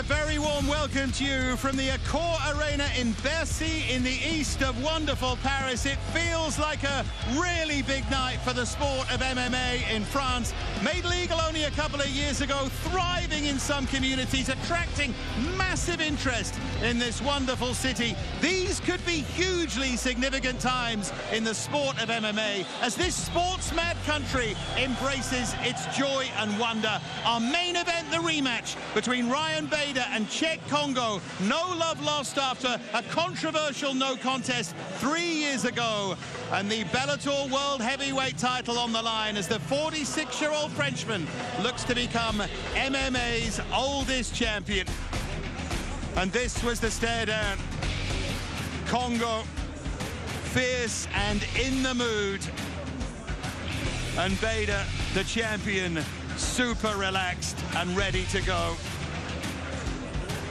a very warm welcome to you from the Accor Arena in Bercy in the east of wonderful Paris. It feels like a really big night for the sport of MMA in France. Made legal only a couple of years ago, thriving in some communities, attracting massive interest in this wonderful city. These could be hugely significant times in the sport of MMA as this sports-mad country embraces its joy and wonder. Our main event, the rematch between Ryan Bader and Czech Kongo. No love lost after a controversial no contest 3 years ago. And the Bellator World Heavyweight title on the line as the 46-year-old Frenchman looks to become MMA's oldest champion. And this was the stare down. Kongo, fierce and in the mood. And Bader, the champion, super relaxed and ready to go.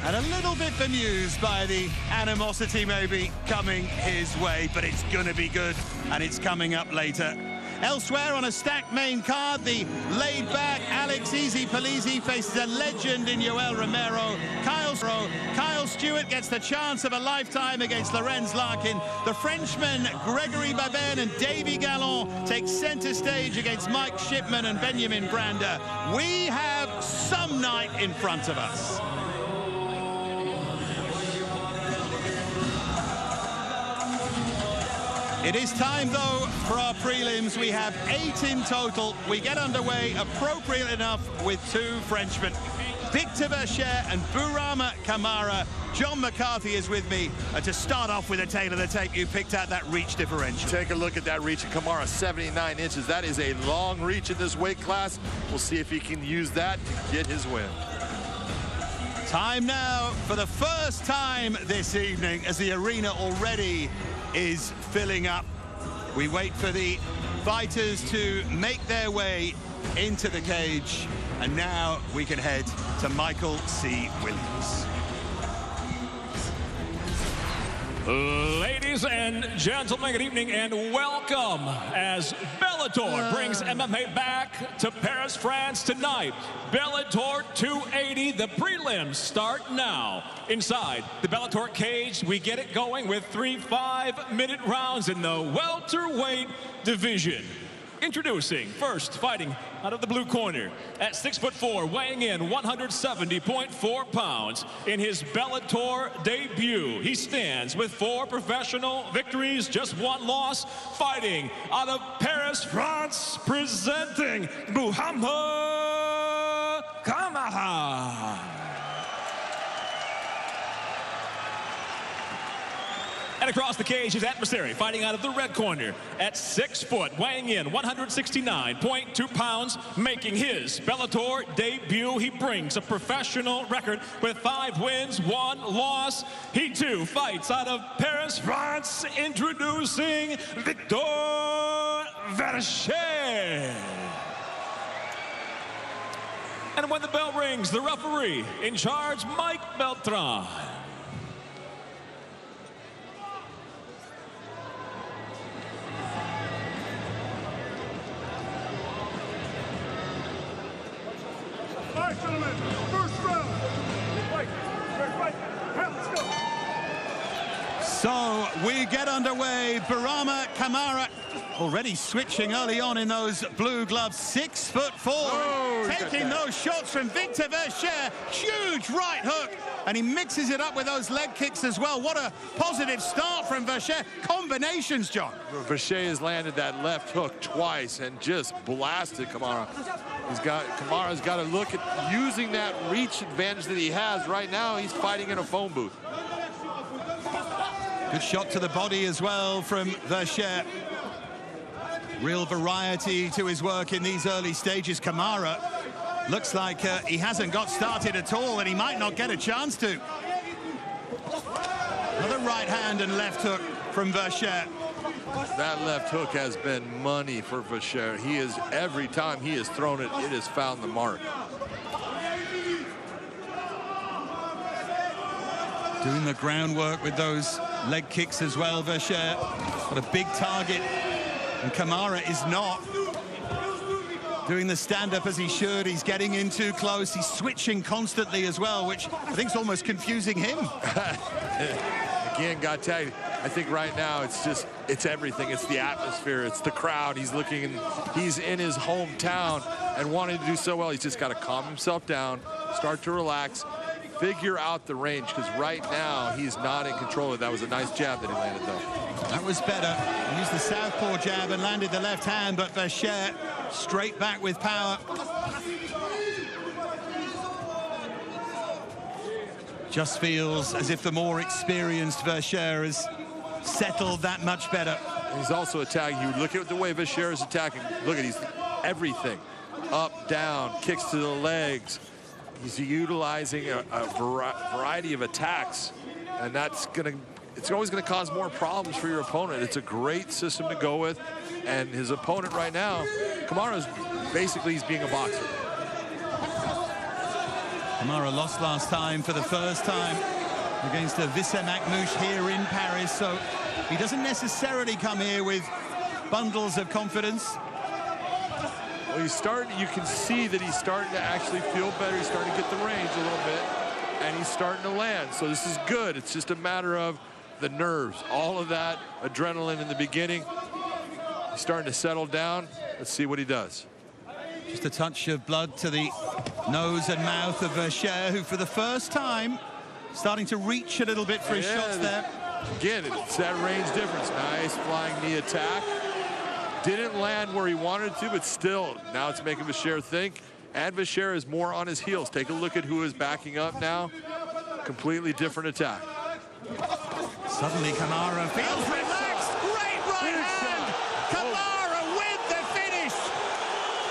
And a little bit bemused by the animosity maybe coming his way, but it's gonna be good, and it's coming up later. Elsewhere on a stacked main card, the laid-back Alex Easy Polizzi faces a legend in Yoel Romero. Kyle Stewart gets the chance of a lifetime against Lorenz Larkin. The Frenchmen Gregory Babin and Davey Gallon take center stage against Mike Shipman and Benjamin Brander. We have some night in front of us. It is time, though, for our prelims. We have 8 in total. We get underway appropriate enough with 2 Frenchmen. Victor Vercher and Bourama Kamara. John McCarthy is with me to start off with a tail of the tape. You picked out that reach differential. Take a look at that reach. Kamara, 79 inches. That is a long reach in this weight class. We'll see if he can use that to get his win. Time now for the first time this evening as the arena already is filling up. We wait for the fighters to make their way into the cage, and now we can head to Michael C. Williams. Ladies and gentlemen, good evening and welcome as Bellator brings MMA back to Paris, France tonight. Bellator 280, the prelims start now. Inside the Bellator cage, we get it going with 3 5-minute rounds in the welterweight division. Introducing, first fighting out of the blue corner at 6'4", weighing in 170.4 pounds. In his Bellator debut, he stands with 4 professional victories, just 1 loss. Fighting out of Paris, France, presenting Muhammad Kamaha. And across the cage, his adversary, fighting out of the red corner at 6 foot, weighing in 169.2 pounds, making his Bellator debut. He brings a professional record with 5 wins, 1 loss. He too fights out of Paris, France, introducing Victor Vercher. And when the bell rings, the referee in charge, Mike Beltran. All right, gentlemen, first round. Let's go. So we get underway. Bourama Kamara already switching early on in those blue gloves. 6'4", taking those shots from Victor Vercher. Huge right hook, and he mixes it up with those leg kicks as well. What a positive start from Vercher. Combinations, John. Vercher has landed that left hook twice and just blasted Kamara. Kamara's got to look at using that reach advantage that he has. Right now, he's fighting in a phone booth. Good shot to the body as well from Vercher. Real variety to his work in these early stages. Kamara looks like he hasn't got started at all, and he might not get a chance to. Another right hand and left hook from Vercher. That left hook has been money for Vercher. He is, every time he has thrown it, it has found the mark. Doing the groundwork with those leg kicks as well, Vercher. Got a big target, and Kamara is not. doing the stand-up as he should. He's getting in too close. He's switching constantly as well, which I think is almost confusing him. Again, got tagged. I think right now it's everything. It's the atmosphere. It's the crowd. He's looking, and he's in his hometown and wanting to do so well. He's just got to calm himself down, start to relax, figure out the range, because right now he's not in control. That was a nice jab that he landed, though. That was better. He used the southpaw jab and landed the left hand, but Vercher straight back with power. Just feels as if the more experienced Vercher has settled that much better. He's also attacking. You look at the way Vercher is attacking. Look at, he's everything. Up, down, kicks to the legs. He's utilizing a variety of attacks, and it's always gonna cause more problems for your opponent. It's a great system to go with, and his opponent right now, Kamaru's basically, he's being a boxer. Kamaru lost last time for the first time against a Vissem Akmouche here in Paris, so he doesn't necessarily come here with bundles of confidence. Well, he's starting, you can see that he's starting to actually feel better. He's starting to get the range a little bit, and he's starting to land. So this is good. It's just a matter of the nerves, all of that adrenaline in the beginning. He's starting to settle down. Let's see what he does. Just a touch of blood to the nose and mouth of Vercher, who for the first time starting to reach a little bit for his shots there. Again, it's that range difference. Nice flying knee attack. Didn't land where he wanted to, but still, now it's making Vercher think. And Vercher is more on his heels. Take a look at who is backing up now. Completely different attack. Suddenly Kamaru feels relaxed. Great right hand. Kamaru with the finish.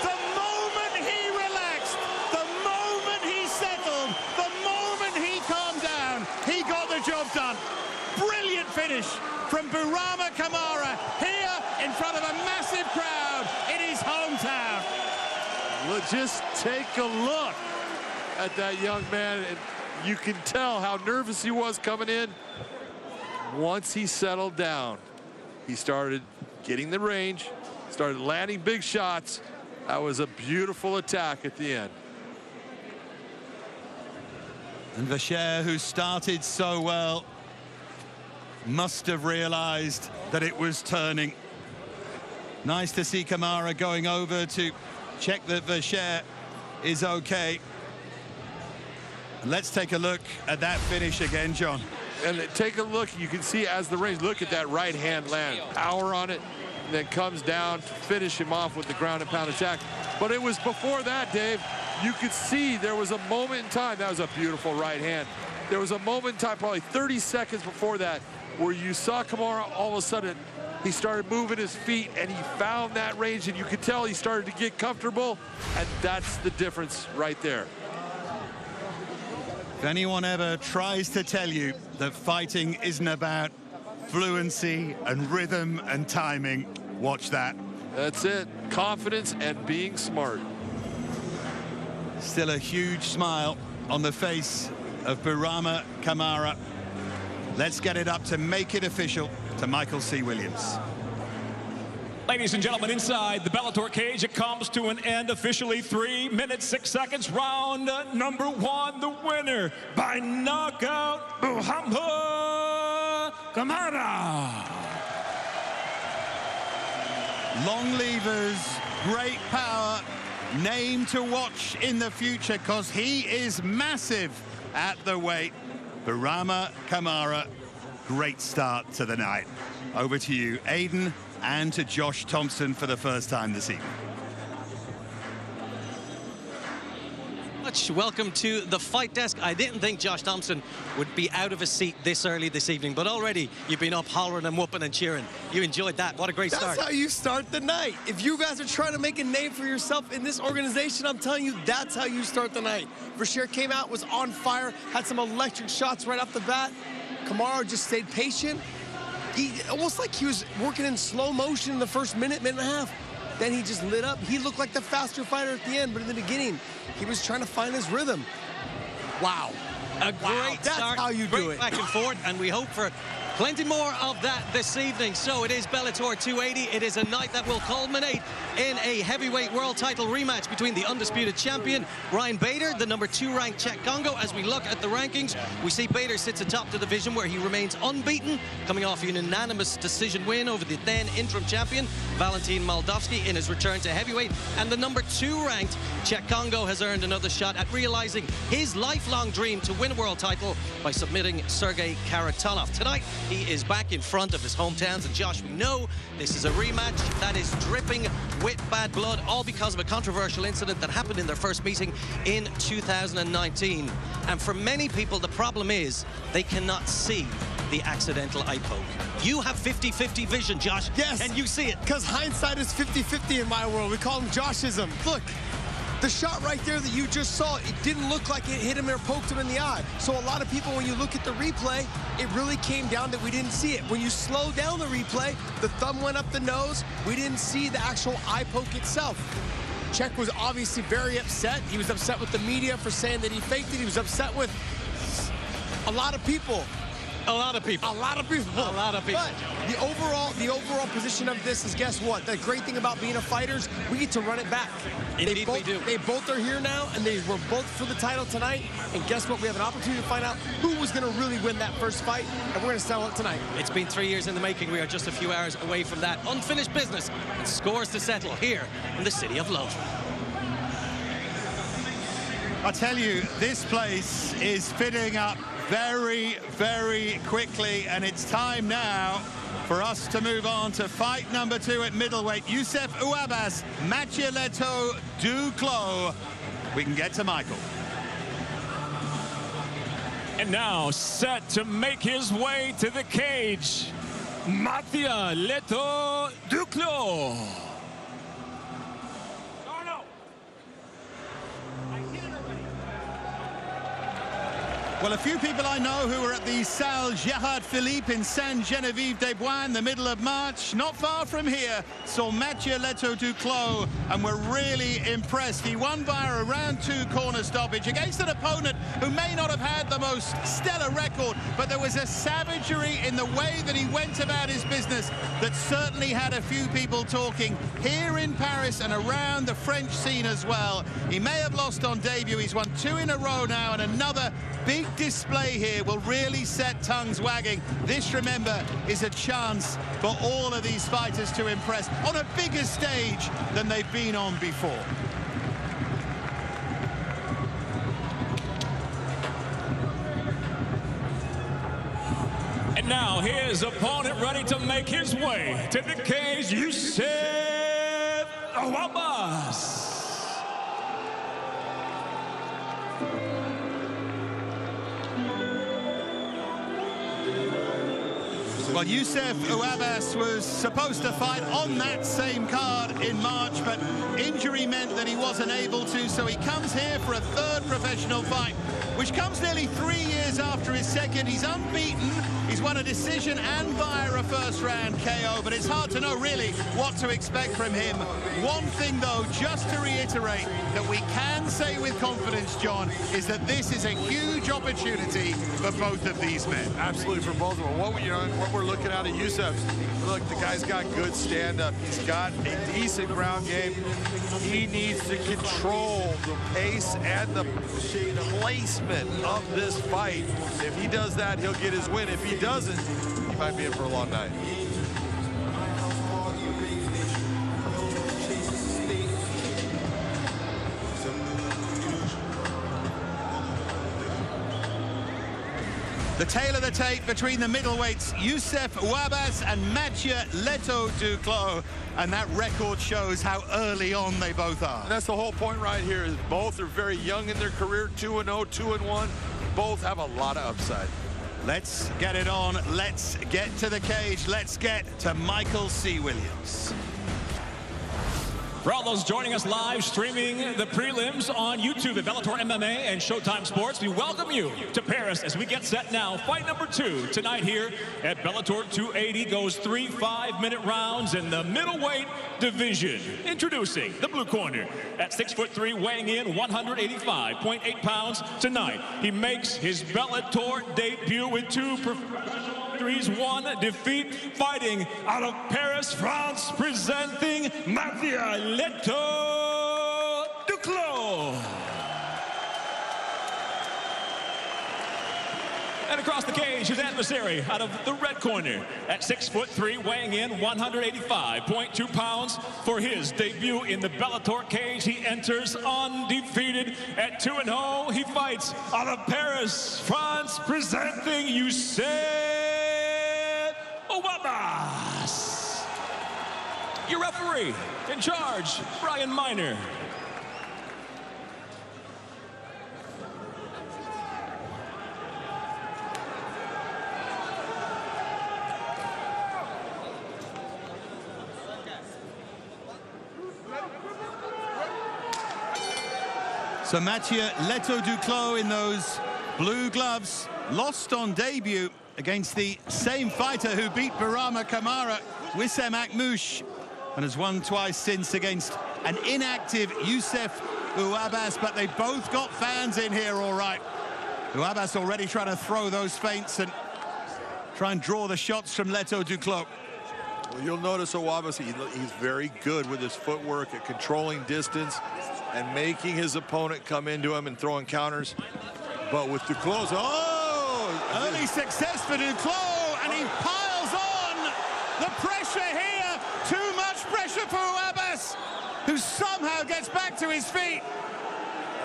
The moment he relaxed, the moment he settled, the moment he calmed down, he got the job done. Brilliant finish from Burama Kamara here in front of a massive crowd in his hometown. Well, just take a look at that young man, and you can tell how nervous he was coming in. Once he settled down, he started getting the range, started landing big shots. That was a beautiful attack at the end. And Vercher, who started so well, must have realized that it was turning. Nice to see Kamara going over to check that Vercher is okay. Let's take a look at that finish again, John. And take a look, you can see as the range, look at that right hand land, power on it, and then comes down to finish him off with the ground and pound attack. But it was before that, Dave, you could see there was a moment in time. That was a beautiful right hand. There was a moment in time, probably 30 seconds before that, where you saw Kamara all of a sudden, he started moving his feet and he found that range, and you could tell he started to get comfortable, and that's the difference right there. If anyone ever tries to tell you that fighting isn't about fluency and rhythm and timing, watch that. That's it. Confidence and being smart. Still a huge smile on the face of Burama Kamara. Let's get it up to make it official to Michael C. Williams. Ladies and gentlemen, inside the Bellator cage, it comes to an end officially. 3 minutes, 6 seconds, round number 1. The winner by knockout, Burama Kamara. Long levers, great power, name to watch in the future because he is massive at the weight. Burama Kamara, great start to the night. Over to you, Aidan, and to Josh Thompson for the first time this evening. Welcome to the fight desk. I didn't think Josh Thompson would be out of his seat this early this evening, but already you've been up hollering and whooping and cheering. You enjoyed that. What a great start. That's how you start the night. If you guys are trying to make a name for yourself in this organization, I'm telling you, that's how you start the night. Vercher came out, was on fire, had some electric shots right off the bat. Kamaru just stayed patient. He almost like he was working in slow motion in the first minute and a half. Then he just lit up. He looked like the faster fighter at the end, but in the beginning, he was trying to find his rhythm. Wow. A great That's start. how you do it. Back and forth, and we hope for Plenty more of that this evening. So it is Bellator 280. It is a night that will culminate in a heavyweight world title rematch between the undisputed champion, Ryan Bader, the #2 ranked Czech Kongo. As we look at the rankings, we see Bader sits atop the division where he remains unbeaten, coming off a unanimous decision win over the then interim champion, Valentin Moldavsky, in his return to heavyweight. And the #2 ranked Czech Kongo has earned another shot at realizing his lifelong dream to win a world title by submitting Sergey Karatanov. Tonight, he is back in front of his hometowns, and Josh, we know this is a rematch that is dripping with bad blood, all because of a controversial incident that happened in their first meeting in 2019. And for many people, the problem is they cannot see the accidental eye poke. You have 50-50 vision, Josh. Yes. And you see it. Because hindsight is 50-50 in my world. We call him Joshism. Look. The shot right there that you just saw, it didn't look like it hit him or poked him in the eye. So a lot of people, when you look at the replay, it really came down that we didn't see it. When you slow down the replay, the thumb went up the nose. We didn't see the actual eye poke itself. Czech was obviously very upset. He was upset with the media for saying that he faked it. He was upset with a lot of people. A lot of people. A lot of people. A lot of people. But the overall position of this is, guess what? The great thing about being a fighter is we get to run it back. Indeed, we do. They both are here now, and they were both for the title tonight. And guess what? We have an opportunity to find out who was going to really win that first fight, and we're going to settle it tonight. It's been 3 years in the making. We are just a few hours away from that unfinished business and scores to settle here in the City of Love. I tell you, this place is filling up very, very quickly, and it's time now for us to move on to fight #2 at middleweight. Youssef Ouabas, Leto Duclos. We can get to Michael. And now set to make his way to the cage, Leto Duclos. Well, a few people I know who were at the Salle Gérard Philippe in Sainte-Geneviève-des-Bois in the middle of March, not far from here, saw Leto Duclos and were really impressed. He won via a round 2 corner stoppage against an opponent who may not have had the most stellar record, but there was a savagery in the way that he went about his business that certainly had a few people talking here in Paris and around the French scene as well. He may have lost on debut. He's won 2 in a row now, and another big display here will really set tongues wagging. This, remember, is a chance for all of these fighters to impress on a bigger stage than they've been on before. And now his opponent ready to make his way to the cage, Youssef Ouabas. Well, Youssef Ouabas was supposed to fight on that same card in March, but injury meant that he wasn't able to, so he comes here for a 3rd professional fight, which comes nearly 3 years after his second. He's unbeaten. He's won a decision and via a first-round KO, but it's hard to know really what to expect from him. One thing, though, just to reiterate, that we can say with confidence, John, is that this is a huge opportunity for both of these men. Absolutely, for both of them. What we're looking at Youssef, look, the guy's got good stand-up. He's got a decent ground game. He needs to control the pace and the placement of this fight. If he does that, he'll get his win. If he doesn't, he might be in for a long night. The tale of the tape between the middleweights, Youssef Ouabas and Leto Duclos, and that record shows how early on they both are. And that's the whole point right here, is both are very young in their career, 2-0, 2-1. Both have a lot of upside. Let's get it on. Let's get to the cage. Let's get to Michael C. Williams. For all those joining us live streaming the prelims on YouTube at Bellator MMA and Showtime Sports, we welcome you to Paris as we get set now. Fight #2 tonight here at Bellator 280 goes 3 5-minute rounds in the middleweight division. Introducing the blue corner at 6'3", weighing in 185.8 pounds tonight. He makes his Bellator debut with 2 professional victories, 1 defeat, fighting out of Paris, France, presenting Leto Duclos. And across the cage, his adversary out of the red corner at 6'3", weighing in 185.2 pounds. For his debut in the Bellator cage, he enters undefeated at 2-0. He fights out of Paris, France, presenting Youssef Ouabas. Your referee in charge, Brian Miner. So Mathieu Leto Duclos in those blue gloves, lost on debut against the same fighter who beat Barama Kamara, Wissam Akmouche, and has won twice since against an inactive Youssef Ouabas, but they both got fans in here all right. Ouabas already trying to throw those feints and try and draw the shots from Leto Duclos. Well, you'll notice Ouabas, he's very good with his footwork at controlling distance and making his opponent come into him and throwing counters. But with Duclos, early success for Duclos, and he piles on the pressure here. Too much pressure for Ouabas, who somehow gets back to his feet.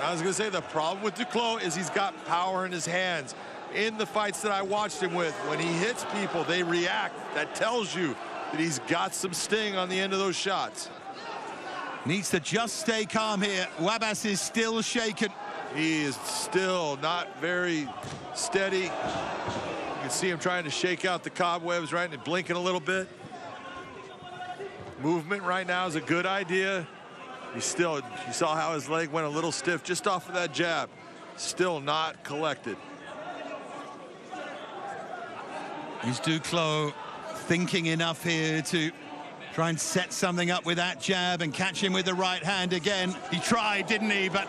I was going to say, the problem with Duclos is he's got power in his hands. In the fights that I watched him with, when he hits people, they react. That tells you that he's got some sting on the end of those shots. Needs to just stay calm here. Ouabas is still shaken. He is still not very steady. You can see him trying to shake out the cobwebs, right, and blinking a little bit. Movement right now is a good idea. You saw how his leg went a little stiff just off of that jab. Still not collected. Is Duclos thinking enough here to try and set something up with that jab and catch him with the right hand again? He tried, didn't he? But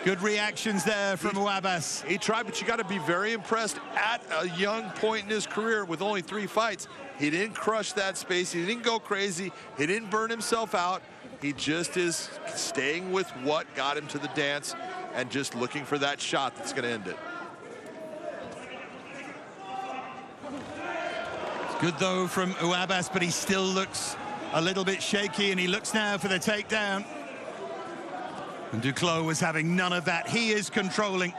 good reactions there from Ouabas. He tried, but you got to be very impressed at a young point in his career with only 3 fights. He didn't crush that space. He didn't go crazy. He didn't burn himself out. He just is staying with what got him to the dance and just looking for that shot that's going to end it. It's good, though, from Ouabas, but he still looks a little bit shaky, and he looks now for the takedown. And Duclos was having none of that. He is controlling,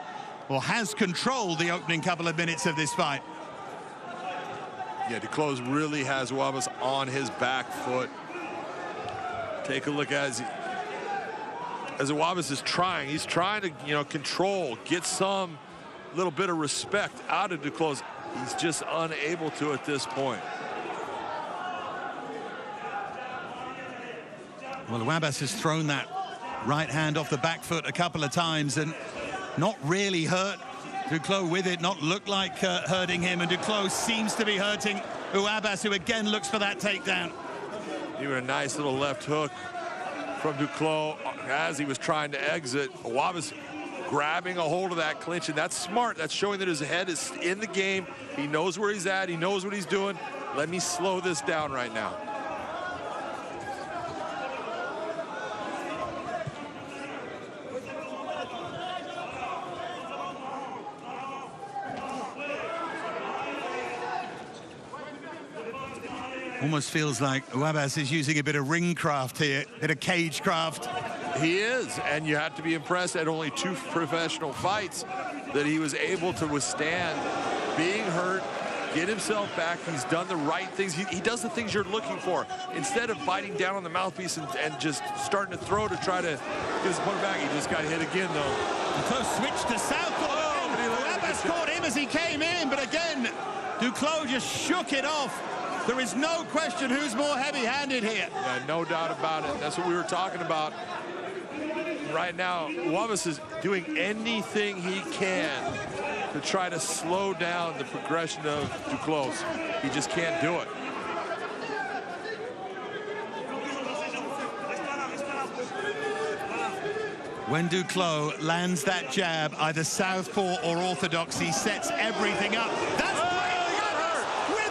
or has controlled, the opening couple of minutes of this fight. Yeah, Duclos really has Ouabas on his back foot. Take a look as Ouabas is trying. He's trying to, control, get some little bit of respect out of Duclos. He's just unable to at this point. Well, Ouabas has thrown that right hand off the back foot a couple of times and not really hurt Duclos with it, not look like hurting him, and Duclos seems to be hurting Ouabas, who again looks for that takedown. Even a nice little left hook from Duclos as he was trying to exit. Ouabas grabbing a hold of that clinch, and that's smart. That's showing that his head is in the game. He knows where he's at. He knows what he's doing. Let me slow this down right now. Almost feels like Ouabas is using a bit of ring craft here, a bit of cage craft. He is, and you have to be impressed at only 2 professional fights that he was able to withstand being hurt, get himself back. He's done the right things. He does the things you're looking for. Instead of biting down on the mouthpiece and just starting to throw to try to get his opponent back, he just got hit again, though. Duclos switched to southpaw. Ouabas caught him as he came in, but again, Duclos just shook it off. There is no question who's more heavy-handed here. Yeah, no doubt about it. That's what we were talking about. Right now, Ouabas is doing anything he can to try to slow down the progression of Duclos. He just can't do it. When Duclos lands that jab, either southpaw or orthodox, he sets everything up. That's brilliant!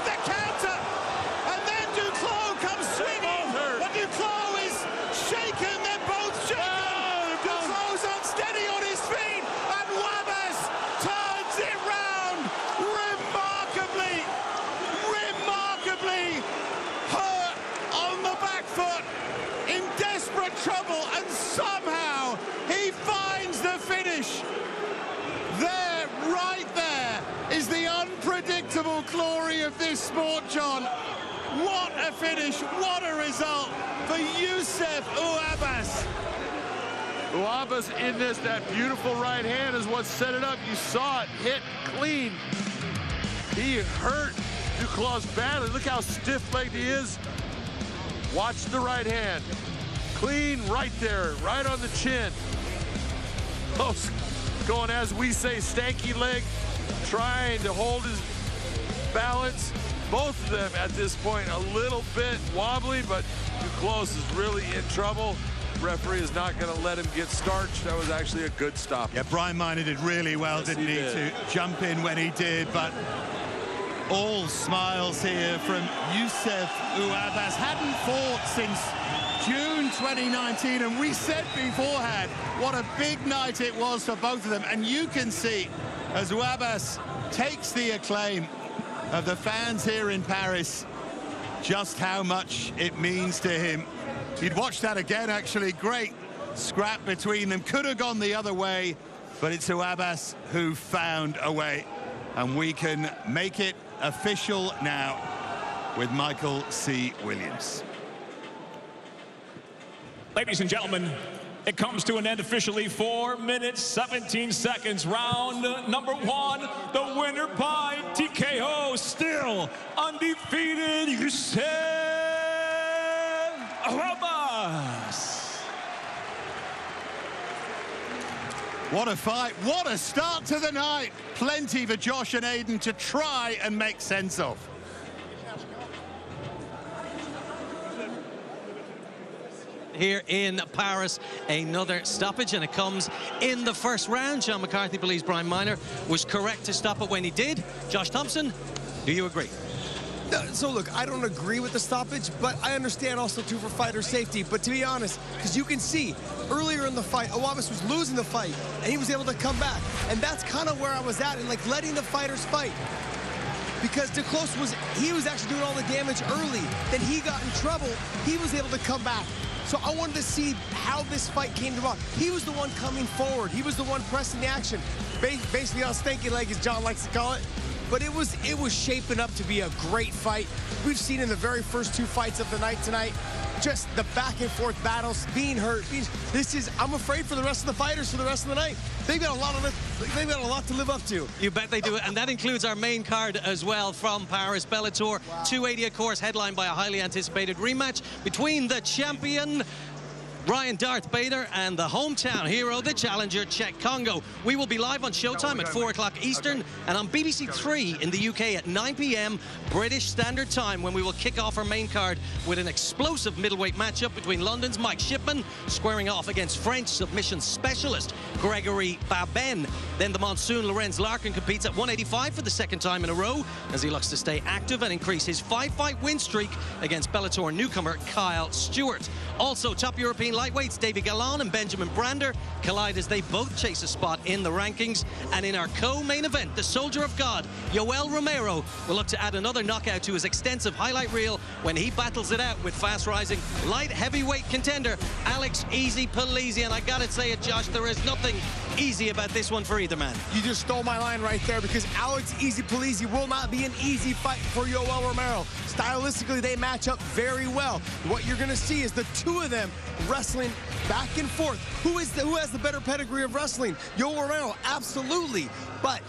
unspeakable glory of this sport, John. What a finish, what a result for Youssef Ouabbas. Ouabbas in this, that beautiful right hand is what set it up. You saw it hit clean. He hurt Duclos badly. Look how stiff-legged he is. Watch the right hand. Clean right there, right on the chin. Oh, going, as we say, stanky leg, trying to hold his balance. Both of them at this point a little bit wobbly, but Duclos is really in trouble. Referee is not going to let him get starched. That was actually a good stop. Yeah, Brian Miner did really well, yes, didn't he, to jump in when he did, but all smiles here from Youssef Ouabbas. Hadn't fought since June 2019, and we said beforehand what a big night it was for both of them. And you can see as Ouabbas takes the acclaim of the fans here in Paris just how much it means to him. You'd watch that again, actually. Great scrap between them. Could have gone the other way, but it's Ouabbas who found a way. And we can make it official now with Michael C. Williams. Ladies and gentlemen, it comes to an end officially. 4 minutes, 17 seconds. Round number 1. The winner by TKO, still undefeated, Youssef Ouabbas. What a fight. What a start to the night. Plenty for Josh and Aiden to try and make sense of. Here in Paris, another stoppage, and it comes in the first round. John McCarthy believes Brian Miner was correct to stop it when he did. Josh Thompson, do you agree? So look, I don't agree with the stoppage, but I understand also too for fighter safety. But to be honest, because you can see earlier in the fight, Ouabbas was losing the fight, and he was able to come back. And that's kind of where I was at, in like letting the fighters fight. Because Duclos was actually doing all the damage early. Then he got in trouble. He was able to come back. So I wanted to see how this fight came about. He was the one coming forward. He was the one pressing the action. Basically on stanky leg, as John likes to call it. But it was shaping up to be a great fight. We've seen in the very first 2 fights of the night tonight, just the back and forth battles, being hurt. I'm afraid for the rest of the fighters for the rest of the night. They've got a lot to live up to. You bet they do, and that includes our main card as well from Paris. Bellator 280, of course, headlined by a highly anticipated rematch between the champion Ryan Darth Bader and the hometown hero, the challenger, Czech Kongo. We will be live on Showtime at 4 o'clock Eastern and on BBC 3 in the UK at 9 p.m. British Standard Time, when we will kick off our main card with an explosive middleweight matchup between London's Mike Shipman squaring off against French submission specialist Gregory Babin. Then the Monsoon Lorenz Larkin competes at 185 for the second time in a row as he looks to stay active and increase his 5-fight win streak against Bellator newcomer Kyle Stewart. Also, top European lightweights Davey Galan and Benjamin Brander collide as they both chase a spot in the rankings. And in our co-main event, the Soldier of God, Yoel Romero, will look to add another knockout to his extensive highlight reel when he battles it out with fast-rising light heavyweight contender Alex Easy Polisi. And I gotta say it, Josh, there is nothing easy about this one for either man. You just stole my line right there, because Alex Easy Polisi will not be an easy fight for Yoel Romero. Stylistically, they match up very well. What you're gonna see is the two of them wrestling back and forth. Who has the better pedigree of wrestling? Yoel Romero, absolutely. But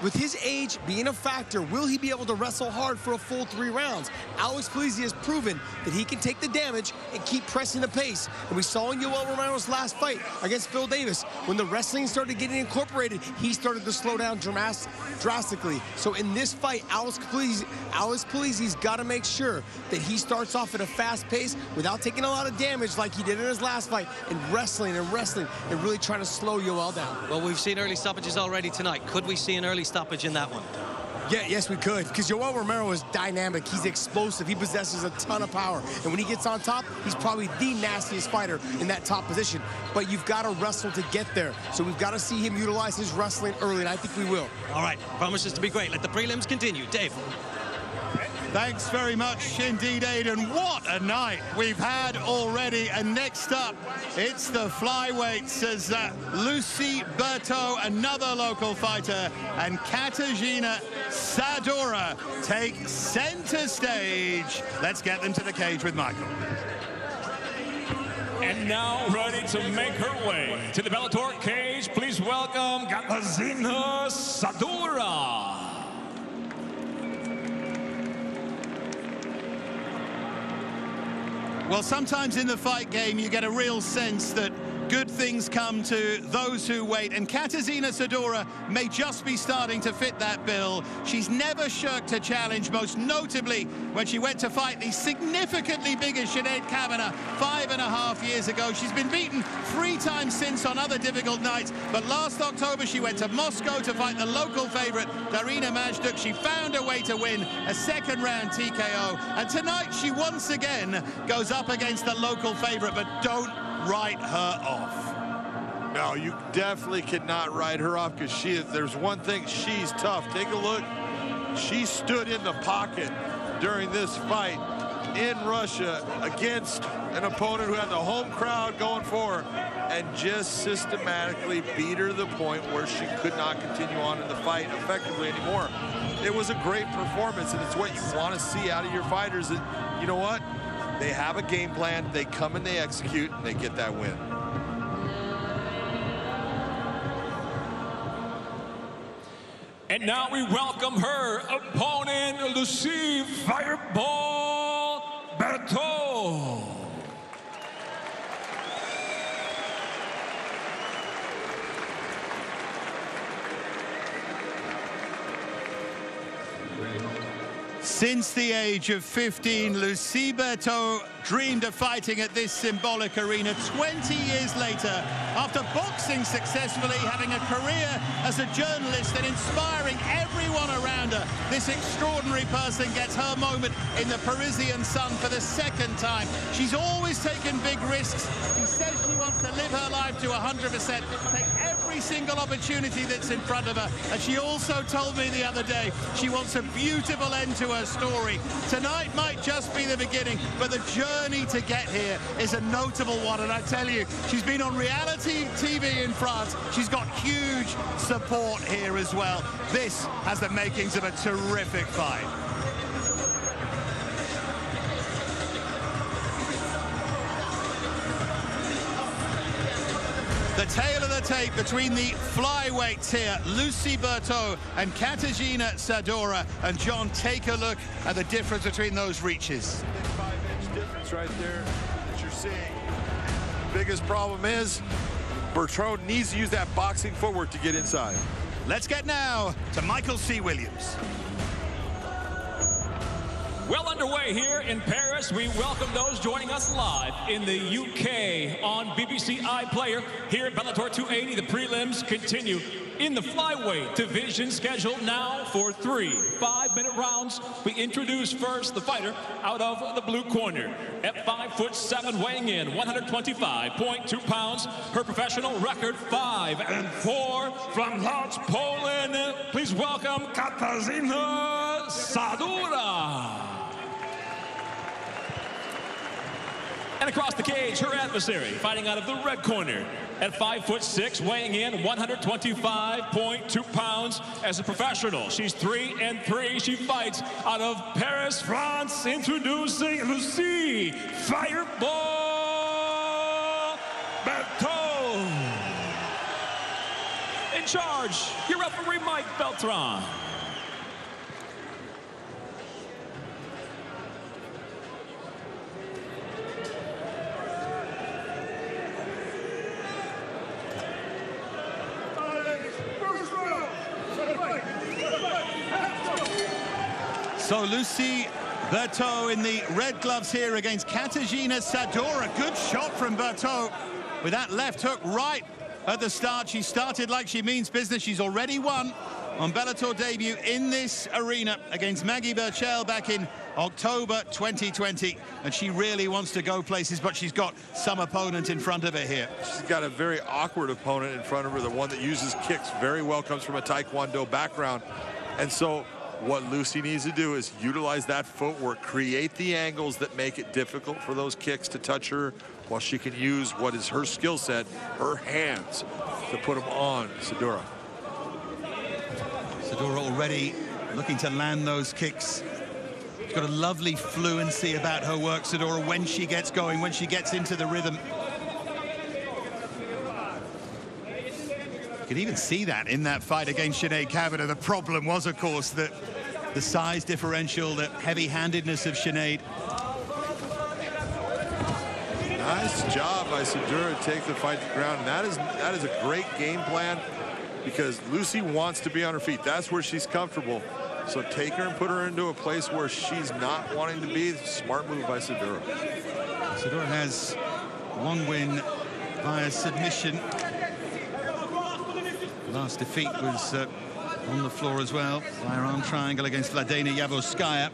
with his age being a factor, will he be able to wrestle hard for a full 3 rounds? Alex Polisi has proven that he can take the damage and keep pressing the pace. And we saw in Yoel Romero's last fight against Phil Davis, when the wrestling started getting incorporated, he started to slow down drastically. So in this fight, Alex Polisi's got to make sure that he starts off at a fast pace without taking a lot of damage like he did in his last fight, and wrestling and really trying to slow Yoel down. Well, we've seen early stoppages already tonight. Could we see an early stoppage in that one? Yeah, yes, we could, because Yoel Romero is dynamic. He's explosive. He possesses a ton of power. And when he gets on top, he's probably the nastiest fighter in that top position. But you've got to wrestle to get there. So we've got to see him utilize his wrestling early, and I think we will. All right, promises to be great. Let the prelims continue. Dave. Thanks very much indeed, Aidan. What a night we've had already. And next up, it's the flyweights as Lucy Berto, another local fighter, and Katarzyna Sadora take center stage. Let's get them to the cage with Michael. And now ready to make her way to the Bellator cage, please welcome Katarzyna Sadora. Well, sometimes in the fight game, you get a real sense that good things come to those who wait, and Katarzyna Sadora may just be starting to fit that bill. She's never shirked a challenge, most notably when she went to fight the significantly bigger Sinead Kavanagh 5.5 years ago. She's been beaten 3 times since on other difficult nights, but last October she went to Moscow to fight the local favorite Darina Majduk. She found a way to win a second-round TKO, and tonight she once again goes up against the local favorite, but don't write her off. No, you definitely cannot write her off, because there's one thing, she's tough. Take a look. She stood in the pocket during this fight in Russia against an opponent who had the home crowd going for her, and just systematically beat her to the point where she could not continue on in the fight effectively anymore. It was a great performance, and it's what you want to see out of your fighters. And you know what? They have a game plan, they come and they execute, and they get that win. And now we welcome her opponent, Lucy Fireball Berto. Since the age of 15, Lucy Berto dreamed of fighting at this symbolic arena. 20 years later, after boxing successfully, having a career as a journalist and inspiring everyone around her, this extraordinary person gets her moment in the Parisian sun for the second time. She's always taken big risks. She says she wants to live her life to 100%, take every single opportunity that's in front of her. And she also told me the other day she wants a beautiful end to her story. Tonight might just be the beginning, but the journey to get here is a notable one. And I tell you, she's been on reality TV in France. She's got huge support here as well. This has the makings of a terrific fight. The tale of the tape between the flyweights here, Lucy Berto and Katarzyna Sadora. And John, take a look at the difference between those reaches. 5-inch difference right there that you're seeing. Biggest problem is Berto needs to use that boxing footwork to get inside. Let's get now to Michael C. Williams. Well underway here in Paris. We welcome those joining us live in the UK on BBC iPlayer. Here at Bellator 280, the prelims continue in the flyweight division, scheduled now for 3 5-minute rounds. We introduce first the fighter out of the blue corner. At 5'7", weighing in 125.2 pounds. Her professional record 5-4 from Lodz, Poland. Please welcome Katarzyna Sadora. And across the cage, her adversary, fighting out of the red corner. At 5'6", weighing in 125.2 pounds. As a professional, she's 3-3. She fights out of Paris, France. Introducing Lucy Fireball Berto. In charge, your referee, Mike Beltran. So Lucy Berto in the red gloves here against Katarzyna Sadora. Good shot from Berto with that left hook right at the start. She started like she means business. She's already won on Bellator debut in this arena against Maggie Burchell back in October 2020. And she really wants to go places, but she's got some opponent in front of her here. She's got a very awkward opponent in front of her. The one that uses kicks very well, comes from a Taekwondo background. And so what Lucy needs to do is utilize that footwork, create the angles that make it difficult for those kicks to touch her, while she can use what is her skill set, her hands, to put them on Sadora. Sadora already looking to land those kicks. She's got a lovely fluency about her work, Sadora, when she gets going, when she gets into the rhythm. You could even see that in that fight against Sinead Kavanagh. The problem was, of course, that the size differential, the heavy-handedness of Sinead. Nice job by Sadora to take the fight to the ground. And that is a great game plan, because Lucy wants to be on her feet. That's where she's comfortable. So take her and put her into a place where she's not wanting to be. Smart move by Sadora. Sadora has one win via submission. Last defeat was on the floor as well, via arm triangle against Vladena Yavoskaya.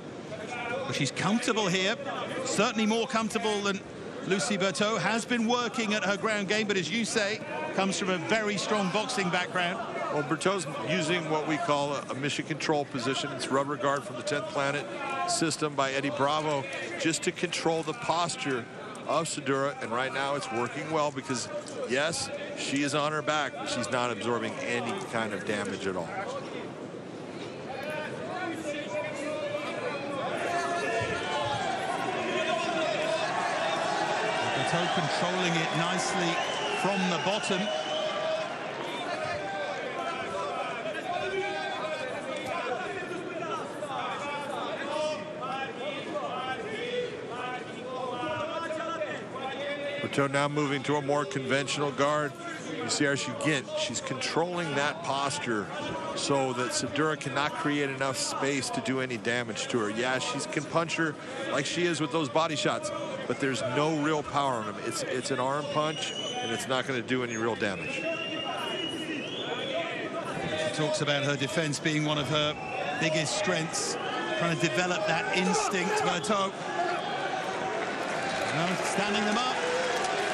But she's comfortable here, certainly more comfortable than Lucy Berto. Has been working at her ground game, but as you say, comes from a very strong boxing background. Well, Berto's using what we call a mission control position. It's rubber guard from the 10th Planet system by Eddie Bravo, just to control the posture of Sadora. And right now it's working well, because yes, she is on her back, but she's not absorbing any kind of damage at all. Berto controlling it nicely from the bottom. Berto now moving to a more conventional guard. You see how she's controlling that posture so that Sadora cannot create enough space to do any damage to her. Yeah, she can punch her like she is with those body shots, but there's no real power on them. It's an arm punch, and it's not going to do any real damage. She talks about her defense being one of her biggest strengths, trying to develop that instinct. Berto now standing them up.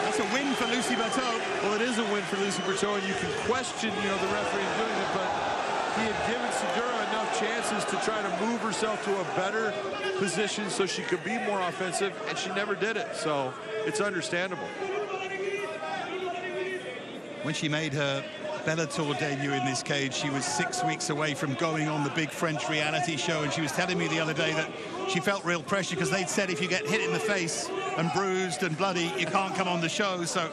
That's a win for Lucy Berto. Well, it is a win for Lucy Berto, and you can question, the referee doing it, but he had given Sadora enough chances to try to move herself to a better position so she could be more offensive, and she never did it. So it's understandable. When she made her Bellator debut in this cage, she was 6 weeks away from going on the big French reality show, and she was telling me the other day that she felt real pressure, because they'd said if you get hit in the face and bruised and bloody, you can't come on the show. So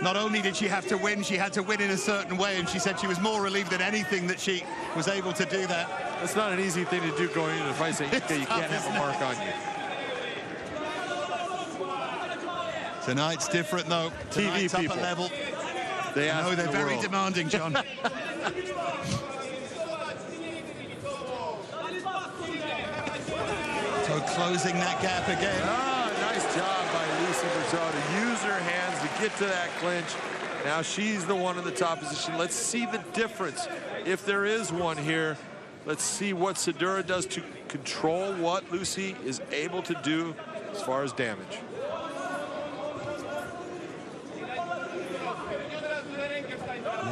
not only did she have to win, she had to win in a certain way, and she said she was more relieved than anything that she was able to do that. That's not an easy thing to do going into the fight, saying, okay, you can't have a mark on you. Tonight's different, though. Tonight's TV people. upper level. They know they're very demanding, John. So closing that gap again. Nice job by Lucy Berto to use her hands to get to that clinch. Now she's the one in the top position. Let's see the difference, if there is one here. Let's see what Sadora does to control what Lucy is able to do as far as damage.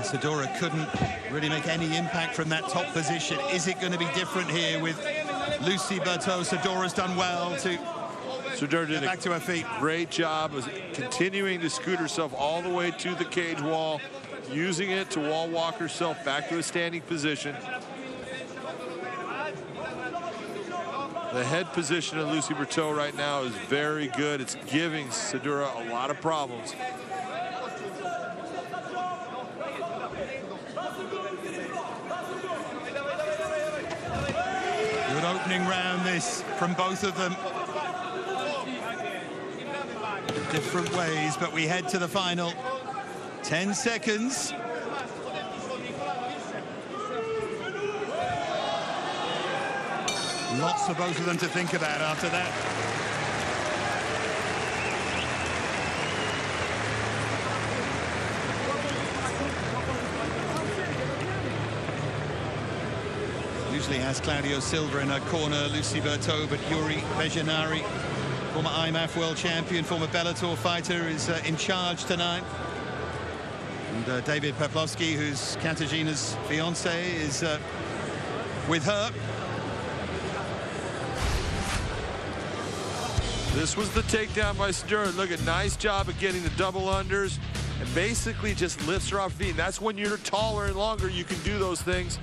Sadora couldn't really make any impact from that top position. Is it going to be different here with Lucy Berto? Sadora's done well to get back to her feet. Great job of continuing to scoot herself all the way to the cage wall, using it to wall walk herself back to a standing position. The head position of Lucy Berto right now is very good. It's giving Sadora a lot of problems. Good opening round this from both of them. Different ways, but we head to the final. 10 seconds. Lots for both of them to think about after that. Usually has Claudio Silva in her corner, Lucy Berto, but Yuri Bezhanari, former IMAF world champion, former Bellator fighter, is in charge tonight. And David Pavlovsky, who's Katarzyna's fiance, is with her. This was the takedown by Sadora. Look at, nice job of getting the double unders and basically just lifts her off feet. And that's when you're taller and longer, you can do those things.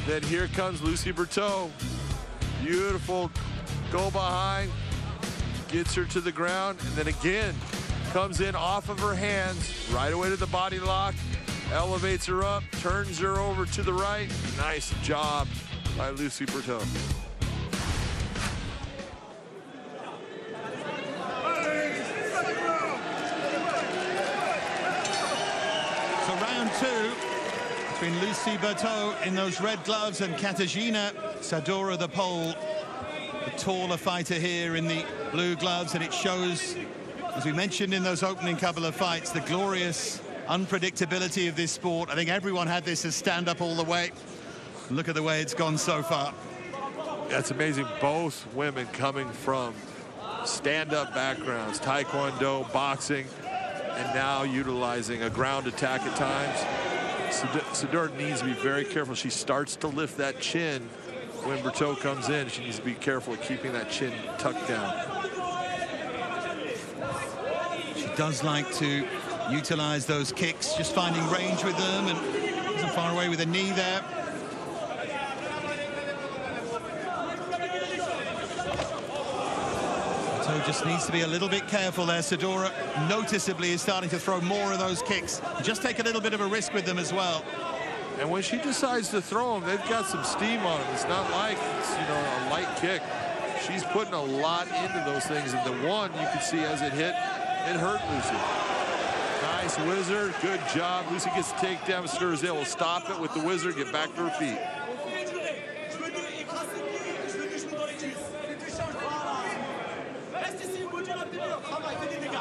Then here comes Lucy Berto. Beautiful go behind, gets her to the ground, and then again comes in off of her hands, right away to the body lock, elevates her up, turns her over to the right. Nice job by Lucy Berto. So round two between Lucy Berto in those red gloves and Katarzyna Sadora, the Pole, the taller fighter here in the blue gloves, and it shows, as we mentioned in those opening couple of fights, the glorious unpredictability of this sport. I think everyone had this as stand-up all the way. Look at the way it's gone so far. That's amazing. Both women coming from stand-up backgrounds, taekwondo, boxing, and now utilizing a ground attack at times. Sadora needs to be very careful. She starts to lift that chin when Berto comes in. She needs to be careful of keeping that chin tucked down. She does like to utilize those kicks, just finding range with them, and isn't far away with a knee there. Berto just needs to be a little bit careful there. Sadora noticeably is starting to throw more of those kicks. Just take a little bit of a risk with them as well. And when she decides to throw them, they've got some steam on them. It's not like it's, you know, a light kick. She's putting a lot into those things. And the one you can see as it hit, it hurt Lucy. Nice whizzer, good job. Lucy gets the takedown. Sadora's able to stop it with the whizzer, get back to her feet.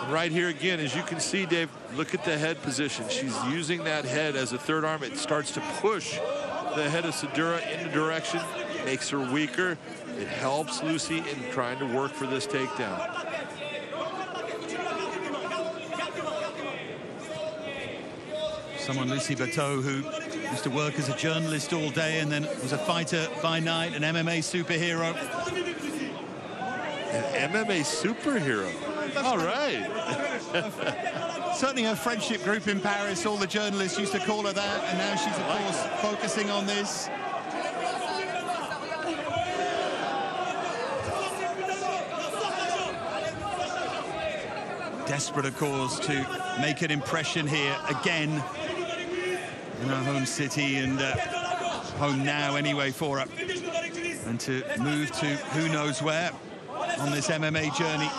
Right here again, as you can see, Dave, look at the head position. She's using that head as a third arm. It starts to push the head of Sadora in the direction, makes her weaker. It helps Lucy in trying to work for this takedown. Someone, Lucy Berto, who used to work as a journalist all day and then was a fighter by night, an MMA superhero. An MMA superhero. All right. Certainly her friendship group in Paris, all the journalists used to call her that, and now she's, of course, focusing on this. Desperate, of course, to make an impression here again in her home city, and home now anyway for her, and to move to who knows where on this MMA journey.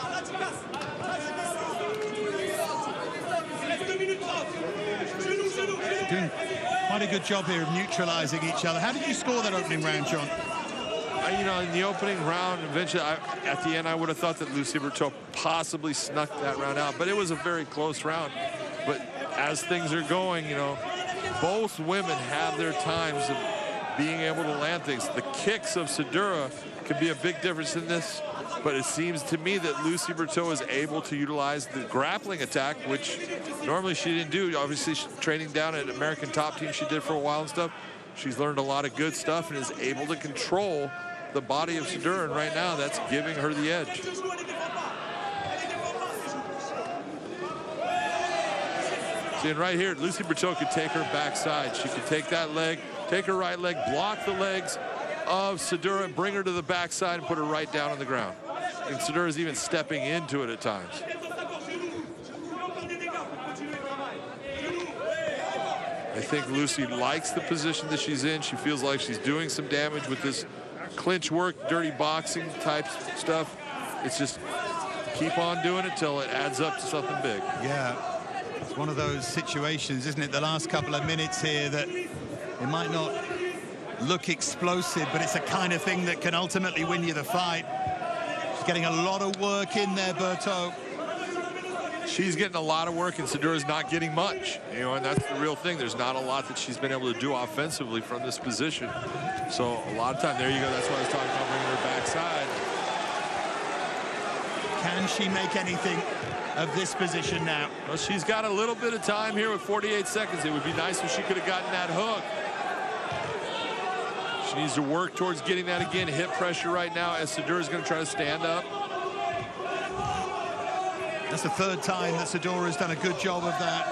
Doing quite a good job here of neutralizing each other. How did you score that opening round, John? You know, in the opening round, eventually, at the end, I would have thought that Lucy Berto possibly snuck that round out, but it was a very close round. But as things are going, you know, both women have their times of being able to land things. The kicks of Sadora could be a big difference in this, but it seems to me that Lucy Berto is able to utilize the grappling attack, which normally she didn't do. Obviously, she's training down at American Top Team she did for a while and stuff. She's learned a lot of good stuff and is able to control the body of Sadora, and right now that's giving her the edge. See, and right here, Lucy Berto could take her backside. She could take that leg, take her right leg, block the legs of Sadora, and bring her to the backside and put her right down on the ground. And Sadora's even stepping into it at times. I think Lucy likes the position that she's in. She feels like she's doing some damage with this clinch work, dirty boxing type stuff. It's just keep on doing it till it adds up to something big. Yeah, it's one of those situations, isn't it, the last couple of minutes here, that it might not look explosive, but it's the kind of thing that can ultimately win you the fight. She's getting a lot of work in there, Berto. She's getting a lot of work, and Sadora's not getting much, you know, and that's the real thing. There's not a lot that she's been able to do offensively from this position. So a lot of time, there you go. That's why I was talking about bringing her backside. Can she make anything of this position now? Well, she's got a little bit of time here with 48 seconds. It would be nice if she could have gotten that hook. She needs to work towards getting that again. Hip pressure right now as Sadora's going to try to stand up. That's the third time that Sadora's done a good job of that.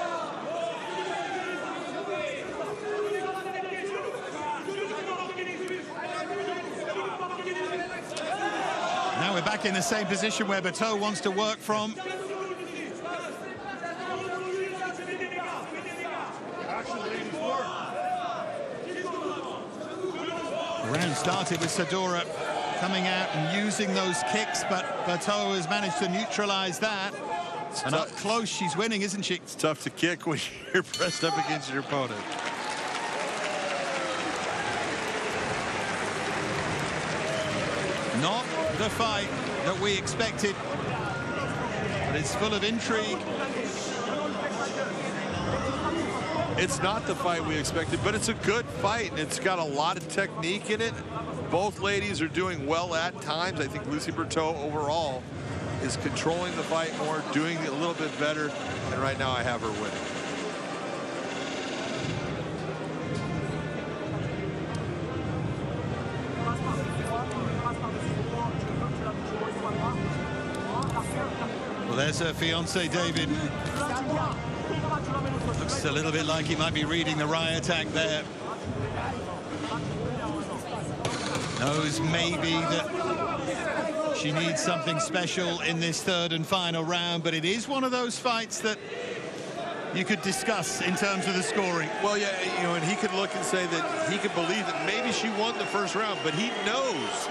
Now we're back in the same position where Berto wants to work from. The round started with Sadora coming out and using those kicks, but Berto has managed to neutralize that. And up close, she's winning, isn't she? It's tough to kick when you're pressed up against your opponent. Not the fight that we expected, but it's full of intrigue. It's not the fight we expected, but it's a good fight, and it's got a lot of technique in it. Both ladies are doing well at times. I think Lucy Berto overall is controlling the fight more, doing it a little bit better, and right now I have her winning. Well, there's her fiance, David. Looks a little bit like he might be reading the riot act there. Knows maybe that she needs something special in this third and final round, but it is one of those fights that you could discuss in terms of the scoring. Well, yeah, you know, and he could look and say that he could believe that maybe she won the first round, but he knows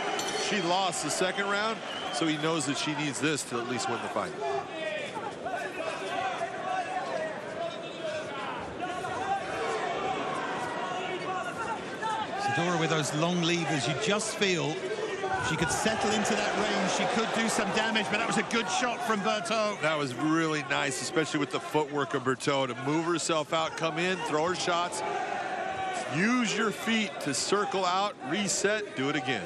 she lost the second round, so he knows that she needs this to at least win the fight. Sadora with those long levers, you just feel she could settle into that range. She could do some damage, but that was a good shot from Berto. That was really nice, especially with the footwork of Berto to move herself out, come in, throw her shots, use your feet to circle out, reset, do it again.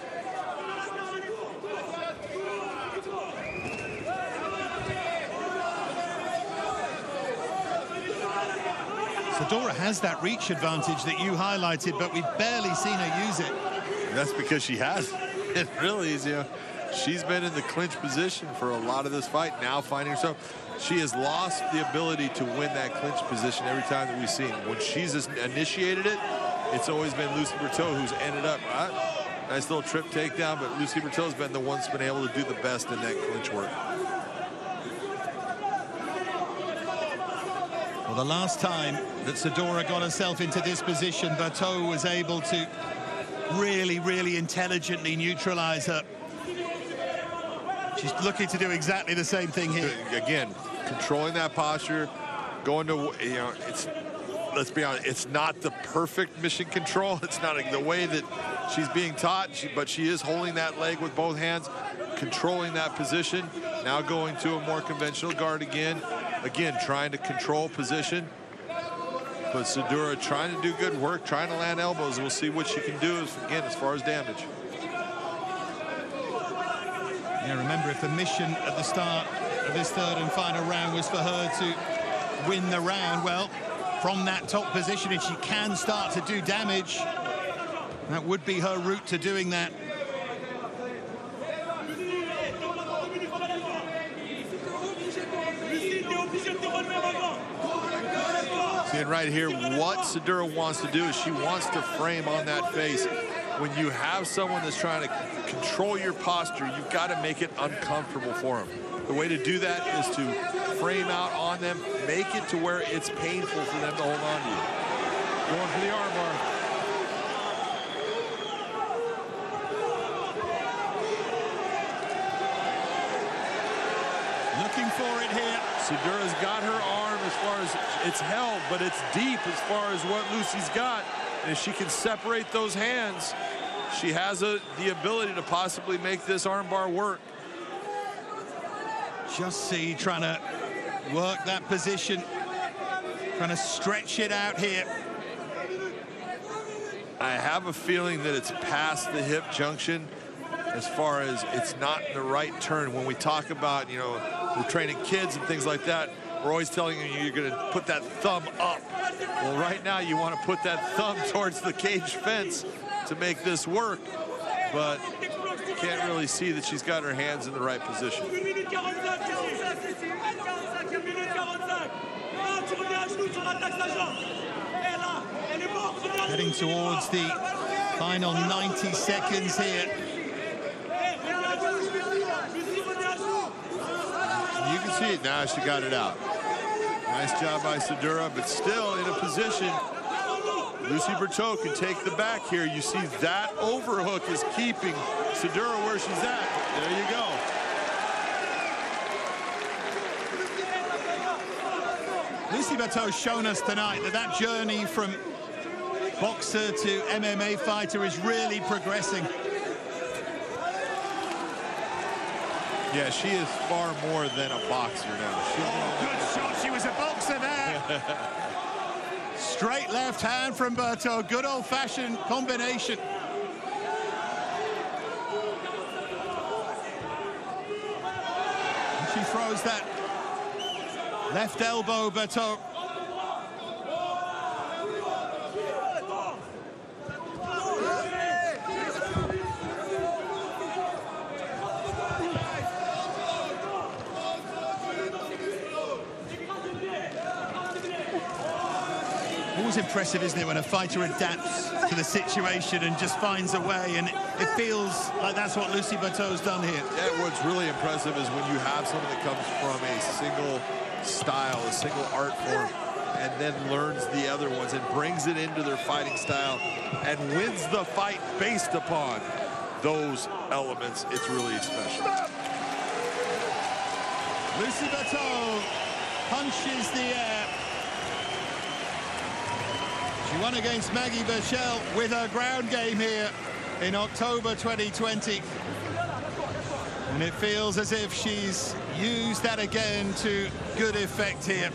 Sadora has that reach advantage that you highlighted, but we've barely seen her use it. That's because she hasn't. It really is, you know, she's been in the clinch position for a lot of this fight, now finding herself. She has lost the ability to win that clinch position every time that we've seen. When she's initiated it, it's always been Lucy Berto who's ended up, nice little trip takedown, but Lucy Berto's been the one that's been able to do the best in that clinch work. Well, the last time that Sadora got herself into this position, Berto was able to really, really intelligently neutralize her. She's looking to do exactly the same thing here. Again, controlling that posture, going to, you know, it's, let's be honest, it's not the perfect mission control. It's not the way that she's being taught, but she is holding that leg with both hands, controlling that position. Now going to a more conventional guard again. Again, trying to control position. But Sadora trying to do good work, trying to land elbows. We'll see what she can do, again, as far as damage. Yeah, remember, if the mission at the start of this third and final round was for her to win the round, well, from that top position, if she can start to do damage, that would be her route to doing that. And right here, what Sadora wants to do is she wants to frame on that face. When you have someone that's trying to control your posture, you've got to make it uncomfortable for them. The way to do that is to frame out on them, make it to where it's painful for them to hold on to you. Going for the armbar. Looking for it here. Sadora's got her arm as far as it's held, but it's deep as far as what Lucy's got. And if she can separate those hands, she has the ability to possibly make this armbar work. Just see, trying to work that position, trying to stretch it out here. I have a feeling that it's past the hip junction as far as it's not in the right turn. When we talk about, you know, we're training kids and things like that, we're always telling you you're going to put that thumb up. Well, right now you want to put that thumb towards the cage fence to make this work, but you can't really see that she's got her hands in the right position. Heading towards the final 90 seconds here. see it. Now she got it out. Nice job by Sedura, but still in a position. Lucy Berto can take the back here. You see that overhook is keeping Sedura where she's at. There you go. Lucy Berto's shown us tonight that journey from boxer to MMA fighter is really progressing. Yeah, she is far more than a boxer now. Good shot. She was a boxer there. Straight left hand from Berto. Good old-fashioned combination. And she throws that left elbow, Berto. Always impressive, isn't it, when a fighter adapts to the situation and just finds a way, and it feels like that's what Lucy Berto's done here. Yeah, what's really impressive is when you have someone that comes from a single style, a single art form, and then learns the other ones and brings it into their fighting style and wins the fight based upon those elements. It's really special. Lucy Berto punches the air. She won against Maggie Burchell with her ground game here in October 2020. And it feels as if she's used that again to good effect here.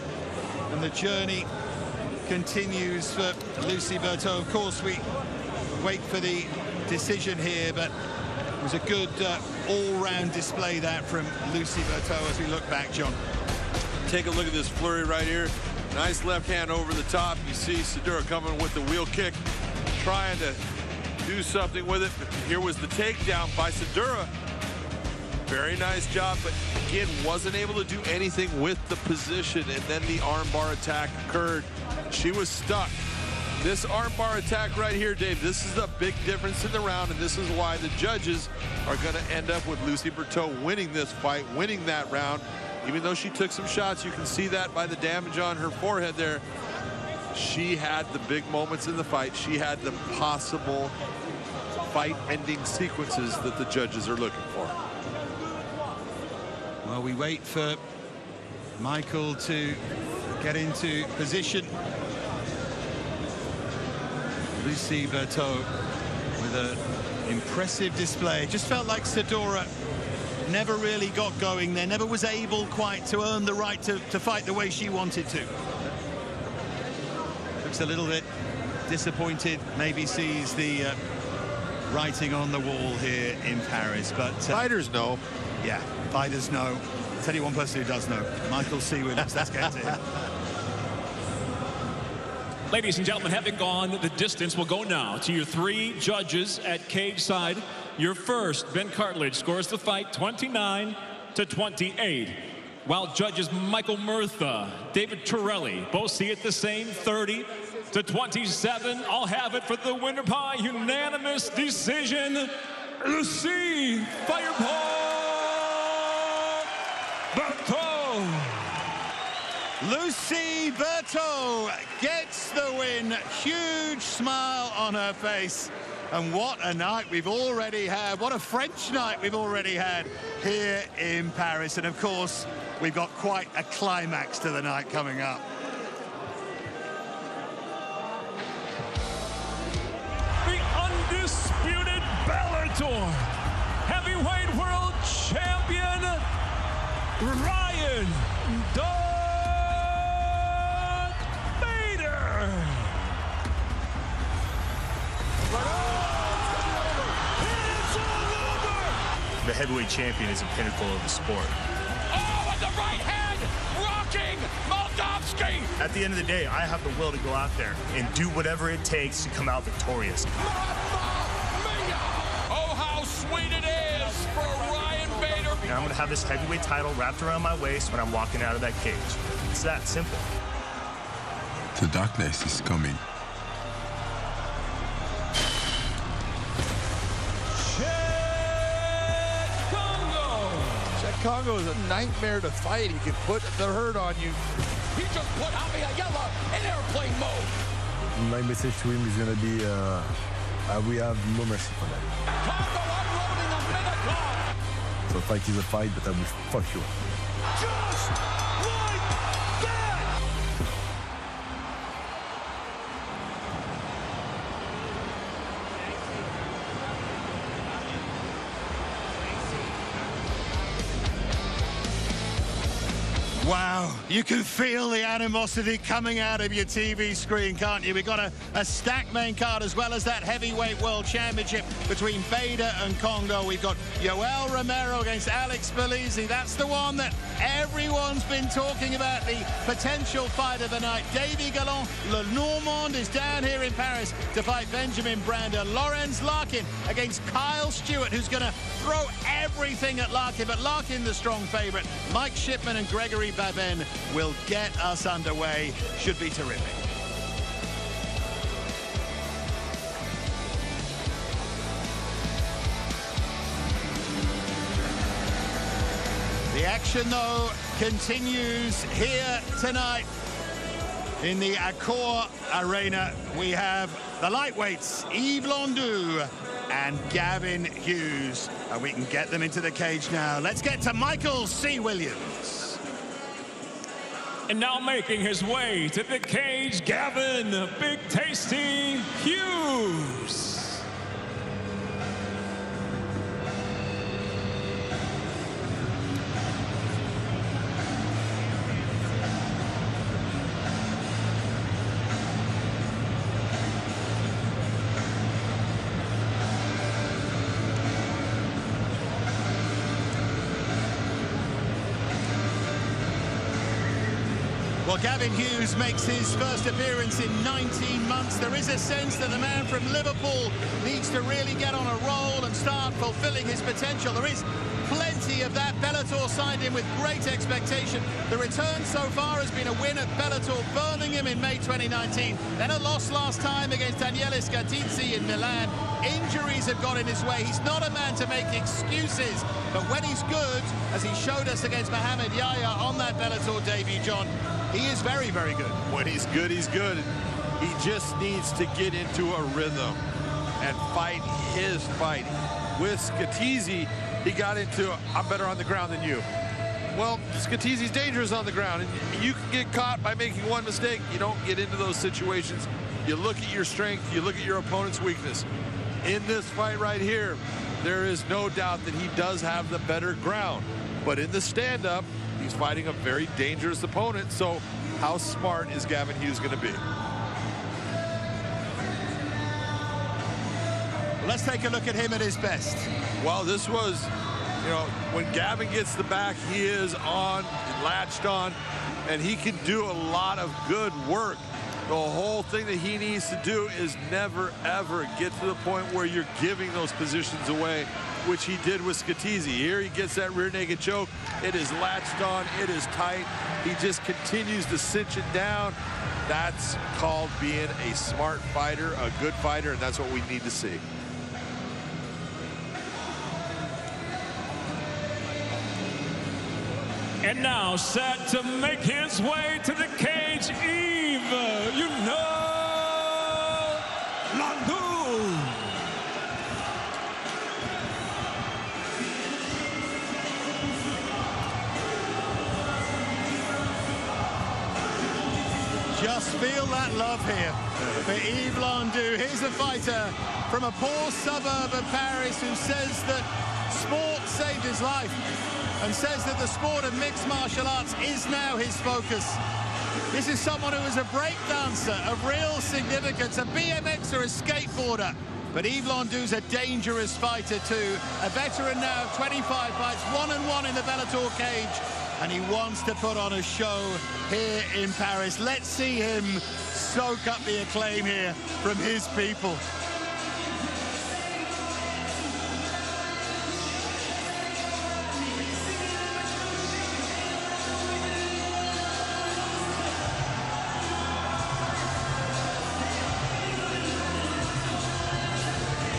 And the journey continues for Lucy Berto. Of course, we wait for the decision here, but it was a good all-round display that from Lucy Berto as we look back, John. Take a look at this flurry right here. Nice left hand over the top. You see Sedura coming with the wheel kick, trying to do something with it. But here was the takedown by Sedura. Very nice job, but again, wasn't able to do anything with the position. And then the armbar attack occurred. She was stuck. This armbar attack right here, Dave, this is a big difference in the round, and this is why the judges are going to end up with Lucy Berto winning this fight, winning that round. Even though she took some shots, you can see that by the damage on her forehead there. She had the big moments in the fight. She had the possible fight-ending sequences that the judges are looking for. Well, we wait for Michael to get into position. Lucy Berto with an impressive display. Just felt like Sedura never really got going there, never was able quite to earn the right to fight the way she wanted to. Looks a little bit disappointed, maybe sees the writing on the wall here in Paris, but Fighters know. Yeah, fighters know. I'll tell you one person who does know, Michael C. Williams. Let's get to him. Ladies and gentlemen, having gone the distance, we'll go now to your three judges at cage side. Your first, Ben Cartledge, scores the fight 29-28. While judges Michael Murtha, David Torelli both see it the same, 30-27. I'll have it for the winner by unanimous decision, Lucy Fireball Berto. Lucy Berto gets the win. Huge smile on her face. And what a night we've already had. What a French night we've already had here in Paris. And of course, we've got quite a climax to the night coming up. The undisputed Bellator heavyweight world champion, Ryan Bader. The heavyweight champion is a pinnacle of the sport. Oh, and the right hand, rocking Moldavsky. At the end of the day, I have the will to go out there and do whatever it takes to come out victorious. Oh, how sweet it is for Ryan Bader. And I'm going to have this heavyweight title wrapped around my waist when I'm walking out of that cage. It's that simple. The darkness is coming. Kongo. Check Kongo is a nightmare to fight. He can put the hurt on you. He just put Javi Ayala in airplane mode. My message to him is going to be, we have no mercy for that. Kongo unloading a Minicon. So fight is a fight, but I will fuck you. Just like that. Wow, you can feel the animosity coming out of your TV screen, can't you? We've got a stacked main card as well as that heavyweight world championship between Bader and Kongo. We've got Yoel Romero against Alex Belize. That's the one that everyone's been talking about, the potential fight of the night. Davey Gallant, Le Normand is down here in Paris to fight Benjamin Brander. Lorenz Larkin against Kyle Stewart, who's going to throw everything at Larkin, but Larkin the strong favorite. Mike Shipman and Gregory Baben will get us underway. Should be terrific. The action, though, continues here tonight in the Accor Arena. We have the lightweights, Yves Londu and Gavin Hughes. And we can get them into the cage now. Let's get to Michael C. Williams. And now making his way to the cage, Gavin Big Tasty Hughes. Well, Gavin Hughes makes his first appearance in 19 months. There is a sense that the man from Liverpool needs to really get on a roll and start fulfilling his potential. There is plenty of that. Bellator signed him with great expectation. The return so far has been a win at Bellator Birmingham in May 2019. Then a loss last time against Daniele Scatizzi in Milan. Injuries have got in his way. He's not a man to make excuses, but when he's good, as he showed us against Mohamed Yahya on that Bellator debut, John, he is very, very good. When he's good, he's good. He just needs to get into a rhythm and fight his fight. With Scatizzi, he got into, I'm better on the ground than you. Well, Scatizzi's dangerous on the ground, and you can get caught by making one mistake. You don't get into those situations. You look at your strength, you look at your opponent's weakness. In this fight right here, there is no doubt that he does have the better ground. But in the stand-up, he's fighting a very dangerous opponent, so how smart is Gavin Hughes going to be? Let's take a look at him at his best. Well, this was, you know, when Gavin gets the back, he is on, latched on, and he can do a lot of good work. The whole thing that he needs to do is never, ever get to the point where you're giving those positions away, which he did with Scatizzi. Here he gets that rear naked choke. It is latched on. It is tight. He just continues to cinch it down. That's called being a smart fighter, a good fighter, and that's what we need to see. And now set to make his way to the cage, Yves, you know, Londu. Just feel that love here for Yves Londu. Here's a fighter from a poor suburb of Paris who says that sport saved his life and says that the sport of mixed martial arts is now his focus. This is someone who is a breakdancer of real significance, a BMXer, a skateboarder. But Yves Londu's a dangerous fighter too. A veteran now, 25 fights, 1-1 in the Bellator cage. And he wants to put on a show here in Paris. Let's see him soak up the acclaim here from his people.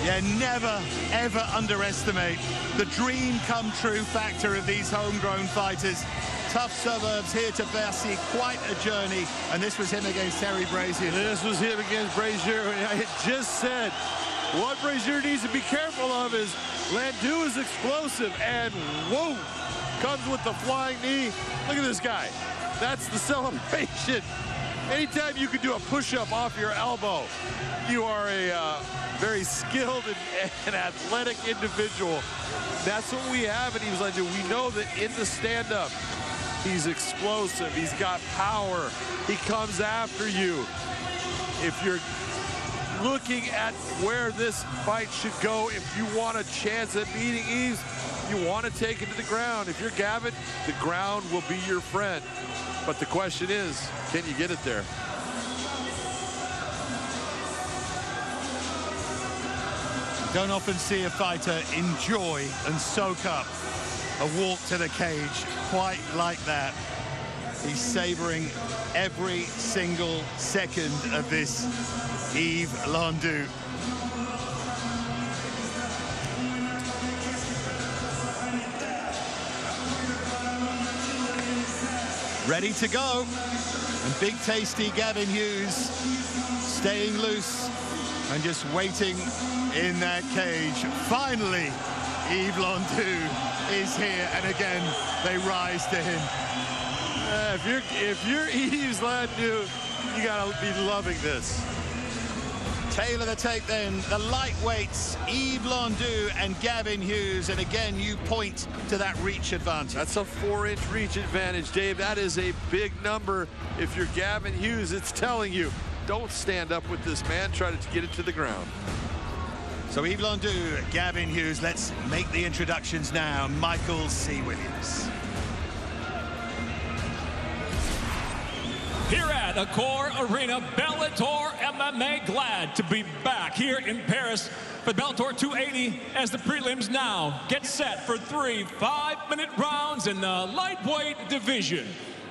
Yeah, never, ever underestimate the dream come true factor of these homegrown fighters. Tough suburbs here to Bercy, quite a journey, and this was him against Terry Brazier. This was him against Brazier. I had just said what Brazier needs to be careful of is Landau is explosive, and whoa, comes with the flying knee. Look at this guy. That's the celebration. Anytime you can do a push-up off your elbow, you are a very skilled and athletic individual. That's what we have in Yves Landau. We know that in the stand-up, he's explosive. He's got power. He comes after you. If you're looking at where this fight should go, if you want a chance at beating Yves, you want to take it to the ground. If you're Gavin, the ground will be your friend. But the question is, can you get it there? Don't often see a fighter enjoy and soak up a walk to the cage quite like that. He's savoring every single second of this Yves Landau. Ready to go. And big tasty Gavin Hughes staying loose and just waiting in that cage. Finally, Yves Landau is here, and again, they rise to him. If you're Yves Landau, you gotta be loving this. Tail of the tape then, the lightweights, Yves Landau and Gavin Hughes, and again, you point to that reach advantage. That's a 4-inch reach advantage, Dave. That is a big number. If you're Gavin Hughes, it's telling you, don't stand up with this man, try to get it to the ground. So Yves Landau, Gavin Hughes, let's make the introductions now. Michael C. Williams. Here at Accor Arena, Bellator MMA, glad to be back here in Paris for Bellator 280 as the prelims now get set for 3 5-minute rounds in the lightweight division.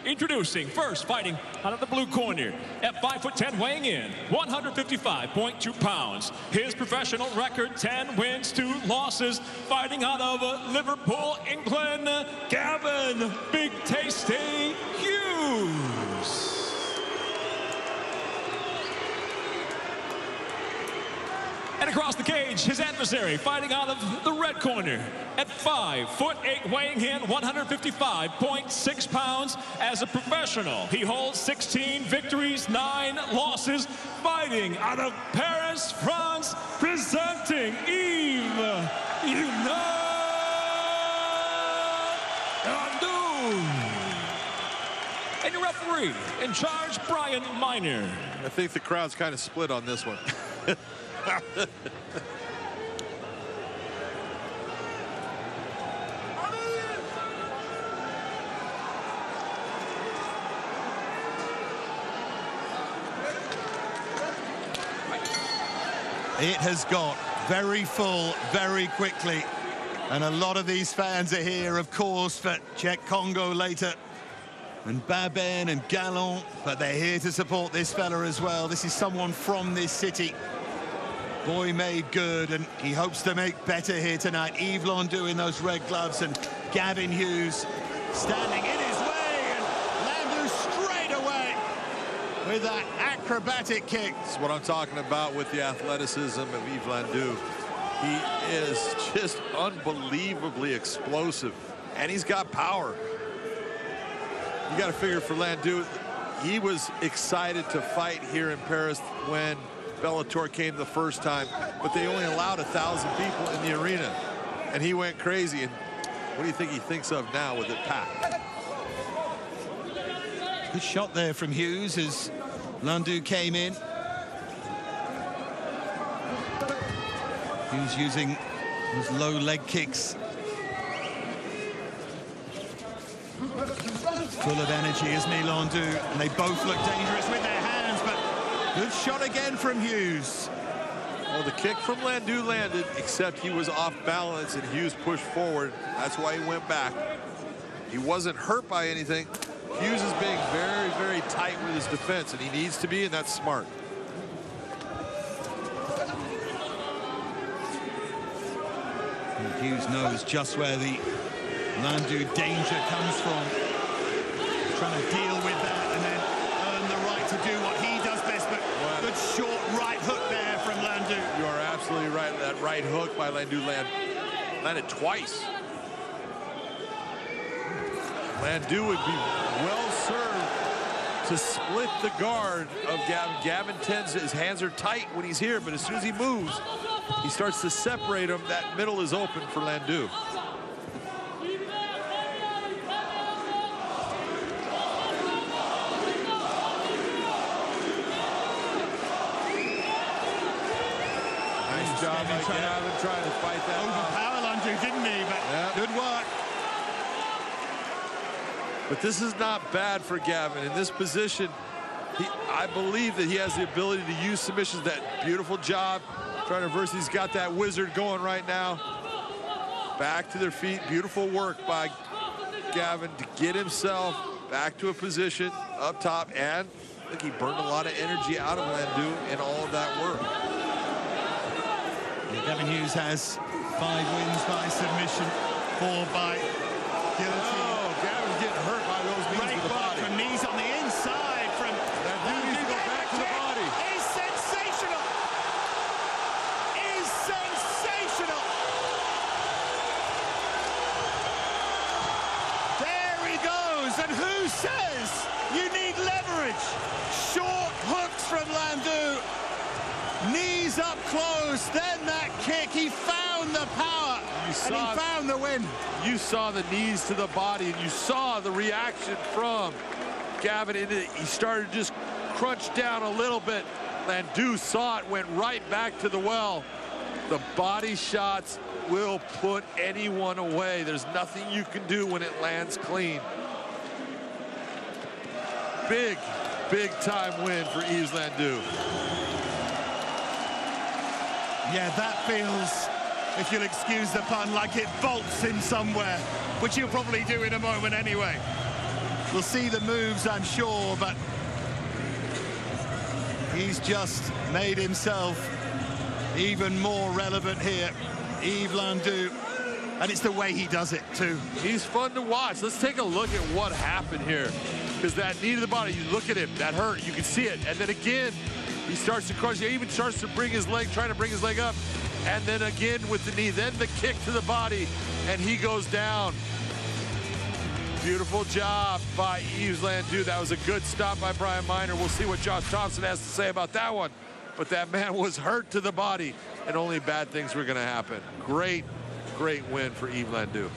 Introducing first, fighting out of the blue corner at 5'10", weighing in 155.2 pounds. His professional record, 10 wins, 2 losses. Fighting out of Liverpool, England, Gavin Big Tasty Hughes. And across the cage, his adversary, fighting out of the red corner at 5'8", weighing in 155.6 pounds. As a professional, he holds 16 victories, 9 losses. Fighting out of Paris, France, presenting Yves Landau. And your referee in charge, Brian Miner. I think the crowd's kind of split on this one. It has got very full very quickly, and a lot of these fans are here, of course, for Czech Kongo later, and Babin and Gallant, but they're here to support this fella as well. This is someone from this city. Boy made good, and he hopes to make better here tonight. Yves Landau in those red gloves, and Gavin Hughes standing in his way, and Landau straight away with that acrobatic kick. That's what I'm talking about with the athleticism of Yves Landau. He is just unbelievably explosive, and he's got power. You got to figure for Landau, he was excited to fight here in Paris when Bellator came the first time, but they only allowed 1,000 people in the arena, and he went crazy. And what do you think he thinks of now with it packed? Good shot there from Hughes as Landau came in. Hughes using those low leg kicks. Full of energy, isn't he, Landau? And they both look dangerous with their hands, but good shot again from Hughes. Well, the kick from Landau landed, except he was off balance, and Hughes pushed forward. That's why he went back. He wasn't hurt by anything. Hughes is being very, very tight with his defense, and he needs to be, and that's smart. Hughes knows just where the Landu danger comes from. Trying to deal with that and then earn the right to do what he does best, but good short right hook there from Landu. You are absolutely right. That right hook by Landu landed twice. Landu would be well served to split the guard of Gavin. Gavin tends, his hands are tight when he's here, but as soon as he moves, he starts to separate them. That middle is open for Landu. Nice job by Gavin trying to fight that. Overpower Landu, didn't he? But good work. But this is not bad for Gavin. In this position, I believe that he has the ability to use submissions. That beautiful job trying to reverse. He's got that wizard going right now. Back to their feet. Beautiful work by Gavin to get himself back to a position up top. And look, he burned a lot of energy out of Landu in all of that work. Yeah, Gavin Hughes has 5 wins by submission, 4 by guillotine. Gavin's getting hurt by those knees to the body. From knees on the inside from Landu needs to go back to the body. Is sensational. Is sensational. There he goes. And who says you need leverage? Short hooks from Landu. Knees up close. Then that kick. He found the power. And he found the win. You saw the knees to the body, and you saw the reaction from Gavin. He started to just crunch down a little bit. Landu saw it, went right back to the well. The body shots will put anyone away. There's nothing you can do when it lands clean. Big, big time win for Yves Landu. Yeah, that feels, if you'll excuse the pun, like it bolts in somewhere, which he'll probably do in a moment anyway. We'll see the moves, I'm sure, but he's just made himself even more relevant here, Yves Landu, and it's the way he does it too. He's fun to watch. Let's take a look at what happened here, because that knee to the body, you look at him, that hurt, you can see it, and then again, he starts to crush. He even starts to bring his leg, trying to bring his leg up. And then again with the knee, then the kick to the body, and he goes down. Beautiful job by Yves Landu. That was a good stop by Brian Miner. We'll see what Josh Thompson has to say about that one. But that man was hurt to the body, and only bad things were gonna happen. Great, great win for Yves Landu.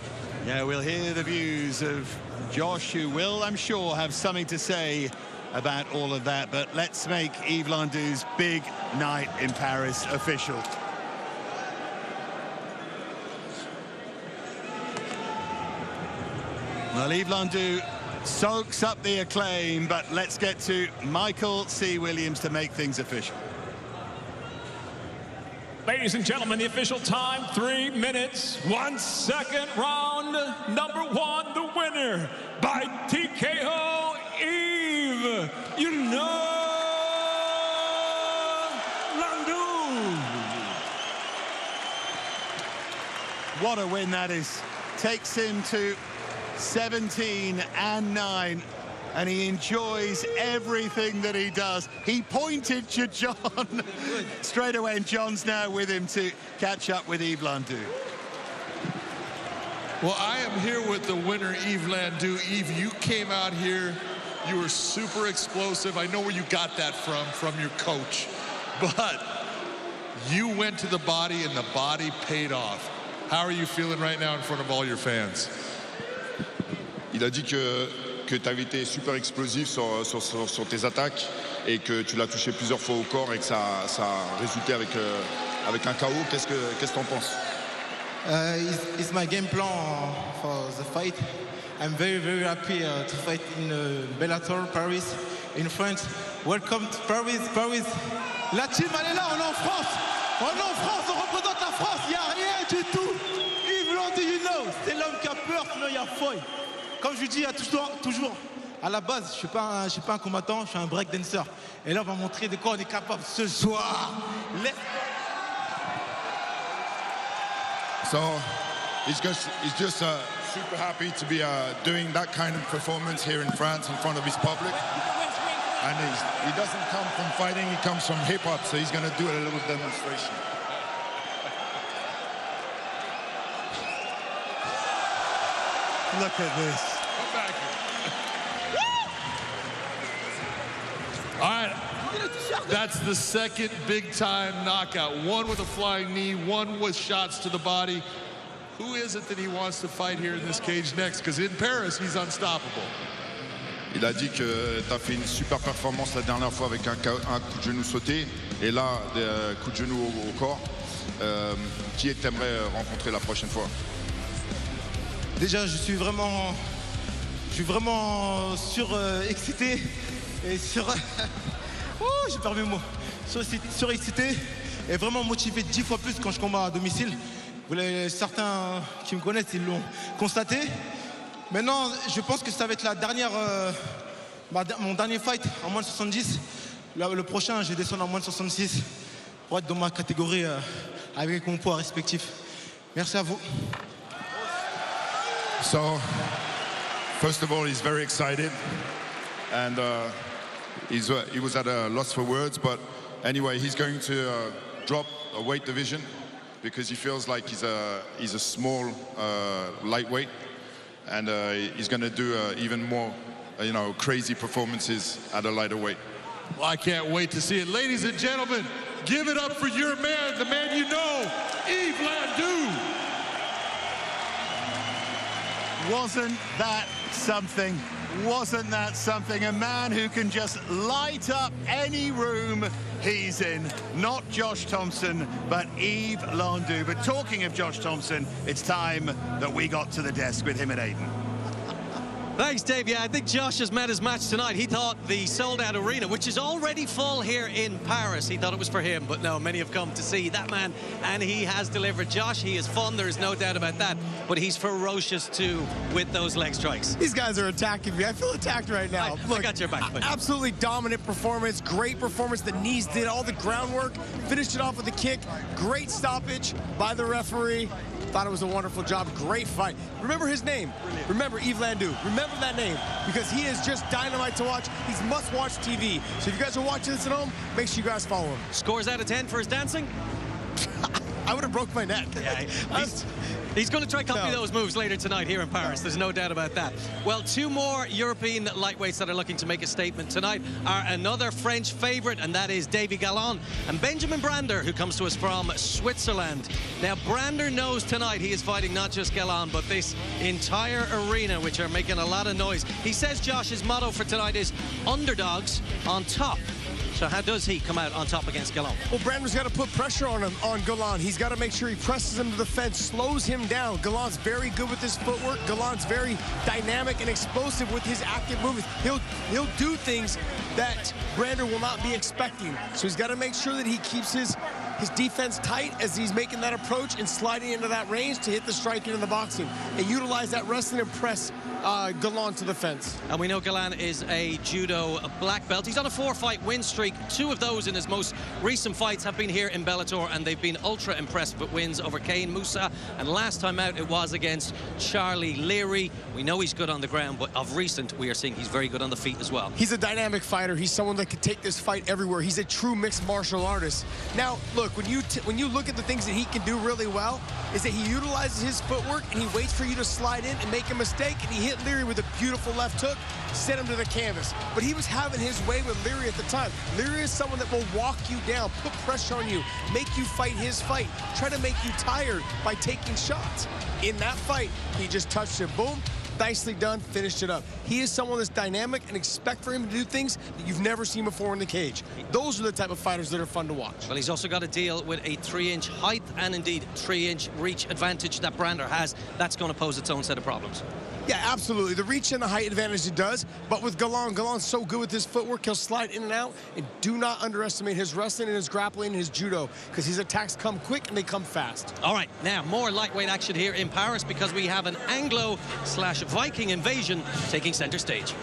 Yeah, we'll hear the views of Josh, who will, I'm sure, have something to say about all of that. But let's make Yves Landu's big night in Paris official. Well, Yves Landu soaks up the acclaim, but let's get to Michael C. Williams to make things official. Ladies and gentlemen, the official time, 3 minutes, 1 second, round number 1, the winner by TKO, Yves, Landu. What a win that is. Takes him to 17-9, and he enjoys everything that he does. He pointed to John straight away, and John's now with him to catch up with Yves Landu. Well, I am here with the winner, Yves Landu. Yves, you came out here, you were super explosive. I know where you got that from your coach, but you went to the body and the body paid off. How are you feeling right now in front of all your fans? Il a dit que tu avais été super explosif sur tes attaques et que tu l'as touché plusieurs fois au corps et que ça a résulté avec un KO. Qu'est-ce que tu en penses? It's my game plan for the fight. I'm very, very happy to fight in Bellator Paris, in France. Welcome to Paris, Paris. La team, elle est là, on est en France. On est en France, on représente la France. Il n'y a rien du tout. Yves Landu, you know, c'est l'homme qui a peur, sinon il y a folie. Comme je lui dis, il y a toujours, à la base, je suis pas un combattant, je suis un breakdancer. Et là, on va montrer de quoi on est capable ce soir. So he's just super happy to be doing that kind of performance here in France in front of his public. And he doesn't come from fighting, he comes from hip-hop, so he's going to do a little demonstration. Look at this. Come back here. All right. That's the second big-time knockout. One with a flying knee, one with shots to the body. Who is it that he wants to fight here in this cage next? Because in Paris, he's unstoppable. Il a dit que tu as fait une super performance la dernière fois avec un coup de genou sauté. Et là, des coups de genou au corps. Qui t'aimerais rencontrer la prochaine fois? Déjà, je suis vraiment surexcité et j'ai perdu le mot. Surexcité et vraiment motivé 10 fois plus quand je combats à domicile. Certains qui me connaissent, ils l'ont constaté. Maintenant, je pense que ça va être mon dernier fight en moins de 70. Le prochain, je vais descendre en moins de 66 pour être dans ma catégorie avec mon poids respectif. Merci à vous. So, first of all, he's very excited, and he was at a loss for words. But anyway, he's going to drop a weight division because he feels like he's a small lightweight, and he's going to do even more, crazy performances at a lighter weight. Well, I can't wait to see it, ladies and gentlemen. Give it up for your man, the man you know, Yves Landau. Wasn't that something? Wasn't that something? A man who can just light up any room he's in. Not Josh Thompson, but Yves Landau. But talking of Josh Thompson, it's time that we got to the desk with him and Aiden. Thanks, Dave. Yeah, I think Josh has met his match tonight. He thought the sold-out arena, which is already full here in Paris, he thought it was for him. But no, many have come to see that man, and he has delivered. Josh, he is fun, there is no doubt about that. But he's ferocious, too, with those leg strikes. These guys are attacking me. I feel attacked right now. Look, I got your back. Absolutely dominant performance. Great performance. The knees did all the groundwork. Finished it off with a kick. Great stoppage by the referee. Thought it was a wonderful job. Great fight. Remember his name. Brilliant. Remember Yves Landau. Remember that name because he is just dynamite to watch. He's must-watch TV. So if you guys are watching this at home, make sure you guys follow him. Scores out of 10 for his dancing? I would have broke my neck. Yeah, he's going to try to copy those moves later tonight here in Paris. There's no doubt about that. Well, two more European lightweights that are looking to make a statement tonight are another French favorite, and that is Davey Galland and Benjamin Brander, who comes to us from Switzerland. Now, Brander knows tonight he is fighting not just Galland, but this entire arena, which are making a lot of noise. He says, Josh, his motto for tonight is underdogs on top. So how does he come out on top against Galland? Well, Brander's got to put pressure on him, on Galland. He's got to make sure he presses him to the fence, slows him down. Galland's very good with his footwork. Galland's very dynamic and explosive with his active movements. He'll do things that Brander will not be expecting. So he's got to make sure that he keeps his defense tight as he's making that approach and sliding into that range to hit the striking and the boxing and utilize that wrestling and press Galland to the fence. And we know Galland is a judo black belt. He's on a 4-fight win streak. 2 of those in his most recent fights have been here in Bellator, and they've been ultra impressive with wins over Kane Musa, and last time out it was against Charlie Leary. We know he's good on the ground, but of recent we are seeing he's very good on the feet as well. He's a dynamic fighter. He's someone that could take this fight everywhere. He's a true mixed martial artist. Now, look, when you look at the things that he can do really well, is that he utilizes his footwork and he waits for you to slide in and make a mistake, and he hit Leary with a beautiful left hook, sent him to the canvas. But he was having his way with Leary at the time. Leary is someone that will walk you down, put pressure on you, make you fight his fight, try to make you tired by taking shots. In that fight, he just touched it, boom, nicely done, finished it up. He is someone that's dynamic, and expect for him to do things that you've never seen before in the cage. Those are the type of fighters that are fun to watch. Well, he's also got to deal with a 3-inch height and indeed 3-inch reach advantage that Brander has. That's going to pose its own set of problems. Yeah, absolutely. The reach and the height advantage it does, but with Galland's so good with his footwork, he'll slide in and out, and do not underestimate his wrestling and his grappling and his judo, because his attacks come quick and they come fast. All right, now more lightweight action here in Paris, because we have an Anglo/Viking invasion taking center stage.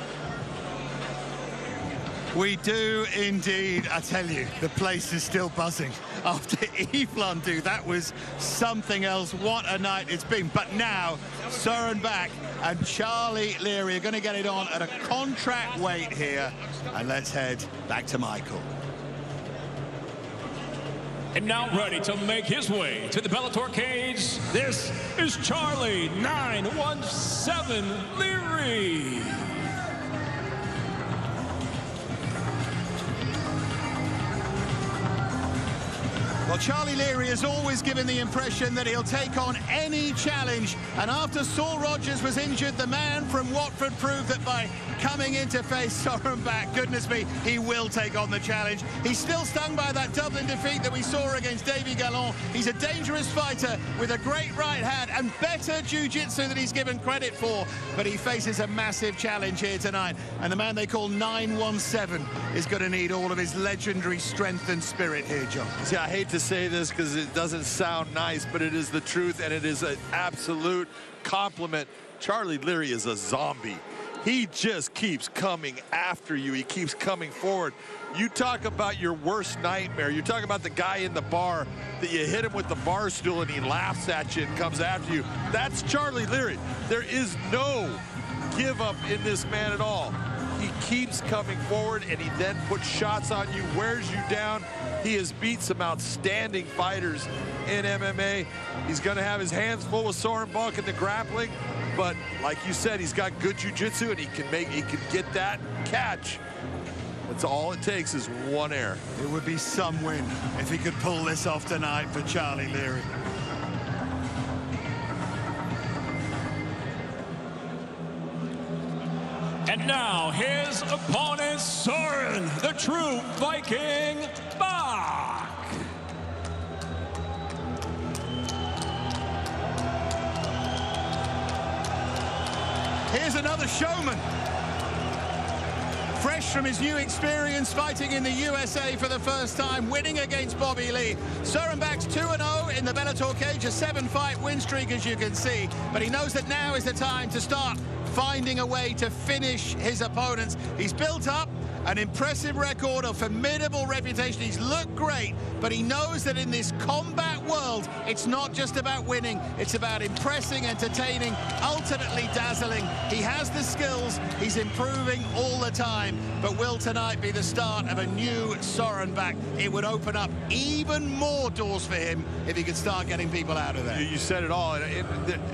We do indeed. I tell you, the place is still buzzing. after Yves Landu. That was something else. What a night it's been. But now, Søren Bak and Charlie Leary are going to get it on at a contract weight here. And let's head back to Michael. And now ready to make his way to the Bellator cage, this is Charlie 917 Leary. Well, Charlie Leary has always given the impression that he'll take on any challenge. And after Saul Rogers was injured, the man from Watford proved that by coming in to face Søren Bak, goodness me, he will take on the challenge. He's still stung by that Dublin defeat that we saw against Davey. He's a dangerous fighter with a great right hand and better jiu-jitsu than he's given credit for. But he faces a massive challenge here tonight. And the man they call 917 is going to need all of his legendary strength and spirit here, John. See, I hate to say this because it doesn't sound nice, but it is the truth, and it is an absolute compliment. Charlie Leary is a zombie. He just keeps coming after you. He keeps coming forward. You talk about your worst nightmare. You talk about the guy in the bar that you hit him with the bar stool and he laughs at you and comes after you. That's Charlie Leary. There is no give up in this man at all. He keeps coming forward, and he then puts shots on you, wears you down. He has beat some outstanding fighters in MMA. He's going to have his hands full with Søren Bak in the grappling, but like you said, he's got good jiu-jitsu, and he can get that catch. That's all it takes is one error. It would be some win if he could pull this off tonight for Charlie Leary. And now his opponent, Søren, the true Viking Bak. Here's another showman. Fresh from his new experience fighting in the USA for the first time, winning against Bobby Lee. Søren Bak's 2-0 in the Bellator cage, a 7-fight win streak, as you can see. But he knows that now is the time to start finding a way to finish his opponents. He's built up an impressive record, a formidable reputation. He's looked great, but he knows that in this combat world, it's not just about winning, it's about impressing, entertaining, ultimately dazzling. He has the skills, he's improving all the time, but will tonight be the start of a new Søren Bak? It would open up even more doors for him if he could start getting people out of there. You said it all.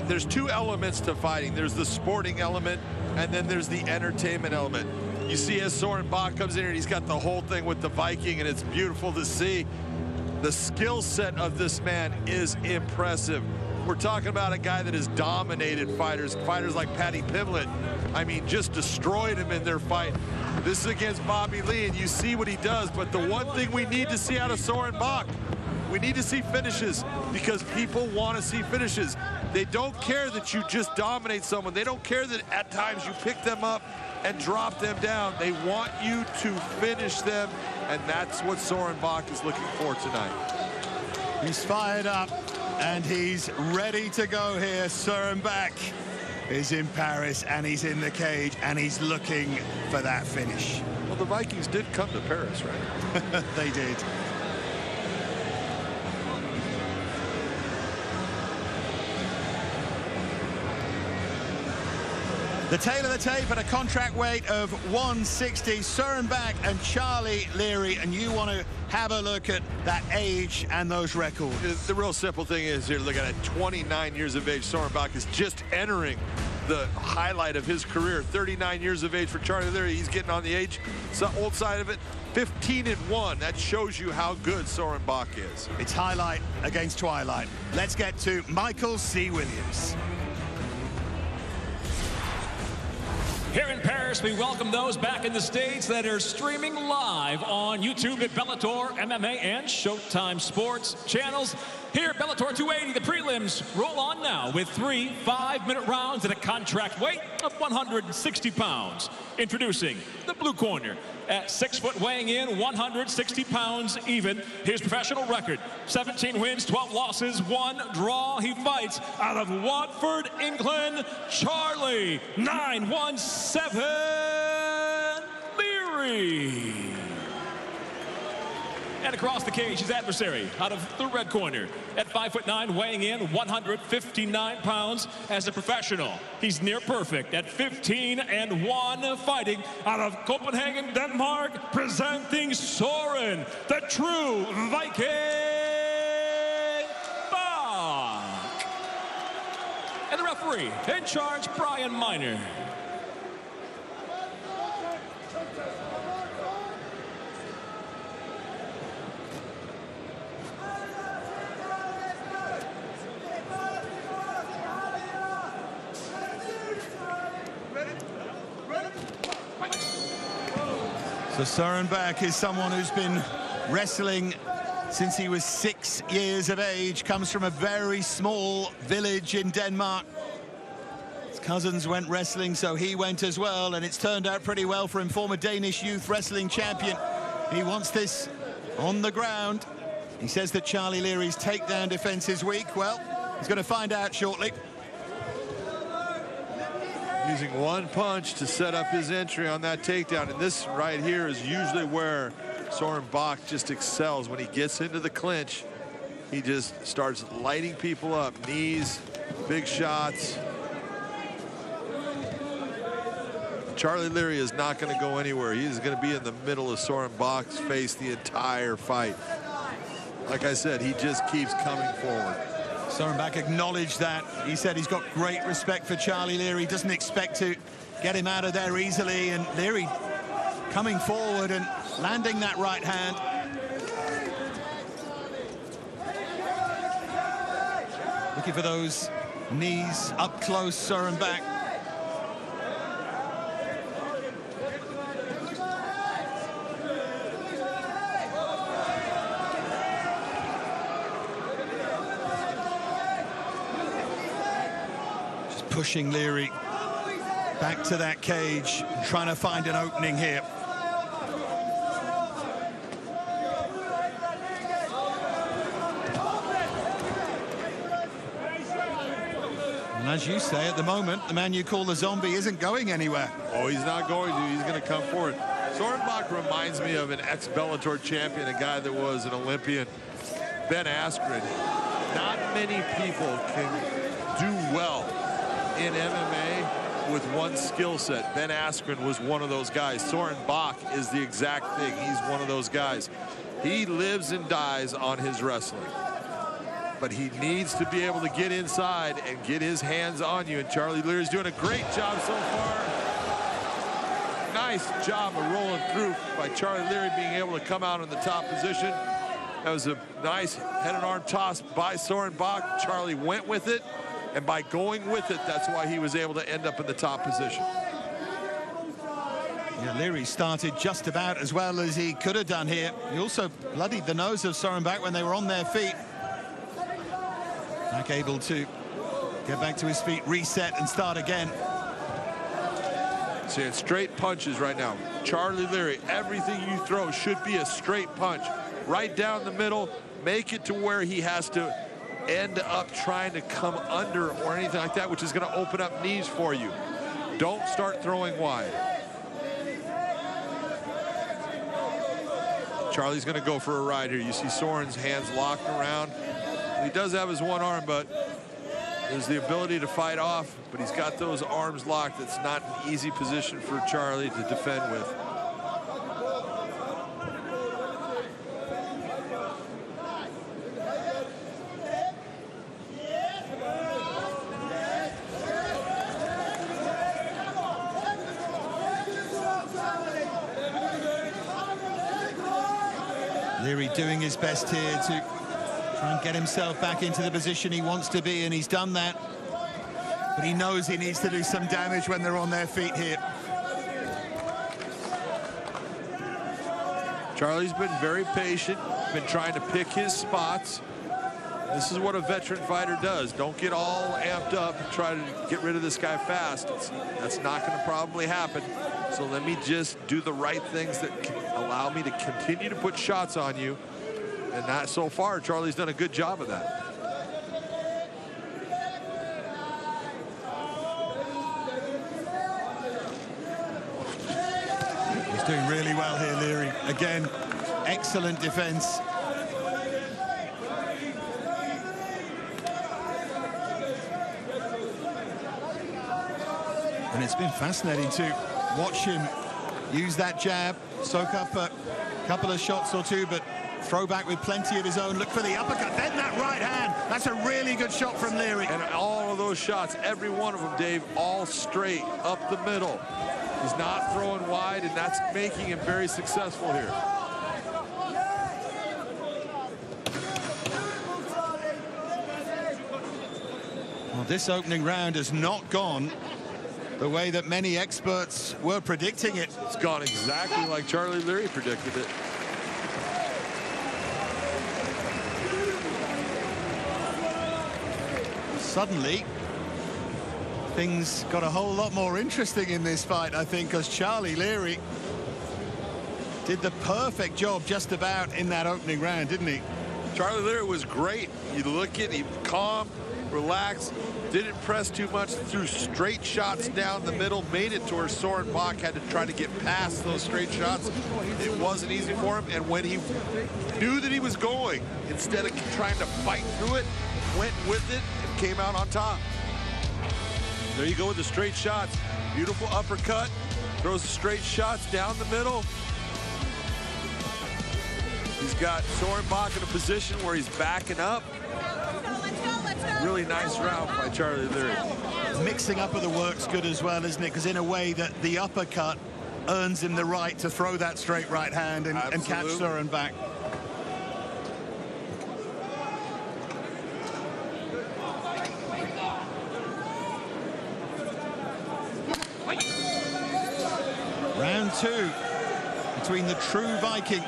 There's two elements to fighting. There's the sporting element, and then there's the entertainment element. You see as Søren Bak comes in here, and he's got the whole thing with the Viking, and it's beautiful to see. The skill set of this man is impressive. We're talking about a guy that has dominated fighters like Paddy Pimblett. I mean, just destroyed him in their fight. This is against Bobby Lee, and you see what he does, but the one thing we need to see out of Søren Bak, we need to see finishes, because people want to see finishes. They don't care that you just dominate someone. They don't care that at times you pick them up and drop them down. They want you to finish them, and that's what Søren Bak is looking for tonight. He's fired up, and he's ready to go here. Søren Bak is in Paris, and he's in the cage, and he's looking for that finish. Well, the Vikings did come to Paris, right? They did. The tail of the tape at a contract weight of 160, Søren Bak and Charlie Leary, and you want to have a look at that age and those records. The real simple thing is here, look at it, 29 years of age. Søren Bak is just entering the highlight of his career. 39 years of age for Charlie Leary. He's getting on the old side of it. 15-1. That shows you how good Søren Bak is. It's highlight against twilight. Let's get to Michael C. Williams. Here in Paris, we welcome those back in the States that are streaming live on YouTube at Bellator MMA and Showtime Sports channels. Here at Bellator 280, the prelims roll on now with 3 5-minute rounds at a contract weight of 160 pounds. Introducing the blue corner at 6 foot, weighing in 160 pounds even. His professional record, 17 wins, 12 losses, 1 draw. He fights out of Watford, England, Charlie 917 Leary. And across the cage, his adversary out of the red corner at 5'9", weighing in 159 pounds as a professional. He's near perfect at 15-1, fighting out of Copenhagen, Denmark, presenting Soren, the true Viking Bach. And the referee in charge, Brian Miner. So Soren Bak is someone who's been wrestling since he was 6 years of age, comes from a very small village in Denmark. His cousins went wrestling, so he went as well, and it's turned out pretty well for him. Former Danish youth wrestling champion. He wants this on the ground. He says that Charlie Leary's takedown defense is weak. Well, he's going to find out shortly. Using one punch to set up his entry on that takedown. And this right here is usually where Soren Bak just excels. When he gets into the clinch, he just starts lighting people up. Knees, big shots. Charlie Leary is not going to go anywhere. He's going to be in the middle of Soren Bak's face the entire fight. Like I said, he just keeps coming forward. Soren Bak acknowledged that. He said he's got great respect for Charlie Leary, doesn't expect to get him out of there easily, and Leary coming forward and landing that right hand. Looking for those knees up close, Soren Bak. Pushing Leary back to that cage, trying to find an opening here. And as you say, at the moment, the man you call the zombie isn't going anywhere. Oh, he's not going to. He's going to come forward. Soren Bak reminds me of an ex-Bellator champion, a guy that was an Olympian, Ben Askren. Not many people can do well in MMA with one skill set. Ben Askren was one of those guys. Soren Bak is the exact thing. He's one of those guys. He lives and dies on his wrestling. But he needs to be able to get inside and get his hands on you. And Charlie Leary's doing a great job so far. Nice job of rolling through by Charlie Leary, being able to come out in the top position. That was a nice head and arm toss by Soren Bak. Charlie went with it. And by going with it, that's why he was able to end up in the top position. Yeah, Leary started just about as well as he could have done here. He also bloodied the nose of Soren Bak when they were on their feet. Bak able to get back to his feet, reset, and start again. Seeing straight punches right now. Charlie Leary, everything you throw should be a straight punch. Right down the middle, make it to where he has to end up trying to come under or anything like that, which is going to open up knees for you. Don't start throwing wide. Charlie's going to go for a ride here. You see Soren's hands locked around. He does have his one arm, but there's the ability to fight off, but he's got those arms locked. It's not an easy position for Charlie to defend with. Leary doing his best here to try and get himself back into the position he wants to be, and he's done that. But he knows he needs to do some damage when they're on their feet here. Charlie's been very patient, been trying to pick his spots. This is what a veteran fighter does. Don't get all amped up and try to get rid of this guy fast. That's not going to probably happen. So let me just do the right things that can allow me to continue to put shots on you. And that, so far, Charlie's done a good job of that. He's doing really well here, Leary. Again, Excellent defense. And it's been fascinating to watch him use that jab, soak up a couple of shots or two, but throw back with plenty of his own. Look for the uppercut, then that right hand. That's a really good shot from Leary. And all of those shots, every one of them, Dave, all straight up the middle. He's not throwing wide, and that's making him very successful here. Well, this opening round has not gone the way that many experts were predicting it. It's gone exactly like Charlie Leary predicted it. Suddenly, things got a whole lot more interesting in this fight, I think, because Charlie Leary did the perfect job just about in that opening round, didn't he? Charlie Leary was great. You look at him, calm, relaxed, didn't press too much, threw straight shots down the middle, made it to where Soren Bak had to try to get past those straight shots. It wasn't easy for him, and when he knew that he was going, instead of trying to fight through it, went with it and came out on top. There you go with the straight shots. Beautiful uppercut, throws the straight shots down the middle. He's got Soren Bak in a position where he's backing up. Really nice round by Charlie Leary. Mixing up of the work's good as well, isn't it? Because in a way that the uppercut earns him the right to throw that straight right hand and catch Soren Bak. Round two between the true Viking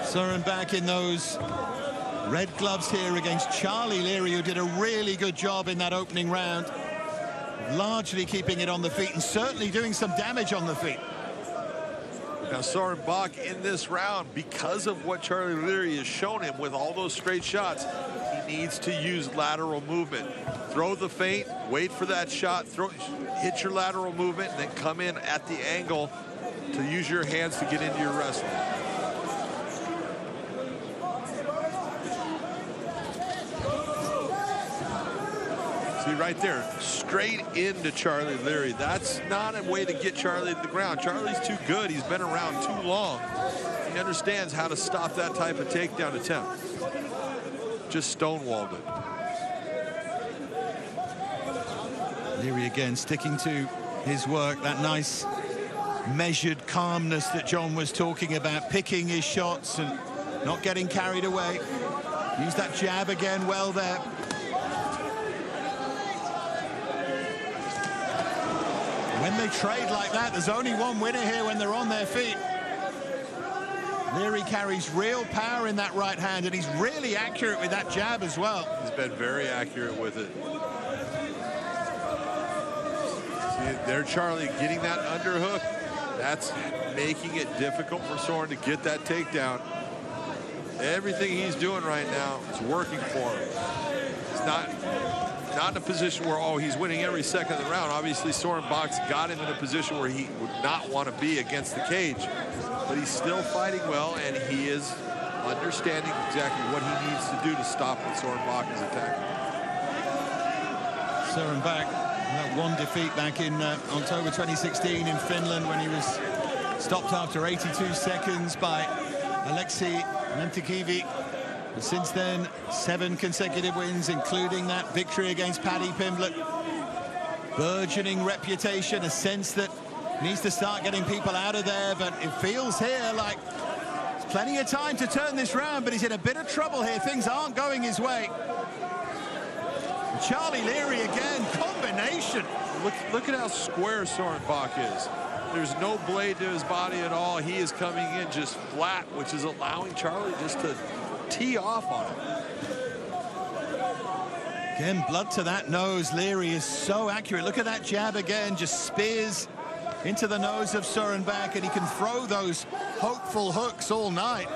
Soren Bak in those red gloves here against Charlie Leary, who did a really good job in that opening round, largely keeping it on the feet and certainly doing some damage on the feet. Now Soren Bak in this round, because of what Charlie Leary has shown him with all those straight shots, he needs to use lateral movement. Throw the feint, wait for that shot, hit your lateral movement, and then come in at the angle to use your hands to get into your wrestling. See right there, straight into Charlie Leary. That's not a way to get Charlie to the ground. Charlie's too good. He's been around too long. He understands how to stop that type of takedown attempt. Just stonewalled it. Leary again sticking to his work, that nice measured calmness that John was talking about, picking his shots and not getting carried away. Use that jab again well there. When they trade like that, there's only one winner here when they're on their feet. Leary carries real power in that right hand, and he's really accurate with that jab as well. He's been very accurate with it. See, there Charlie getting that underhook. That's making it difficult for Soren to get that takedown. Everything he's doing right now is working for him. It's not in a position where, oh, he's winning every second of the round. Obviously, Soren Bak's got him in a position where he would not want to be against the cage. But he's still fighting well, and he is understanding exactly what he needs to do to stop what Soren Bak is attacking. Soren Bak, that one defeat back in October 2016 in Finland when he was stopped after 82 seconds by Alexei Mentikivi. But since then, 7 consecutive wins, including that victory against Paddy Pimblett. Burgeoning reputation, a sense that needs to start getting people out of there, but it feels here like there's plenty of time to turn this round, but he's in a bit of trouble here. Things aren't going his way. Charlie Leary again, combination. Look at how square Soren Bak is. There's no blade to his body at all. He is coming in just flat, which is allowing Charlie just to tee off on him. Again, blood to that nose. Leary is so accurate. Look at that jab again, just spears into the nose of Soren Bak, and he can throw those hopeful hooks all night.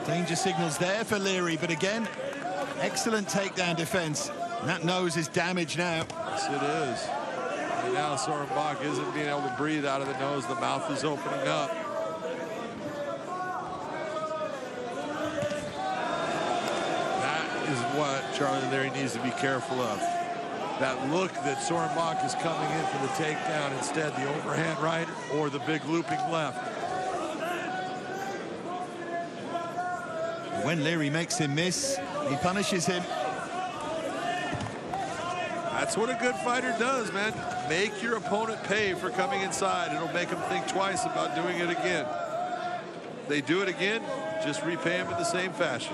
Danger signals there for Leary, but again, excellent takedown defense. And that nose is damaged now. Yes, it is. Right now, Soren Bach isn't being able to breathe out of the nose. The mouth is opening up. That is what Charlie Leary needs to be careful of. That look that Soren Bach is coming in for the takedown, instead the overhand right or the big looping left. When Leary makes him miss, he punishes him. That's what a good fighter does, man. Make your opponent pay for coming inside. It'll make them think twice about doing it again. They do it again, just repay them in the same fashion.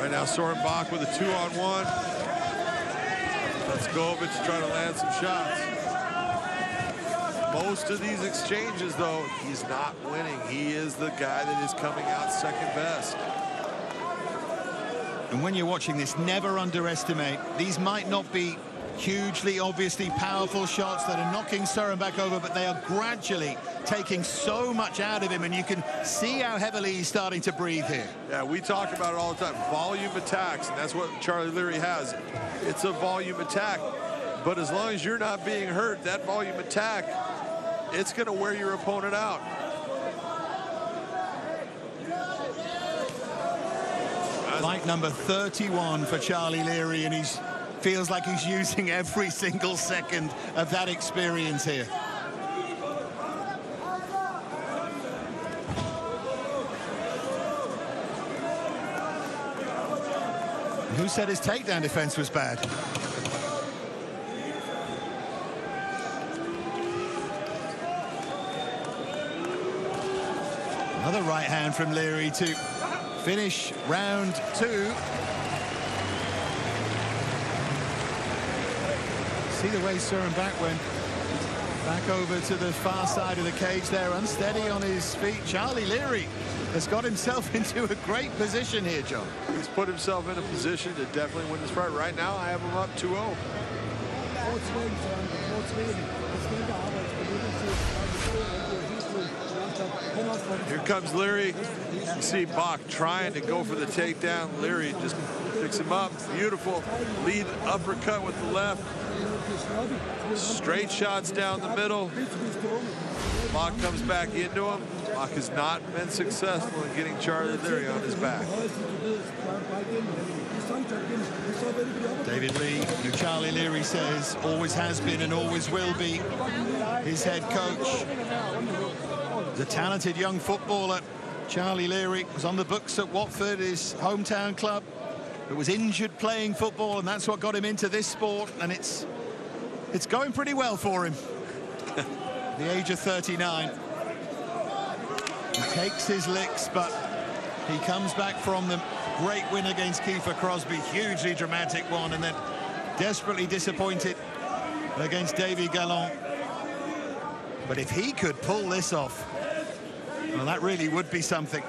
Right now, Soren Bach with a 2-on-1. Let's go over to try to land some shots. Most of these exchanges, though, he's not winning. He is the guy that is coming out second best. And when you're watching this, never underestimate. These might not be hugely, obviously powerful shots that are knocking Soren Bach over, but they are gradually taking so much out of him, and you can see how heavily he's starting to breathe here. Yeah, we talk about it all the time. Volume attacks, and that's what Charlie Leary has. It's a volume attack. But as long as you're not being hurt, that volume attack, it's going to wear your opponent out. Fight number 31 for Charlie Leary, and he feels like he's using every single second of that experience here. Who said his takedown defense was bad? Another right hand from Leary to finish round 2. See the way Soren Bach went back over to the far side of the cage there, unsteady on his feet. Charlie Leary has got himself into a great position here, John. He's put himself in a position to definitely win this fight. Right now, I have him up 2-0. Here comes Leary. You see Bach trying to go for the takedown. Leary just picks him up. Beautiful lead uppercut with the left. Straight shots down the middle. Bach comes back into him. Bach has not been successful in getting Charlie Leary on his back. David Lee, who Charlie Leary says always has been and always will be his head coach. The talented young footballer, Charlie Leary, was on the books at Watford, his hometown club, but was injured playing football, and that's what got him into this sport, and it's going pretty well for him. The age of 39. He takes his licks, but he comes back from them. Great win against Kiefer Crosby, hugely dramatic one, and then desperately disappointed against Davey Gallant. But if he could pull this off, well, that really would be something.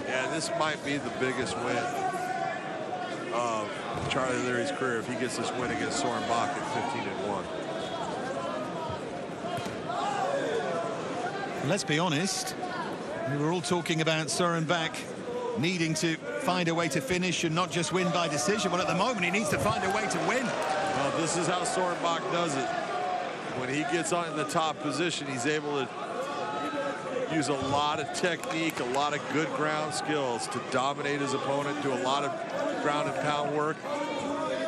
Yeah, this might be the biggest win of Charlie Leary's career if he gets this win against Soren Bach at 15-1. Let's be honest, we were all talking about Soren Bach needing to find a way to finish and not just win by decision. Well, at the moment, he needs to find a way to win. Well, this is how Soren Bach does it. When he gets on in the top position, he's able to use a lot of technique, a lot of good ground skills to dominate his opponent, do a lot of ground and pound work.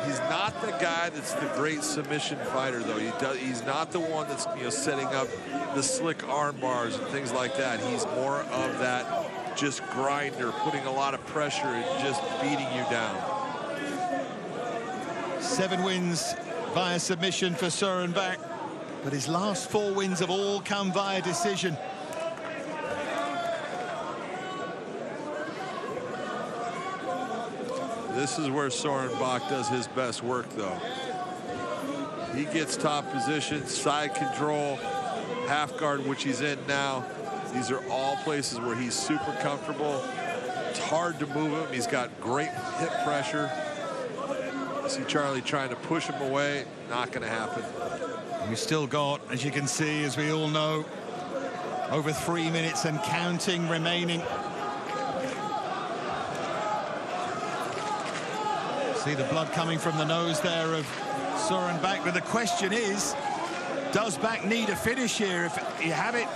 He's not the guy that's the great submission fighter, though. He's not the one that's setting up the slick arm bars and things like that. He's more of that just grinder, putting a lot of pressure and just beating you down. 7 wins via submission for Soren Bach, but his last 4 wins have all come via decision. This is where Soren Bach does his best work, though. He gets top position, side control, half guard, which he's in now. These are all places where he's super comfortable. It's hard to move him. He's got great hip pressure. You see Charlie trying to push him away. Not going to happen. We've still got, as you can see, as we all know, over 3 minutes and counting remaining. See the blood coming from the nose there of Soren Bak, but the question is, does Bak need a finish here? If you have it,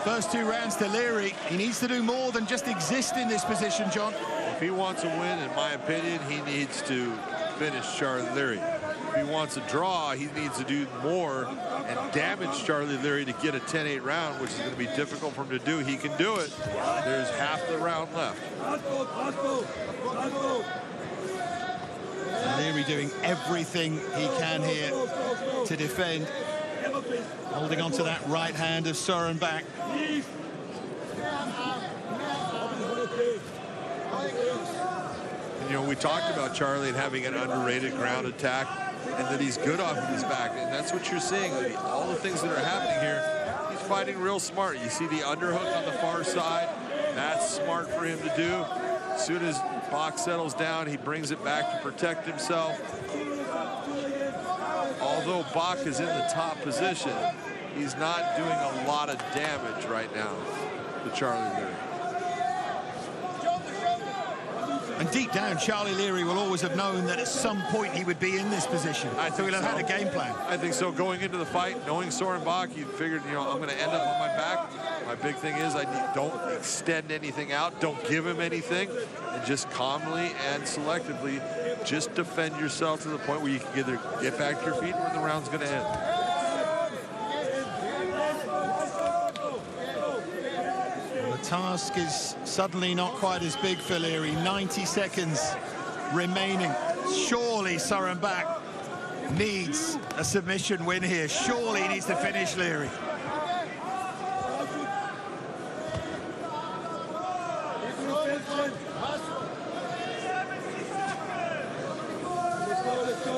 first 2 rounds to Leary, he needs to do more than just exist in this position, John. If he wants a win, in my opinion, he needs to finish Charlie Leary. If he wants a draw, he needs to do more and damage Charlie Leary to get a 10-8 round, which is going to be difficult for him to do. He can do it. There's half the round left. Leary doing everything he can here to defend. Holding on to that right hand of Soren Bak. You know, we talked about Charlie and having an underrated ground attack, and that he's good off of his back, and that's what you're seeing. All the things that are happening here, he's fighting real smart. You see the underhook on the far side. That's smart for him to do. As soon as Bak settles down, he brings it back to protect himself. Although Bak is in the top position, he's not doing a lot of damage right now to Charlie Leary. And deep down, Charlie Leary will always have known that at some point he would be in this position. So he'll have had a game plan. I think so. Going into the fight, knowing Soren Bak, he figured, you know, I'm going to end up on my back. My big thing is don't extend anything out. Don't give him anything. And just calmly and selectively just defend yourself to the point where you can either get back to your feet or the round's going to end. The task is suddenly not quite as big for Leary. 90 seconds remaining. Surely Soren Bak needs a submission win here. Surely he needs to finish Leary.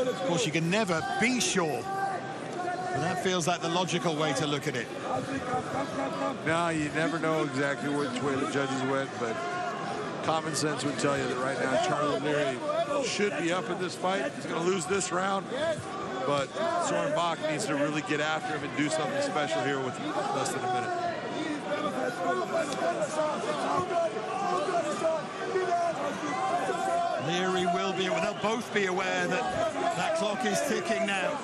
Of course, you can never be sure, but that feels like the logical way to look at it. No, you never know exactly which way the judges went, but common sense would tell you that right now Charlie Leary should be up in this fight. He's going to lose this round, but Soren Bak needs to really get after him and do something special here with less than a minute. Leary will be, they'll both be aware that that clock is ticking now.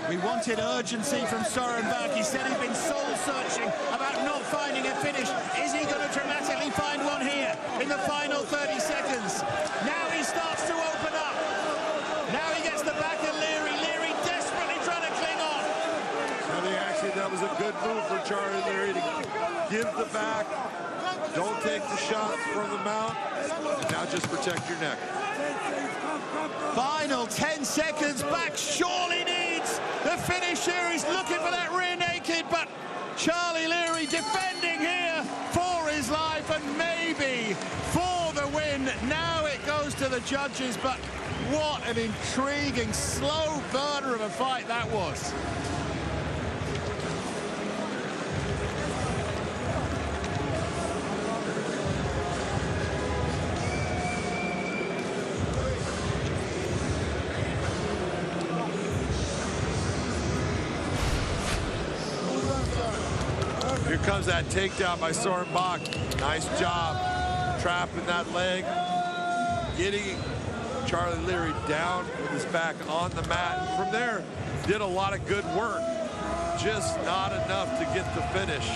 We wanted urgency from Soren Bak. He said he'd been soul-searching about not finding a finish. Is he going to dramatically find one here in the final 30 seconds? Now he starts to open up. Now he gets the back of Leary. Leary desperately trying to cling on. I think actually that was a good move for Charlie Leary to give the back. Don't take the shots from the mount. And now just protect your neck. Final 10 seconds. Bak surely needs the finish here. He's looking for that rear naked, but Charlie Leary defending here for his life and maybe for the win. Now it goes to the judges, but what an intriguing, slow burner of a fight that was. Here comes that takedown by Soren Bak. Nice job trapping that leg, getting Charlie Leary down with his back on the mat. From there, did a lot of good work, just not enough to get the finish.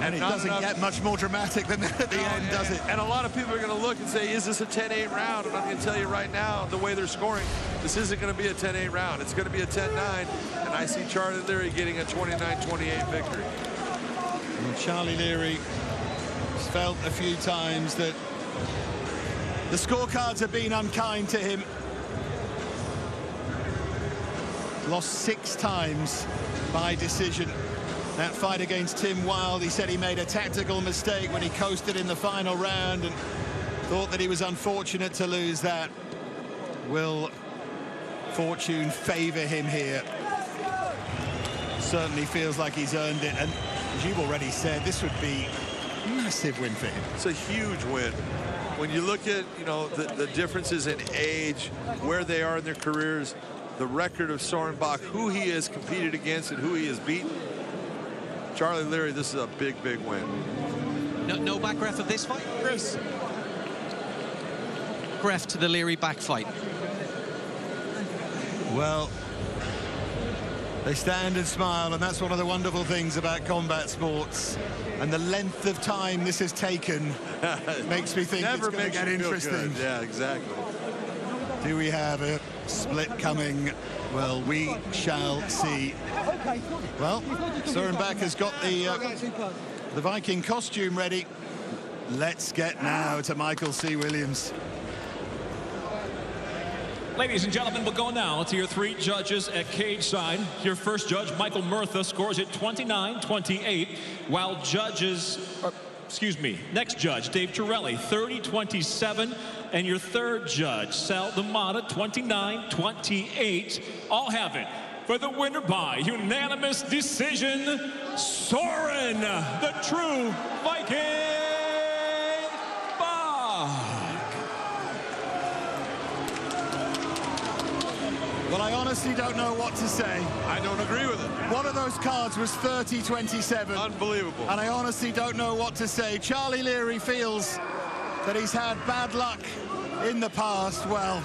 And it doesn't get much more dramatic than that at the end, does it? And a lot of people are going to look and say, is this a 10-8 round? And I'm going to tell you right now, the way they're scoring, this isn't going to be a 10-8 round. It's going to be a 10-9, and I see Charlie Leary getting a 29-28 victory. And Charlie Leary has felt a few times that the scorecards have been unkind to him. Lost 6 times by decision. That fight against Tim Wilde, he said he made a tactical mistake when he coasted in the final round and thought that he was unfortunate to lose that. Will fortune favor him here? Certainly feels like he's earned it, and as you've already said, this would be a massive win for him. It's a huge win. When you look at, you know, the differences in age, where they are in their careers, the record of Soren Bak, who he has competed against and who he has beaten, Charlie Leary, this is a big, big win. No back ref of this fight? Chris. Ref to the Leary back fight. Well, they stand and smile, and that's one of the wonderful things about combat sports. And the length of time this has taken makes me think it's going to get interesting. Yeah, exactly. Do we have a split coming? Well, we shall see. Well, Sørenbak has got the Viking costume ready. Let's get now to Michael C. Williams. Ladies and gentlemen, we'll go now to your 3 judges at cage side. Your first judge, Michael Murtha, scores it 29-28, while next judge, Dave Torelli, 30-27, and your third judge, Sal D'Amato, 29-28. All have it for the winner by unanimous decision, Søren, the true Viking. Well, I honestly don't know what to say. I don't agree with it. One of those cards was 30-27. Unbelievable. And I honestly don't know what to say. Charlie Leary feels that he's had bad luck in the past. Well,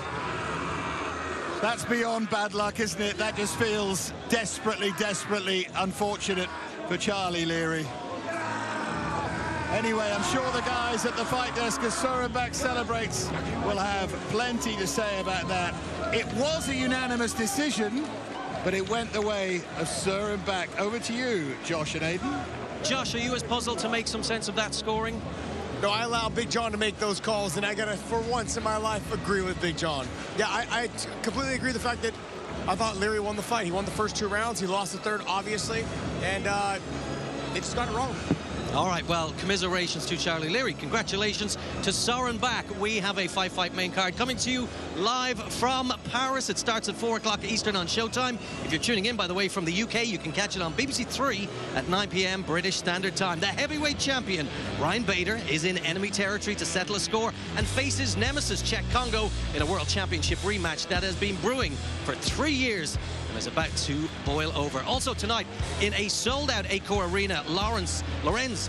that's beyond bad luck, isn't it? That just feels desperately, desperately unfortunate for Charlie Leary. Anyway, I'm sure the guys at the fight desk as Sørenbak celebrates will have plenty to say about that. It was a unanimous decision, but it went the way of Sørenbak. Over to you, Josh and Aidan. Josh, are you as puzzled to make some sense of that scoring? No, I allow Big John to make those calls, and I gotta, for once in my life, agree with Big John. Yeah, I completely agree with the fact that I thought Leary won the fight. He won the first 2 rounds. He lost the third, obviously, and they just got it wrong. All right, well, commiserations to Charlie Leary. Congratulations to Sørenbak. We have a 5-fight main card coming to you live from Paris. It starts at 4 o'clock Eastern on Showtime. If you're tuning in, by the way, from the UK, you can catch it on BBC 3 at 9 p.m. British Standard Time. The heavyweight champion, Ryan Bader, is in enemy territory to settle a score and faces nemesis Czech Kongo in a World Championship rematch that has been brewing for 3 years and is about to boil over. Also tonight, in a sold-out 8-core arena, Lorenz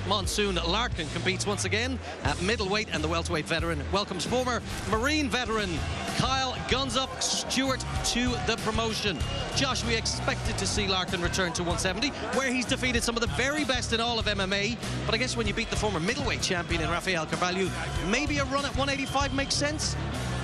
Monsoon Larkin competes once again at middleweight, and the welterweight veteran welcomes former Marine veteran Kyle Guns Up Stewart to the promotion. Josh, we expected to see Larkin return to 170, where he's defeated some of the very best in all of MMA, but I guess when you beat the former middleweight champion in Rafael Carvalho, maybe a run at 185 makes sense?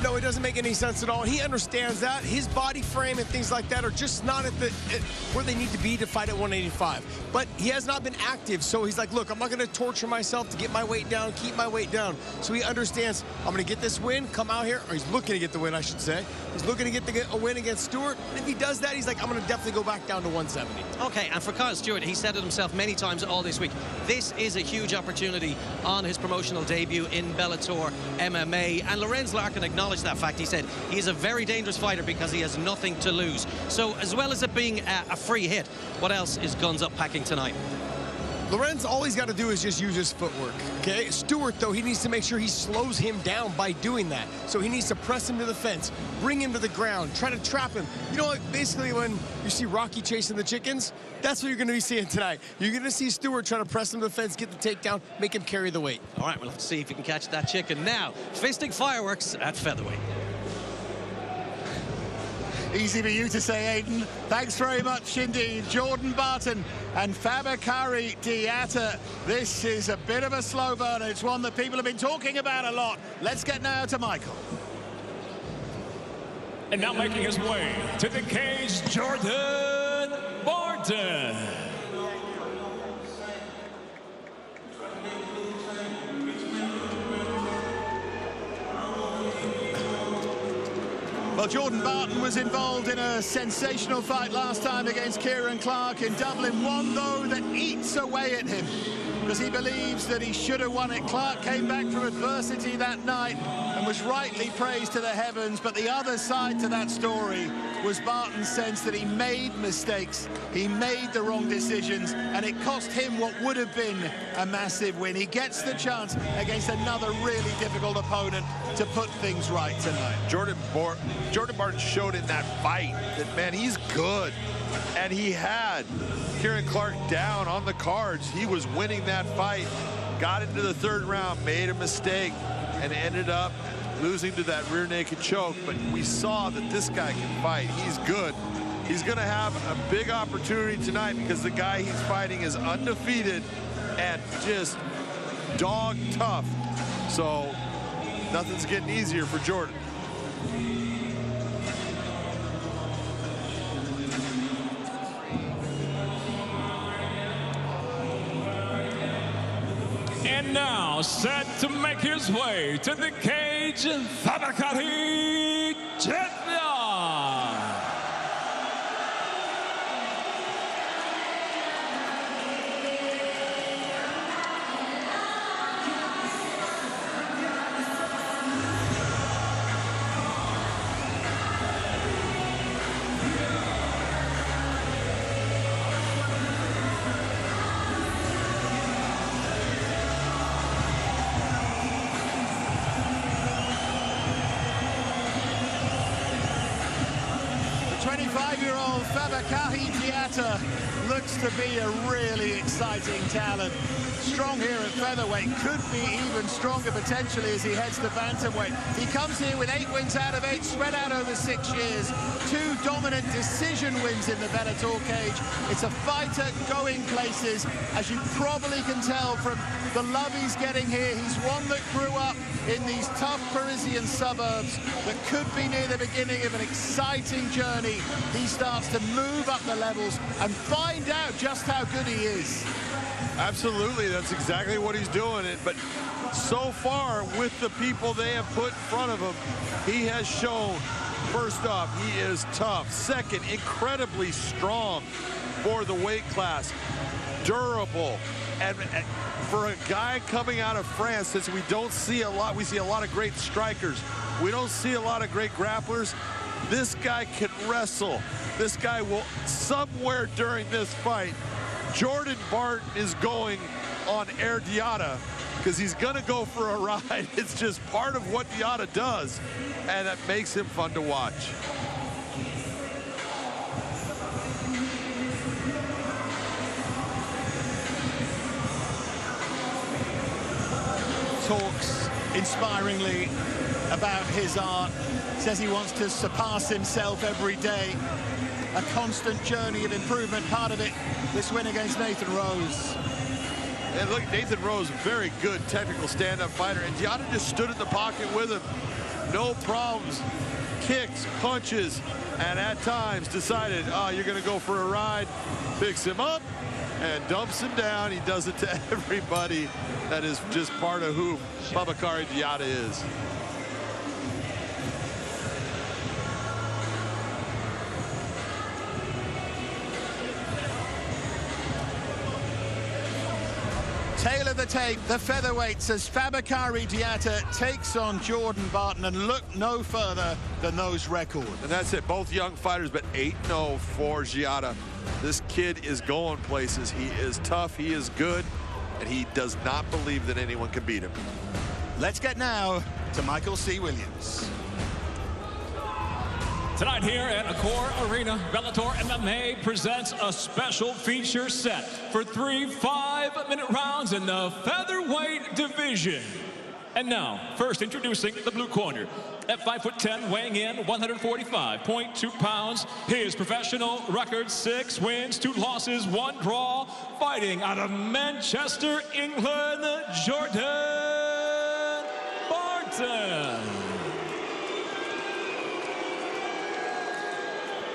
No, it doesn't make any sense at all. He understands that. His body frame and things like that are just not at where they need to be to fight at 185. But he has not been active, so he's like, look, I'm not going to torture myself to get my weight down, keep my weight down. So he understands, I'm going to get this win, come out here, or he's looking to get the win, I should say. He's looking to get a win against Stewart. And if he does that, he's like, I'm going to definitely go back down to 170. Okay, and for Kyle Stewart, he said it himself many times all this week. This is a huge opportunity on his promotional debut in Bellator MMA. And Lorenz Larkin acknowledged that fact. He said he's a very dangerous fighter because he has nothing to lose. So as well as it being a free hit, what else is Guns Up packing tonight? Lorenz, all he's got to do is just use his footwork, okay? Stewart, though, he needs to make sure he slows him down by doing that. So he needs to press him to the fence, bring him to the ground, try to trap him. You know what? Basically, when you see Rocky chasing the chickens, that's what you're going to be seeing tonight. You're going to see Stewart trying to press him to the fence, get the takedown, make him carry the weight. All right, we'll have to see if he can catch that chicken. Now, fisting fireworks at featherweight. Easy for you to say, Aidan. Thanks very much indeed. Jordan Barton and Fabakary Diatta. This is a bit of a slow burner. It's one that people have been talking about a lot. Let's get now to Michael. And now making his way to the cage, Jordan Barton. Well, Jordan Barton was involved in a sensational fight last time against Kieran Clark in Dublin. One, though, that eats away at him because he believes that he should have won it. Clark came back from adversity that night and was rightly praised to the heavens. But the other side to that story was Barton's sense that he made mistakes. He made the wrong decisions, and it cost him what would have been a massive win. He gets the chance against another really difficult opponent to put things right tonight. Jordan Barton showed in that fight that, man, he's good. And he had Kieran Clark down on the cards. He was winning that fight. got into the third round, made a mistake, and ended up losing to that rear naked choke. But we saw that this guy can fight. He's good. He's going to have a big opportunity tonight because the guy he's fighting is undefeated and just dog tough. So nothing's getting easier for Jordan. And now, set to make his way to the cage, Fabakari Jetna. 25-year-old Fabakari Diatta looks to be a really exciting talent. Strong here at featherweight, could be even stronger potentially as he heads to bantamweight. He comes here with 8 wins out of 8, spread out over 6 years. 2 dominant decision wins in the Bellator cage. It's a fighter going places, as you probably can tell from the love he's getting here. He's one that grew up in these tough Parisian suburbs that could be near the beginning of an exciting journey. He starts to move up the levels and find out just how good he is. Absolutely, that's exactly what he's doing. But so far, with the people they have put in front of him, he has shown, first off, he is tough. Second, incredibly strong for the weight class. Durable. And for a guy coming out of France, since we don't see a lot, we see a lot of great strikers. We don't see a lot of great grapplers. This guy can wrestle. This guy will, somewhere during this fight, Jordan Barton is going on Air Diatta because he's going to go for a ride. It's just part of what Diatta does, and that makes him fun to watch. Talks inspiringly about his art, says he wants to surpass himself every day. A constant journey of improvement, part of it, this win against Nathan Rose. And look, Nathan Rose, very good technical stand-up fighter, and Diatta just stood in the pocket with him. No problems, kicks, punches, and at times decided, oh, you're gonna go for a ride, picks him up, and dumps him down. He does it to everybody. That is just part of who Fabakari Diatta is. Tail of the tape, the featherweights, as Fabakari Diatta takes on Jordan Barton, and look no further than those records. And that's it, both young fighters, but 8-0 for Diatta. This kid is going places. He is tough, he is good, and he does not believe that anyone can beat him. Let's get now to Michael C. Williams. Tonight here at Accor Arena, Bellator MMA presents a special feature set for 3 5-minute rounds in the featherweight division. And now, first introducing the blue corner. At 5'10", weighing in 145.2 pounds, his professional record: 6 wins, 2 losses, 1 draw, fighting out of Manchester, England, Jordan Barton.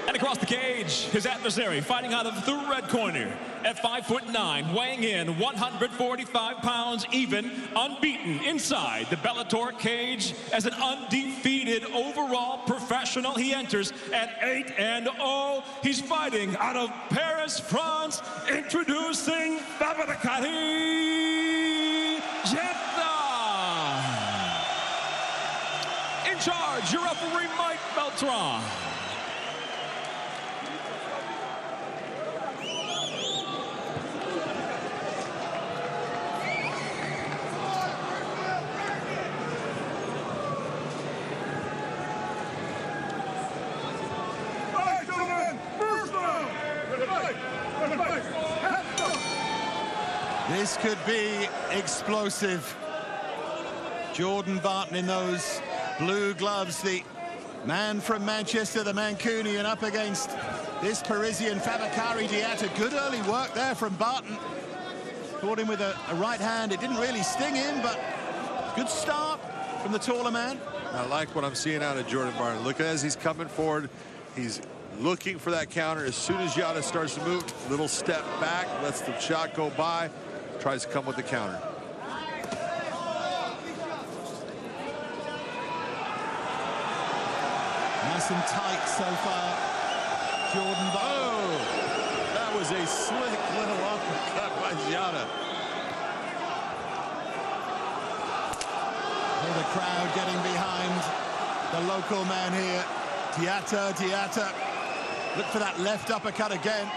And across the cage, his adversary, fighting out of the red corner. At 5'9", weighing in 145 pounds, even, unbeaten inside the Bellator cage. As an undefeated overall professional, he enters at 8-0. He's fighting out of Paris, France. Introducing Fabakari Jetna. In charge, your referee, Mike Beltran. This could be explosive. Jordan Barton in those blue gloves, the man from Manchester, the Mancunian, up against this Parisian Fabakary Diatta. Good early work there from Barton. Caught him with a right hand. It didn't really sting him, but good start from the taller man. I like what I'm seeing out of Jordan Barton. Look as he's coming forward. He's looking for that counter. As soon as Giada starts to move, little step back, lets the shot go by, tries to come with the counter. Nice and tight so far. Jordan Barton. Oh, that was a slick little uppercut by Giada. Hear the crowd getting behind the local man here. Diatta. Look for that left uppercut again.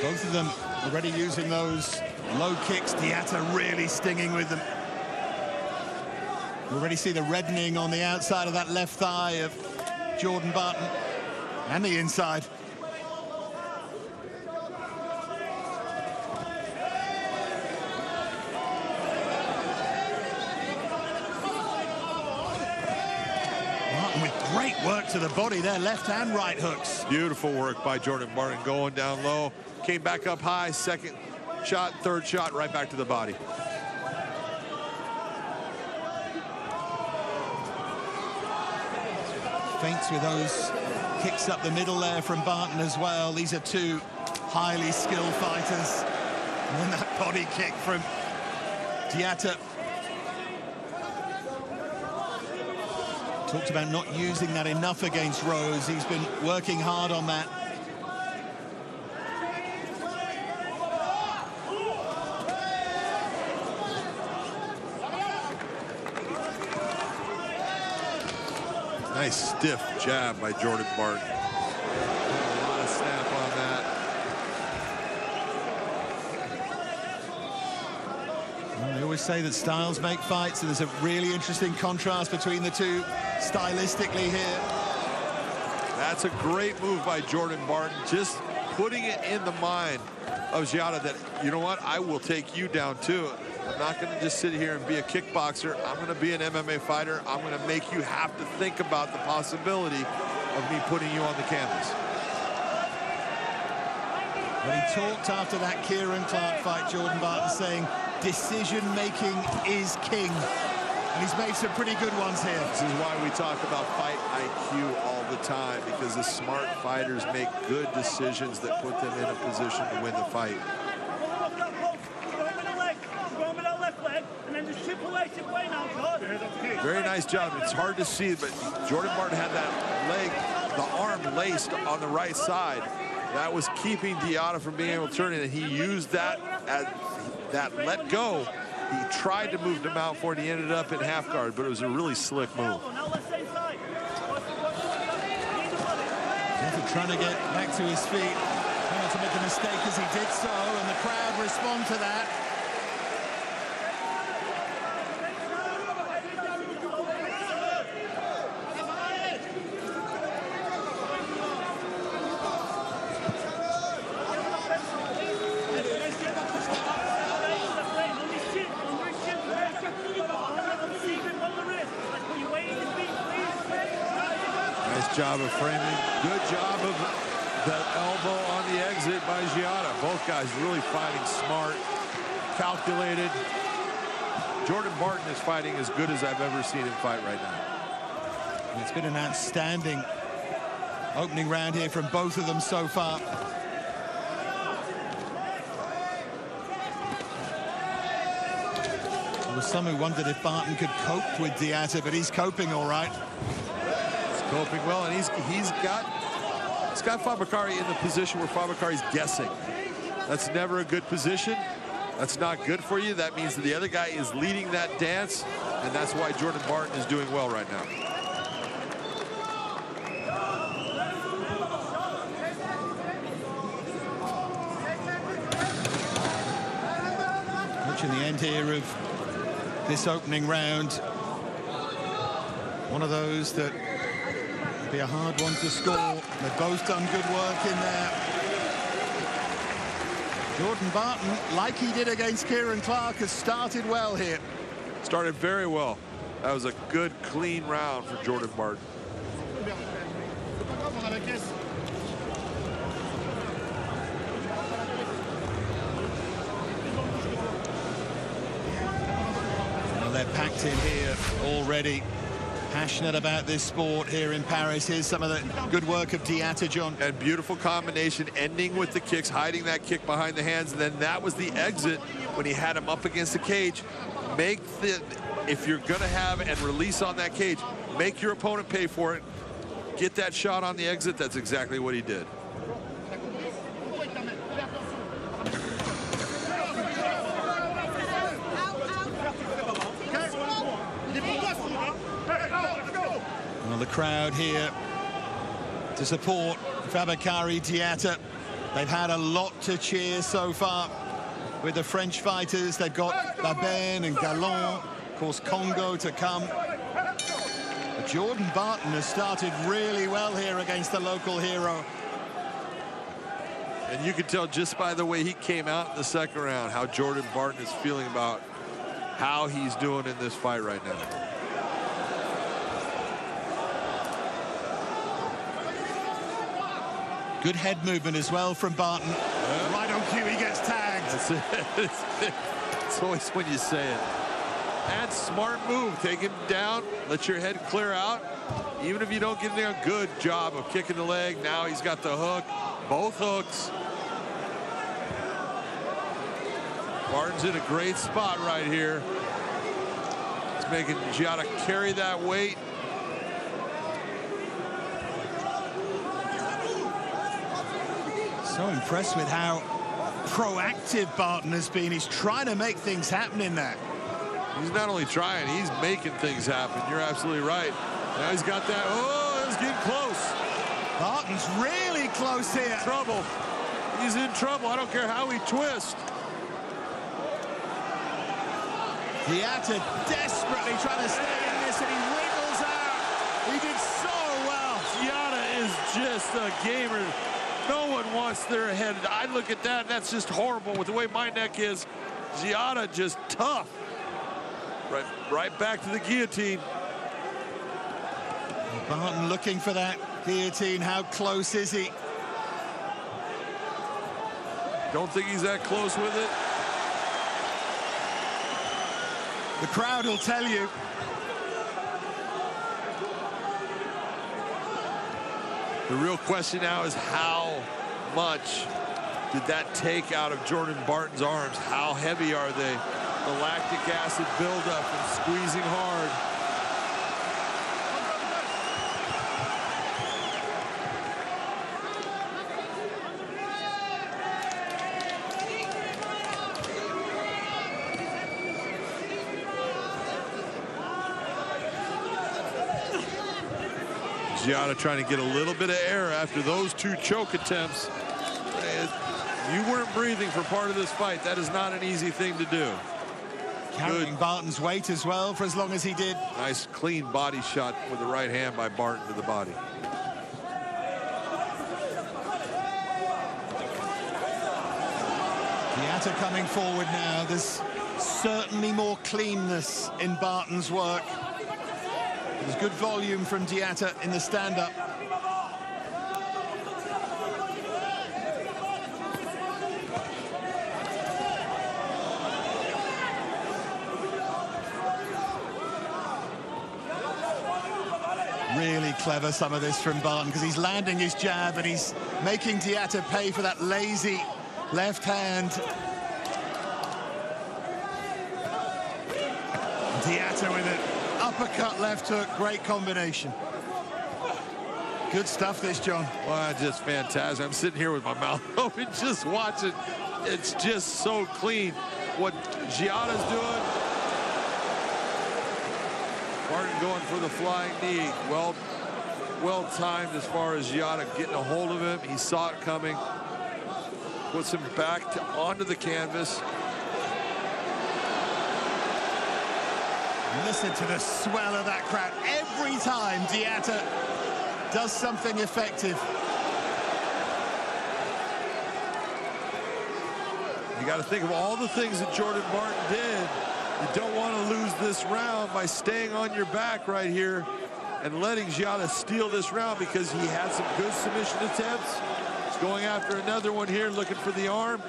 Both of them already using those low kicks. Diatta really stinging with them. You already see the reddening on the outside of that left thigh of Jordan Barton and the inside. Barton with great work to the body there, left and right hooks. Beautiful work by Jordan Barton, going down low, came back up high, second shot, third shot, right back to the body. Feints with those kicks up the middle there from Barton as well. These are two highly skilled fighters. And then that body kick from Diatta. Talked about not using that enough against Rose. He's been working hard on that. Nice stiff jab by Jordan Barton. A lot of snap on that. Well, they always say that styles make fights, and there's a really interesting contrast between the two stylistically here. That's a great move by Jordan Barton, just putting it in the mind of Giada that, you know what, I will take you down too. I'm not going to just sit here and be a kickboxer. I'm going to be an MMA fighter. I'm going to make you have to think about the possibility of me putting you on the canvas. But he talked after that Kieran Clark fight, Jordan Barton, saying decision-making is king. And he's made some pretty good ones here. This is why we talk about fight IQ all the time, because the smart fighters make good decisions that put them in a position to win the fight. Very nice job. It's hard to see, but Jordan Barton had that leg, the arm laced on the right side. That was keeping Diatta from being able to turn it, and he used that as that let go. He tried to move him out for it, and he ended up in half guard, but it was a really slick move. Trying to get back to his feet, trying not to make a mistake as he did so, and the crowd respond to that. Job of framing. Good job of the elbow on the exit by Giada. Both guys really fighting smart, calculated. Jordan Barton is fighting as good as I've ever seen him fight right now. It's been an outstanding opening round here from both of them so far. There was some who wondered if Barton could cope with Diatta, but he's coping all right. Coping well, and he's got Fabakary in the position where Fabakary's guessing. That's never a good position. That's not good for you. That means that the other guy is leading that dance, and that's why Jordan Barton is doing well right now. Watching the end here of this opening round. One of those that Be a hard one to score. They've both done good work in there. Jordan Barton, like he did against Kieran Clark, has started well here. Started very well. That was a good, clean round for Jordan Barton. Well, they're packed in here already. Passionate about this sport here in Paris. Here's some of the good work of Diatta, John. And beautiful combination, ending with the kicks, hiding that kick behind the hands, and then that was the exit when he had him up against the cage. If you're gonna have and release on that cage, make your opponent pay for it. Get that shot on the exit. That's exactly what he did. Well, the crowd here to support Fabakary Diatta. They've had a lot to cheer so far with the French fighters. They've got Babin and Galland, of course Kongo to come. But Jordan Barton has started really well here against the local hero. And you can tell just by the way he came out in the second round how Jordan Barton is feeling about how he's doing in this fight right now. Good head movement as well from Barton. Yeah. Right on cue, he gets tagged. That's it. It's always when you say it. And smart move. Take him down. Let your head clear out. Even if you don't get there, good job of kicking the leg. Now he's got the hook. Both hooks. Barton's in a great spot right here. He's making Diatta carry that weight. So impressed with how proactive Barton has been. He's trying to make things happen in there. He's not only trying, he's making things happen. You're absolutely right. Now he's got that. Oh, it's getting close. Barton's really close here. Trouble. He's in trouble. I don't care how he twists. Diatta desperately trying to stay in this, and he wriggles out. He did so well. Diatta is just a gamer. No one wants their head. I look at that, and that's just horrible with the way my neck is. Diatta just tough. Right back to the guillotine. Barton looking for that guillotine. How close is he? Don't think he's that close with it. The crowd will tell you. The real question now is how much did that take out of Jordan Barton's arms? How heavy are they? The lactic acid buildup and squeezing hard. Diatta trying to get a little bit of air after those two choke attempts. You weren't breathing for part of this fight. That is not an easy thing to do. Carrying Barton's weight as well for as long as he did. Nice clean body shot with the right hand by Barton to the body. Diatta coming forward now. There's certainly more cleanness in Barton's work. There's good volume from Diatta in the stand-up. Really clever, some of this from Barton, because he's landing his jab and he's making Diatta pay for that lazy left hand. Diatta with it. Uppercut, left hook, great combination. Good stuff, this, John. Well, just fantastic. I'm sitting here with my mouth open, just watching. It's just so clean what Diatta's doing. Barton going for the flying knee. Well timed as far as Diatta getting a hold of him. He saw it coming. Puts him back onto the canvas. Listen to the swell of that crowd. Every time Diatta does something effective. You got to think of all the things that Jordan Barton did. You don't want to lose this round by staying on your back right here and letting Giada steal this round, because he had some good submission attempts. He's going after another one here, looking for the arm.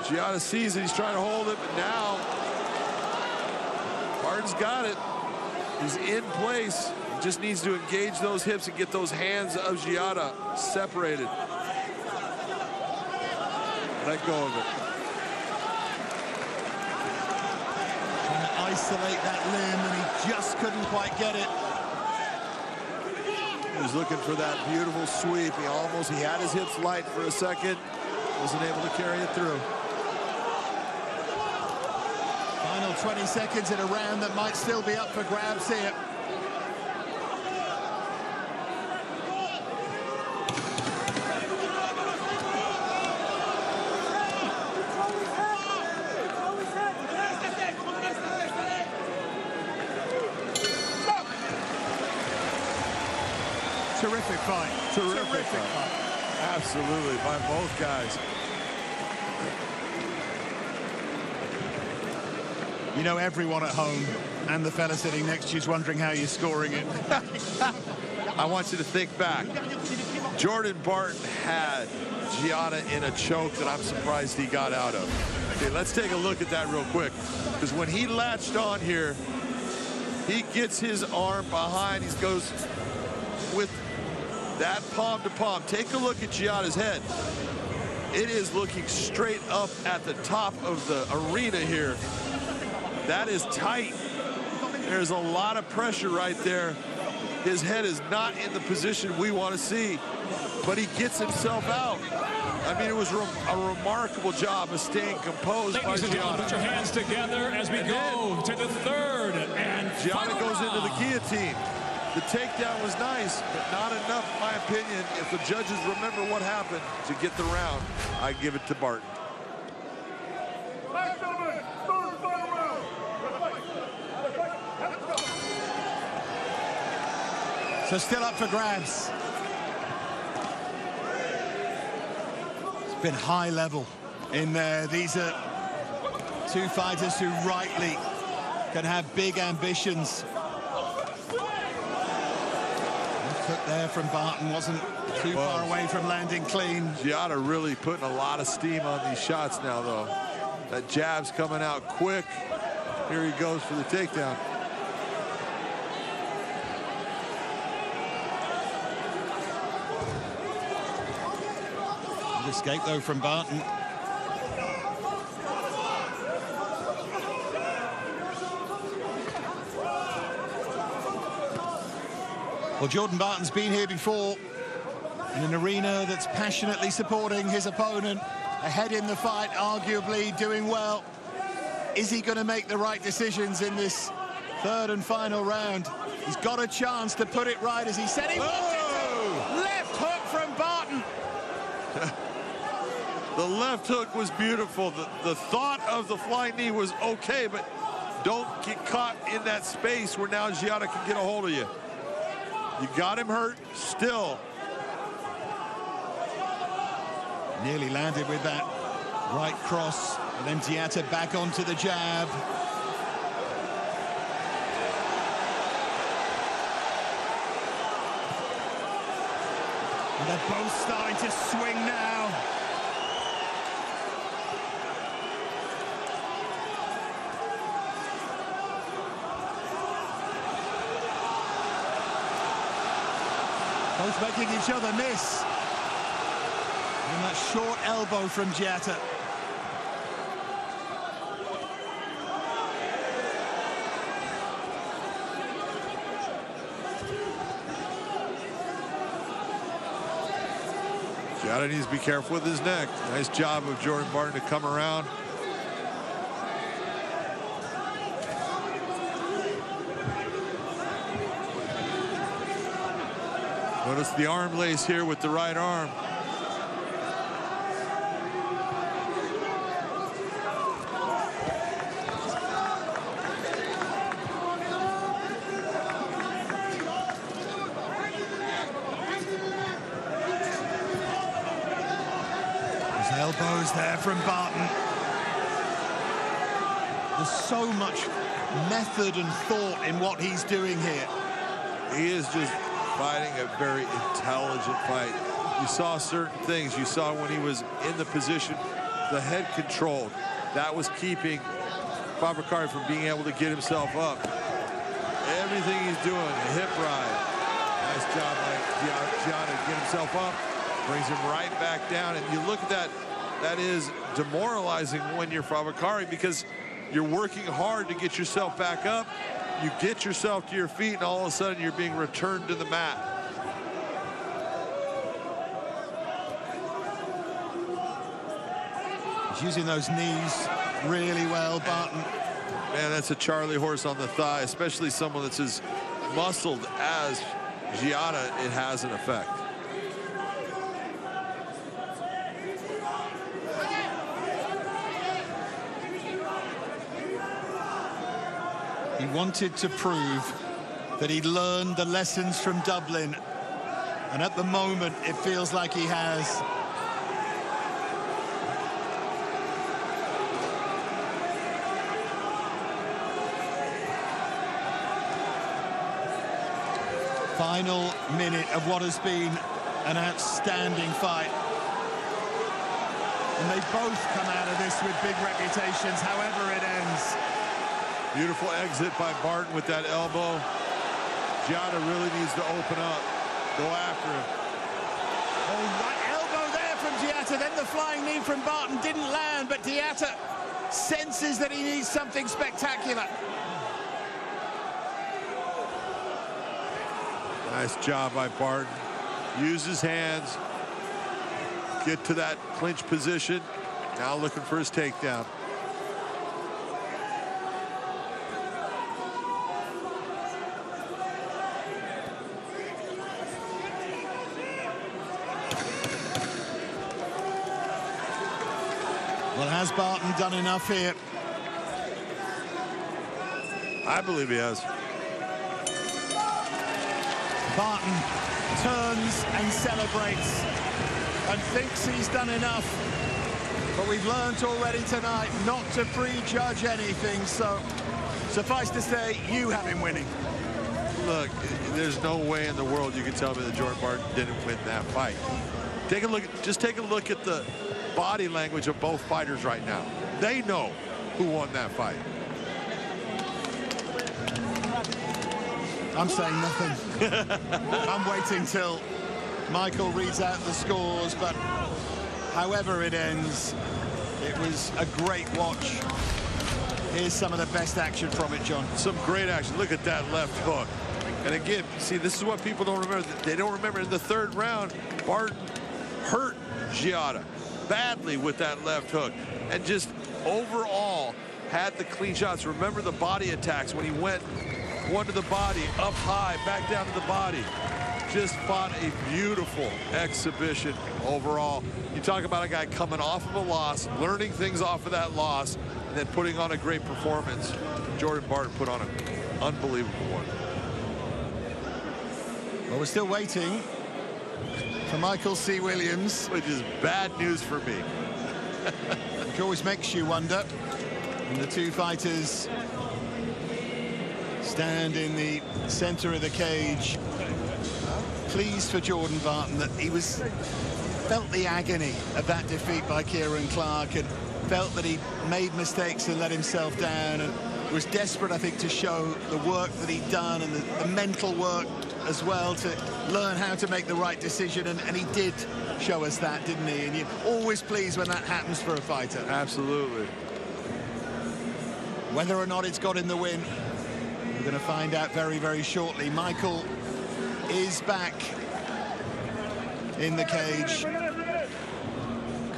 Giada sees it, he's trying to hold it, but now Barton's got it. He's in place. He just needs to engage those hips and get those hands of Giada separated. Let go of it. Trying to isolate that limb, and he just couldn't quite get it. He was looking for that beautiful sweep. He had his hips light for a second. Wasn't able to carry it through. Final 20 seconds in a round that might still be up for grabs here. Terrific fight. Terrific fight. Absolutely, by both guys. You know, everyone at home and the fella sitting next to you is wondering how you're scoring it. I want you to think back. Jordan Barton had Giada in a choke that I'm surprised he got out of. Okay, let's take a look at that real quick. Because when he latched on here, he gets his arm behind. He goes with that palm to palm. Take a look at Giada's head. It is looking straight up at the top of the arena here. That is tight. There's a lot of pressure right there. His head is not in the position we want to see, but he gets himself out. I mean, it was a remarkable job of staying composed by Giada. Put your hands together as we go to the third and Giada goes into the guillotine. The takedown was nice, but not enough, in my opinion. If the judges remember what happened to get the round, I give it to Barton. So still up for grabs. It's been high level in there. These are two fighters who rightly can have big ambitions. Cook there from Barton wasn't too far away from landing clean. Giada really putting a lot of steam on these shots now, though. That jab's coming out quick. Here he goes for the takedown. Good escape, though, from Barton. Well, Jordan Barton's been here before in an arena that's passionately supporting his opponent, ahead in the fight, arguably doing well. Is he going to make the right decisions in this third and final round? He's got a chance to put it right, as he said he wanted to. Left hook from Barton. The left hook was beautiful. The thought of the flying knee was okay, but don't get caught in that space where now Giada can get a hold of you. You got him hurt still. Nearly landed with that right cross, and then Giada back onto the jab. And they're both starting to swing now. Both making each other miss. And that short elbow from Giada. Giada needs to be careful with his neck. Nice job of Jordan Barton to come around. Notice the arm lace here with the right arm. elbows there from Barton. There's so much method and thought in what he's doing here. He is just fighting a very intelligent fight. You saw certain things. You saw when he was in the position, the head controlled. That was keeping Fabakari from being able to get himself up. Everything he's doing, the hip ride. Nice job by Gianna to get himself up. Brings him right back down. And you look at that, that is demoralizing when you're Fabakari, because you're working hard to get yourself back up. You get yourself to your feet, and all of a sudden you're being returned to the mat. He's using those knees really well, Barton. Man, that's a Charlie horse on the thigh, especially someone that's as muscled as Gianna. It has an effect. He wanted to prove that he'd learned the lessons from Dublin, and at the moment it feels like he has. Final minute of what has been an outstanding fight. And they both come out of this with big reputations, however it ends. Beautiful exit by Barton with that elbow. Gianna really needs to open up, go after him. Oh, right elbow there from Giatta. Then the flying knee from Barton didn't land, but Giatta senses that he needs something spectacular. Nice job by Barton. Use his hands, get to that clinch position. Now looking for his takedown. Well, has Barton done enough here? I believe he has. Barton turns and celebrates and thinks he's done enough. But we've learned already tonight not to prejudge anything, so suffice to say, you have him winning. Look, there's no way in the world you can tell me that Jordan Barton didn't win that fight. Take a look, just take a look at the body language of both fighters right now. They know who won that fight. I'm saying nothing. I'm waiting till Michael reads out the scores, but however it ends, it was a great watch. Here's some of the best action from it, John. Some great action. Look at that left hook. And again, see, this is what people don't remember. They don't remember in the third round, Barton hurt Gianna badly with that left hook. And just overall had the clean shots. Remember the body attacks when he went one to the body, up high, back down to the body. Just fought a beautiful exhibition overall. You talk about a guy coming off of a loss, learning things off of that loss, and then putting on a great performance. Jordan Barton put on an unbelievable one. Well, we're still waiting for Michael C. Williams. Which is bad news for me. Which always makes you wonder. And the two fighters stand in the center of the cage. Pleased for Jordan Barton that he felt the agony of that defeat by Kieran Clark and felt that he made mistakes and let himself down, and was desperate, I think, to show the work that he'd done and the mental work as well to learn how to make the right decision, and he did show us that, didn't he? And you're always pleased when that happens for a fighter. Absolutely. Whether or not it's got in the win, we're going to find out very, very shortly. Michael is back in the cage.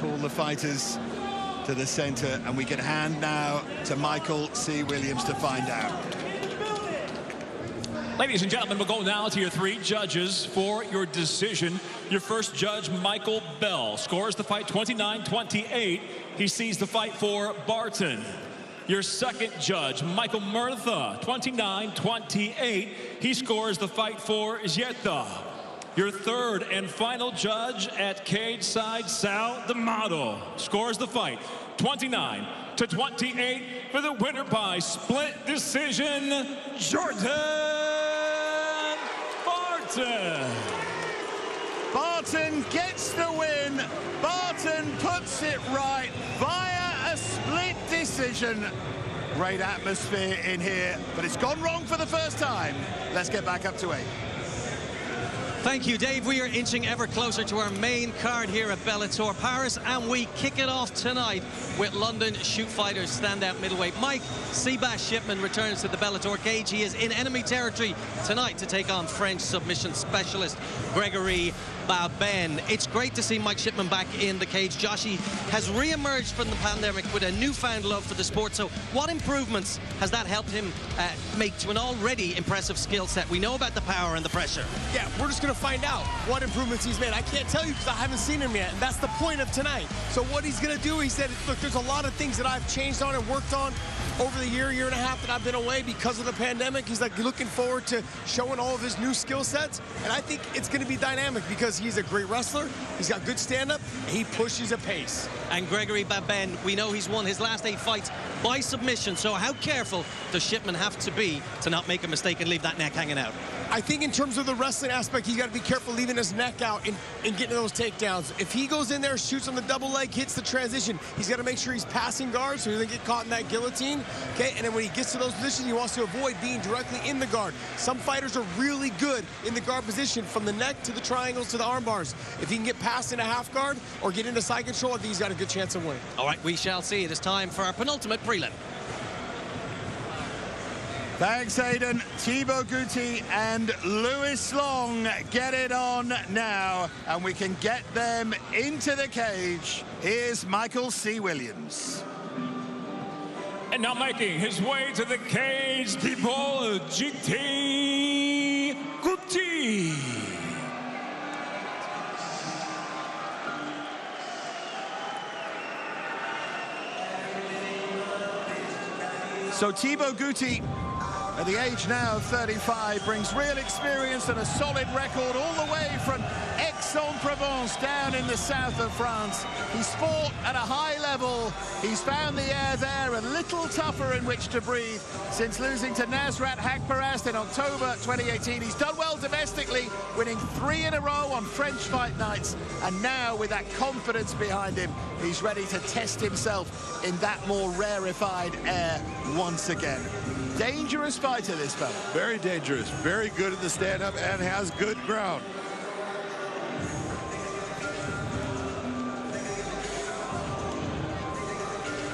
Call the fighters to the center, and we can hand now to Michael C. Williams to find out. Ladies and gentlemen, we'll go now to your three judges for your decision. Your first judge, Michael Bell, scores the fight 29-28. He sees the fight for Barton. Your second judge, Michael Murtha, 29-28. He scores the fight for Gietta. Your third and final judge at cage side, Sal D'Amato, scores the fight 29-28 for the winner by split decision, Jordan Barton. Barton gets the win. Barton puts it right via a split decision. Great atmosphere in here, but it's gone wrong for the first time. Let's get back up to 8. Thank you, Dave. We are inching ever closer to our main card here at Bellator Paris, and we kick it off tonight with London Shoot Fighters standout middleweight Mike Seabass Shipman returns to the Bellator cage. He is in enemy territory tonight to take on French submission specialist Gregory Babin. It's great to see Mike Shipman back in the cage. Joshy has re-emerged from the pandemic with a newfound love for the sport. So what improvements has that helped him make to an already impressive skill set? We know about the power and the pressure. Yeah, we're just going to find out what improvements he's made. I can't tell you because I haven't seen him yet, and that's the point of tonight. So what he's going to do, he said, look, there's a lot of things that I've changed on and worked on over the year and a half that I've been away because of the pandemic. He's like looking forward to showing all of his new skill sets, and I think it's going to be dynamic because he's a great wrestler, he's got good stand-up, he pushes a pace. And Gregory Babin, we know he's won his last 8 fights by submission, so how careful does Shipman have to be to not make a mistake and leave that neck hanging out? I think in terms of the wrestling aspect, he's got to be careful leaving his neck out and getting those takedowns. If he goes in there, shoots on the double leg, hits the transition, he's got to make sure he's passing guard so he doesn't get caught in that guillotine, okay? And then when he gets to those positions, he wants to avoid being directly in the guard. Some fighters are really good in the guard position from the neck to the triangles to the arm bars. If he can get past in a half guard or get into side control, I think he's got a good chance of winning. All right, we shall see. It is time for our penultimate prelim. Thanks, Aidan. Thibaut Gouti and Lewis Long get it on now, and we can get them into the cage. Here's Michael C. Williams. And now making his way to the cage, Thibaut GT Gouti. So Thibaut Gouti, at the age now of 35, brings real experience and a solid record all the way from Aix-en-Provence down in the south of France. He's fought at a high level. He's found the air there a little tougher in which to breathe since losing to Nasrat Haqparast in October 2018. He's done well domestically, winning 3 in a row on French fight nights. And now, with that confidence behind him, he's ready to test himself in that more rarefied air once again. Dangerous fighter, this fella. Very dangerous, very good in the stand-up and has good ground.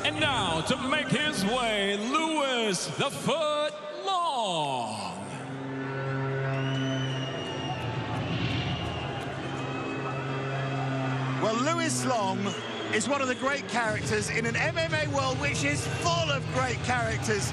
And now to make his way, Lewis the Foot Long. Well, Lewis Long is one of the great characters in an MMA world which is full of great characters.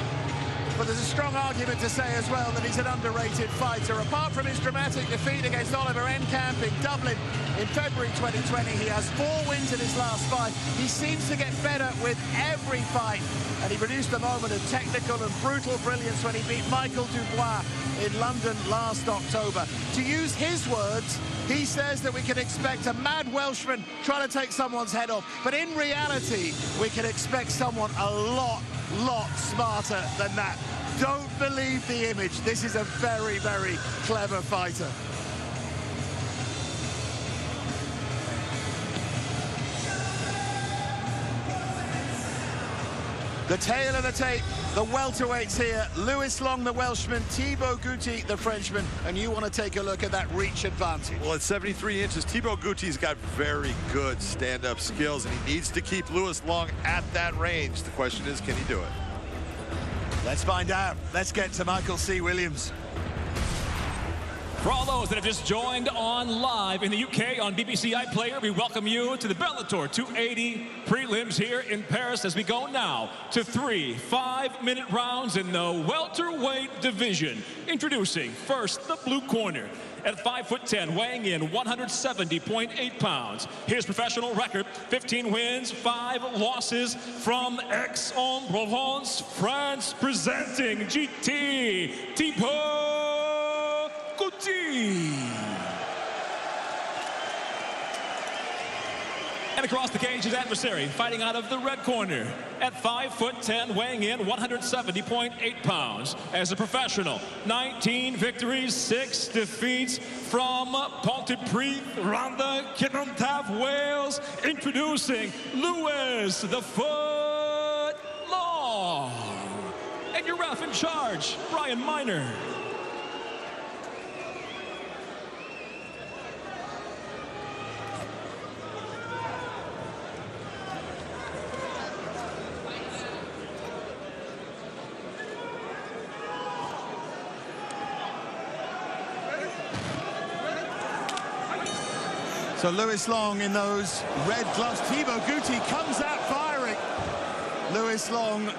But there's a strong argument to say as well that he's an underrated fighter. Apart from his dramatic defeat against Oliver Enkamp in Dublin in February 2020, he has 4 wins in his last 5. He seems to get better with every fight, and he produced a moment of technical and brutal brilliance when he beat Michael Dubois in London last October. To use his words, he says that we can expect a mad Welshman trying to take someone's head off, but in reality, we can expect someone a lot smarter than that. Don't believe the image. This is a very, very clever fighter. The tail of the tape, the welterweights here. Lewis Long, the Welshman, Thibaut Gouti, the Frenchman, and you want to take a look at that reach advantage. Well, at 73 inches, Thibaut Gouti's got very good stand-up skills, and he needs to keep Lewis Long at that range. The question is, can he do it? Let's find out. Let's get to Michael C. Williams. For all those that have just joined on live in the UK on BBC iPlayer, we welcome you to the Bellator 280 prelims here in Paris as we go now to 3 5-minute rounds in the welterweight division. Introducing first the blue corner. At 5'10", weighing in 170.8 pounds. His professional record, 15 wins, 5 losses from Aix-en-Provence, France, presenting GT Thibaut Gouti. And across the cage, his adversary, fighting out of the red corner at 5'10", weighing in 170.8 pounds. As a professional, 19 victories, 6 defeats from Pontypridd, Rhondda, Cynon Wales. Introducing Lewis the Foot Long. And your ref in charge, Brian Miner. So Lewis Long in those red gloves. Thibaut Gouti comes out firing. Lewis Long,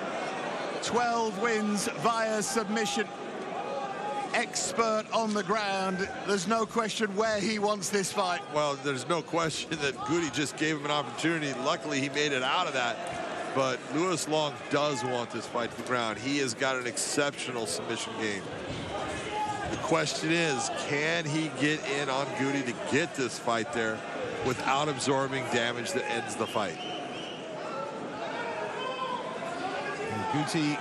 12 wins via submission. Expert on the ground. There's no question where he wants this fight. Well, there's no question that Gouti just gave him an opportunity. Luckily, he made it out of that. But Lewis Long does want this fight to the ground. He has got an exceptional submission game. The question is, can he get in on Gouti to get this fight there without absorbing damage that ends the fight? Gouti,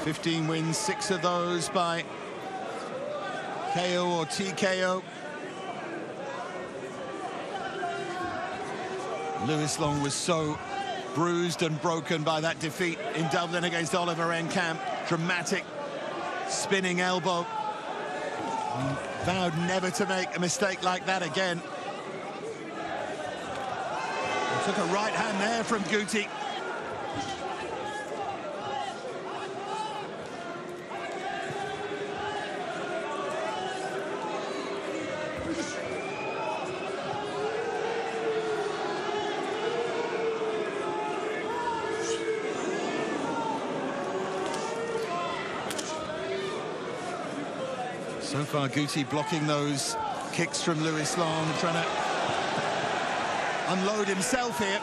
15 wins, 6 of those by KO or TKO. Lewis Long was so bruised and broken by that defeat in Dublin against Oliver Enkamp. Dramatic spinning elbow. Vowed never to make a mistake like that again. Took a right hand there from Gouti. So far, Gouti blocking those kicks from Lewis Long, trying to unload himself here.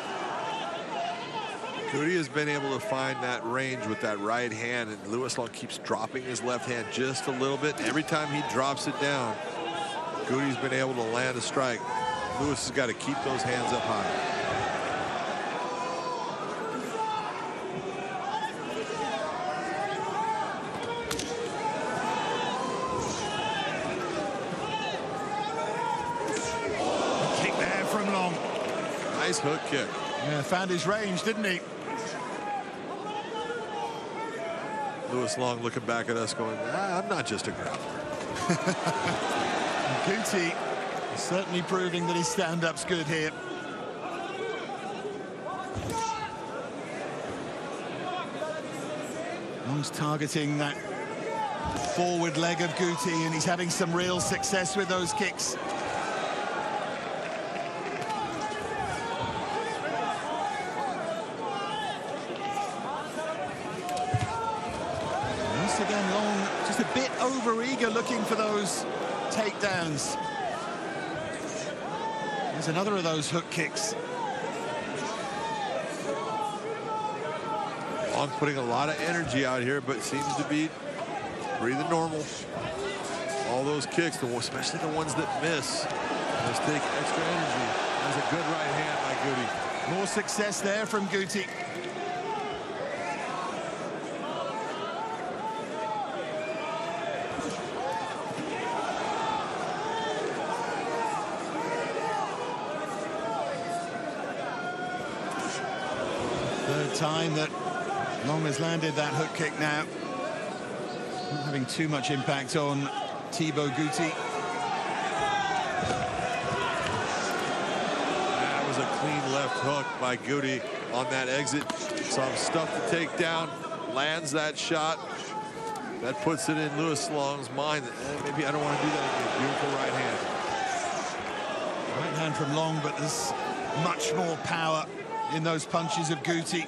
Gouti has been able to find that range with that right hand, and Lewis Long keeps dropping his left hand just a little bit. Every time he drops it down, Gouti's been able to land a strike. Lewis has got to keep those hands up high. Nice hook kick. Yeah, found his range, didn't he? Lewis Long looking back at us going, I'm not just a grappler. Gouti certainly proving that his stand-up's good here. Long's targeting that forward leg of Gouti, and he's having some real success with those kicks. Again, Long just a bit over-eager looking for those takedowns. There's another of those hook kicks. Long putting a lot of energy out here, but seems to be breathing normal. All those kicks, especially the ones that miss, just take extra energy. That's a good right hand by Gouti. More success there from Gouti. Third time that Long has landed that hook kick now. Not having too much impact on Thibaut Gouti. That was a clean left hook by Gouti on that exit. Some stuff to take down. Lands that shot. That puts it in Lewis Long's mind that maybe I don't want to do that again. Beautiful right hand. Right hand from Long, but there's much more power in those punches of Gouti.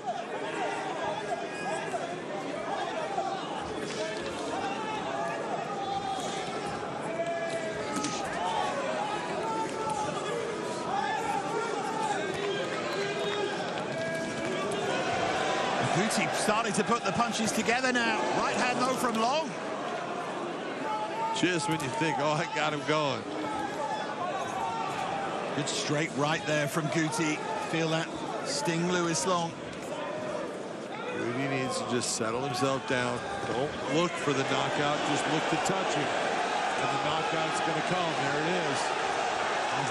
Gouti starting to put the punches together now. Right hand though from Long. Just when you think, oh, I got him going. Good straight right there from Gouti. feel that sting, Lewis Long. He needs to just settle himself down. Don't look for the knockout, just look to touch him. And the knockout's going to come. There it is.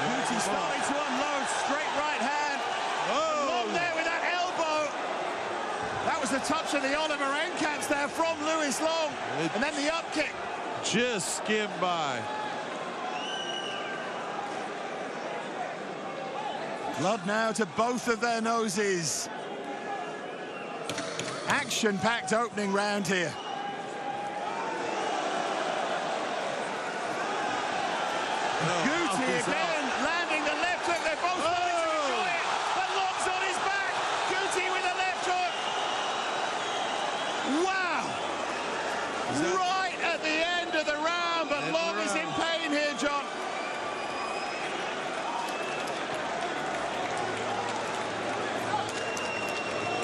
Guti starting to unload, straight right hand. Oh. Long there with that elbow. That was the touch of the Oliver Encaps there from Lewis Long. And then the up kick. Just skimmed by. Blood now to both of their noses. Action-packed opening round here. Guti again, landing the left hook. They're both wanting to enjoy it, but Long's on his back. Guti with a left hook. Wow! Right at the end of the round, but Long is in pain here, John.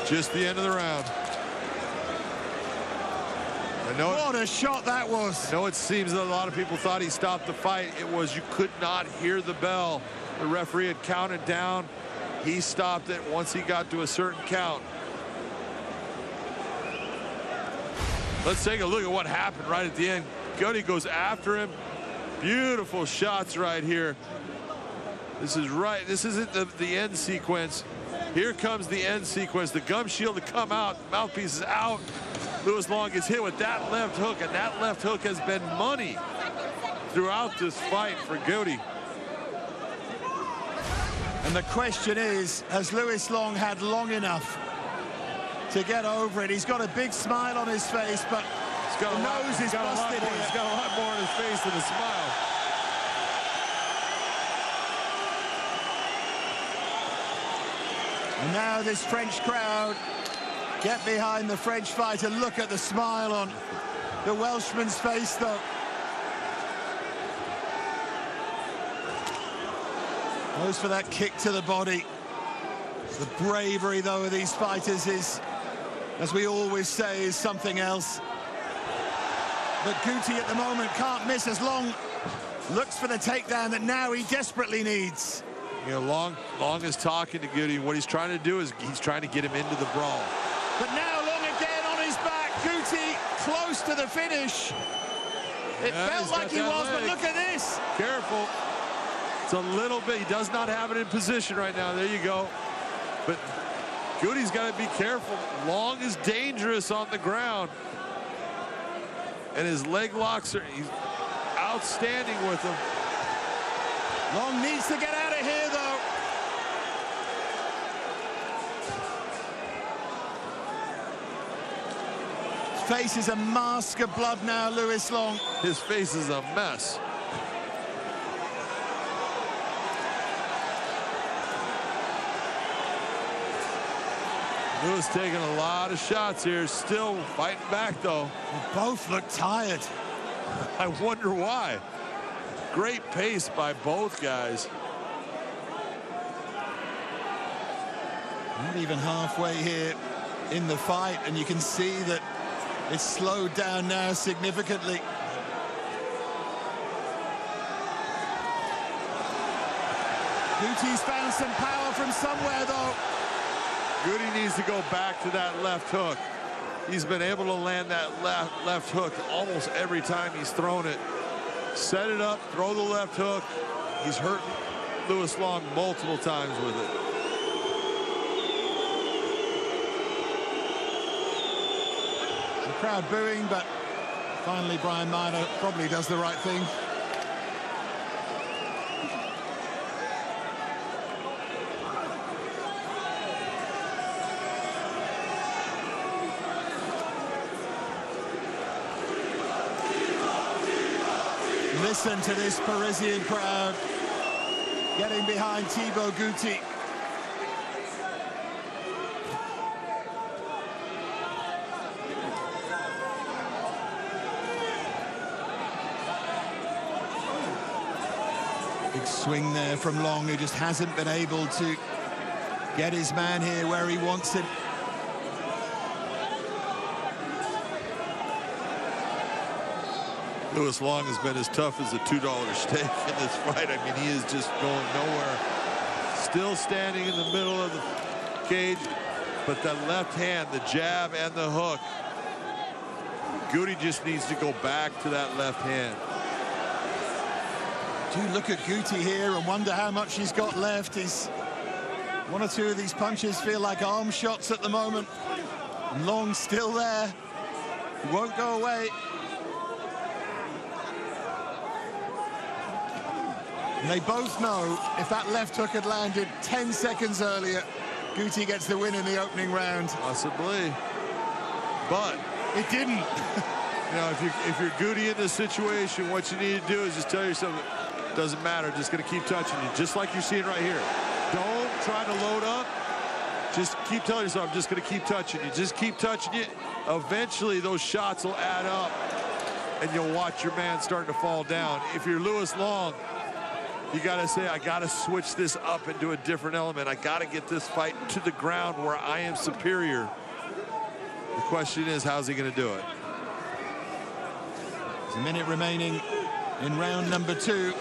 Just the end of the round. What a shot that was. I know it seems that a lot of people thought he stopped the fight. It was, you could not hear the bell. The referee had counted down. He stopped it once he got to a certain count. Let's take a look at what happened right at the end. Guti goes after him. Beautiful shots right here. This isn't the end sequence. Here comes the end sequence. The gum shield to come out, mouthpiece is out. Lewis Long gets hit with that left hook, and that left hook has been money throughout this fight for Guti. And the question is, has Lewis Long had long enough to get over it? He's got a big smile on his face, but the nose is busted here. He's got a lot more on his face than a smile. And now this French crowd get behind the French fighter. Look at the smile on the Welshman's face, though. Goes for that kick to the body. The bravery, though, of these fighters is, as we always say, is something else. But Guti at the moment can't miss as Long looks for the takedown that now he desperately needs. You know, Long is talking to Guti. What he's trying to do is he's trying to get him into the brawl. But now Long again on his back. Guti close to the finish. It felt like he was, but look at this. Careful. It's a little bit. He does not have it in position right now. There you go. But Guti's got to be careful. Long is dangerous on the ground. And his leg locks are he's outstanding with him. Long needs to get out of here, though. His face is a mask of blood now, Lewis Long. His face is a mess. Lewis taking a lot of shots here, still fighting back, though. They both look tired. I wonder why. Great pace by both guys. Not even halfway here in the fight, and you can see that it's slowed down now significantly. Guti's found some power from somewhere, though. Guti needs to go back to that left hook. He's been able to land that left hook almost every time he's thrown it. Set it up, throw the left hook. He's hurt Lewis Long multiple times with it. The crowd booing, but finally Brian Minor probably does the right thing. Listen to this Parisian crowd getting behind Thibaut Guti. Big swing there from Long, who just hasn't been able to get his man here where he wants him. Lewis Long has been as tough as a $2 steak in this fight. I mean, he is just going nowhere. still standing in the middle of the cage, but that left hand, the jab and the hook, Guti just needs to go back to that left hand. Do look at Guti here and wonder how much he's got left. He's one or two of these punches feel like arm shots at the moment. Long still there. He won't go away. And they both know if that left hook had landed 10 seconds earlier, Guti gets the win in the opening round. Possibly. But it didn't. You know, if you're Guti in this situation, what you need to do is just tell yourself, it doesn't matter, just gonna keep touching you, just like you're seeing right here. Don't try to load up. Just keep telling yourself, I'm just gonna keep touching you. Just keep touching you. Eventually those shots will add up and you'll watch your man starting to fall down. If you're Lewis Long, you gotta say, I gotta switch this up into a different element. I gotta get this fight to the ground where I am superior. The question is, how's he gonna do it? There's a minute remaining in round number 2.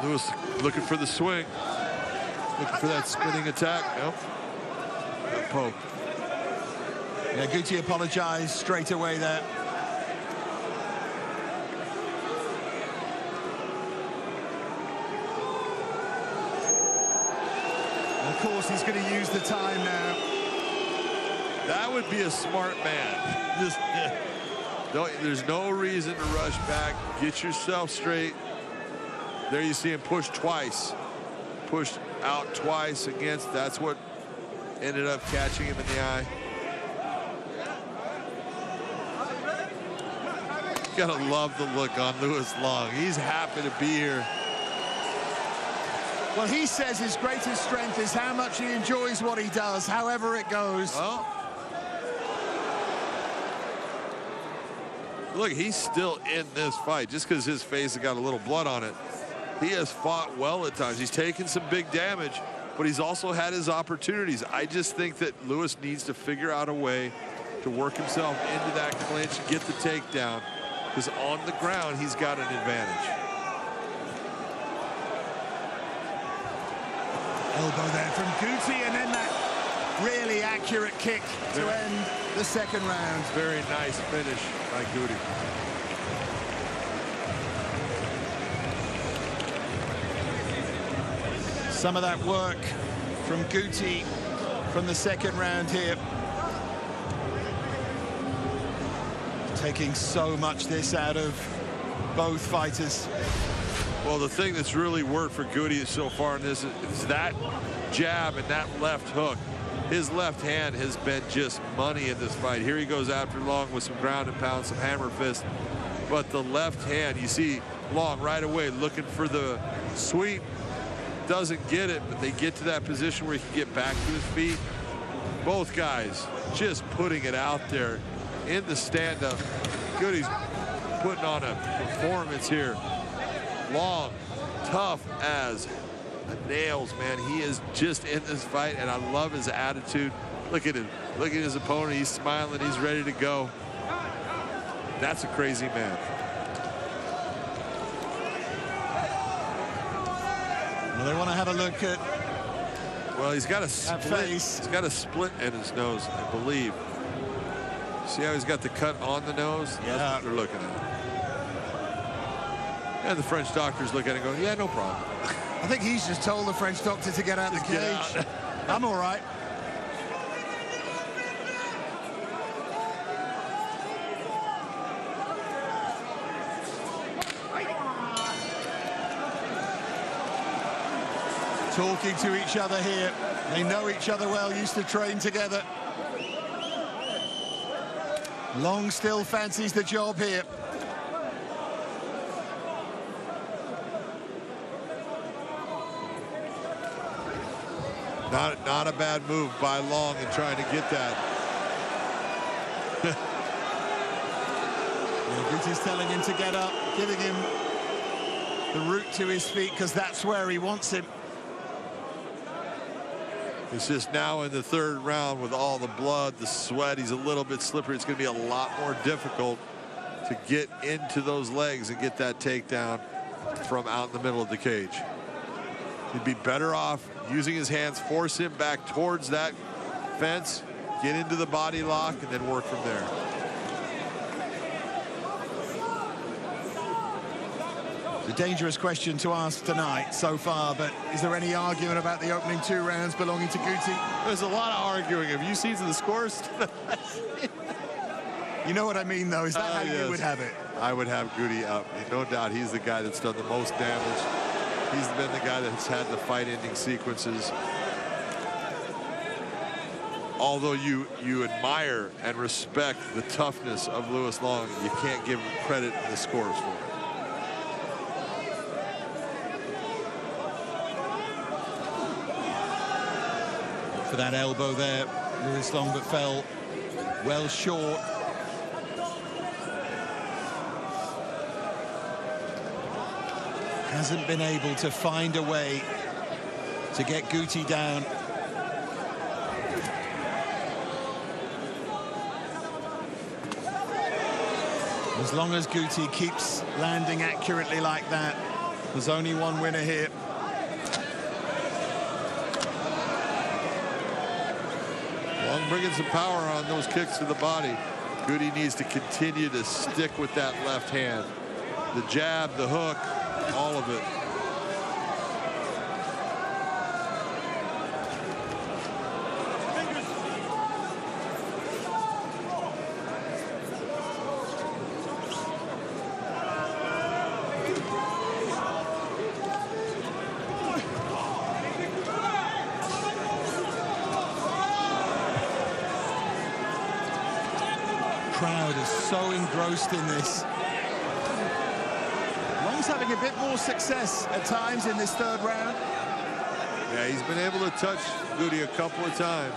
Lewis looking for the swing. Looking for that spinning attack. Nope. That poke. Yeah, Guti apologized straight away there. And of course, he's going to use the time now. That would be a smart man. There's no reason to rush back. Get yourself straight. There you see him push twice. Pushed out twice against. That's what ended up catching him in the eye. You gotta love the look on Lewis Long. He's happy to be here. Well, he says his greatest strength is how much he enjoys what he does, however it goes. Well, look, he's still in this fight. Just because his face has got a little blood on it, he has fought well at times. He's taken some big damage, but he's also had his opportunities. I just think that Lewis needs to figure out a way to work himself into that clinch, get the takedown, because on the ground, he's got an advantage. Elbow there from Guti, and then that really accurate kick to end the second round. Very nice finish by Guti. Some of that work from Guti from the second round here. Taking so much this out of both fighters. Well, the thing that's really worked for Guti so far in this is that jab and that left hook. His left hand has been just money in this fight. Here he goes after Long with some ground and pound, some hammer fist. But the left hand, you see Long right away looking for the sweep. Doesn't get it, but they get to that position where he can get back to his feet. Both guys just putting it out there in the stand-up. Guti's putting on a performance here. Long, tough as nails, man. He is just in this fight, and I love his attitude. Look at him. Look at his opponent. He's smiling. He's ready to go. That's a crazy man. Well, they want to have a look at. Well, he's got a split. He's got a split in his nose, I believe. See how he's got the cut on the nose? Yeah. That's what they're looking at. And the French doctors look at it and go, yeah, no problem. I think he's just told the French doctor to get out of the cage. I'm all right. Talking to each other here. They know each other well, used to train together. Long still fancies the job here. Not a bad move by Long in trying to get that. Guti's telling him to get up, giving him the route to his feet, because that's where he wants him. It's just now in the third round with all the blood, the sweat, he's a little bit slippery. It's going to be a lot more difficult to get into those legs and get that takedown from out in the middle of the cage. He'd be better off using his hands, force him back towards that fence, get into the body lock, and then work from there. A dangerous question to ask tonight so far, but is there any argument about the opening 2 rounds belonging to Guti? There's a lot of arguing. Have you seen the scores? You know what I mean, though? Is that how yes. you would have it? I would have Guti up. No doubt he's the guy that's done the most damage. He's been the guy that's had the fight-ending sequences. Although you admire and respect the toughness of Lewis Long, you can't give him credit in the scores for it. For that elbow there, Lewis Long, but fell well short. Hasn't been able to find a way to get Guti down. As long as Guti keeps landing accurately like that, there's only one winner here. Long bringing some power on those kicks to the body. Guti needs to continue to stick with that left hand. The jab, the hook, all of it. Crowd is so engrossed in this. Long's having a bit more success at times in this third round. Yeah, he's been able to touch Guti a couple of times.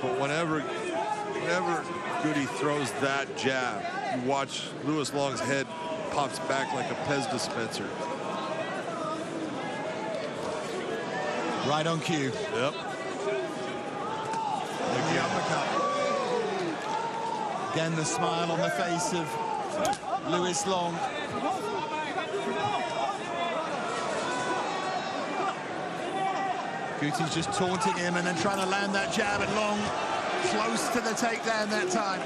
But whenever Guti throws that jab, you watch Lewis Long's head pops back like a Pez dispenser. Right on cue. Yep. The uppercut. Again, the smile on the face of Lewis Long. Guti's just taunting him and then trying to land that jab, and Long close to the takedown that time.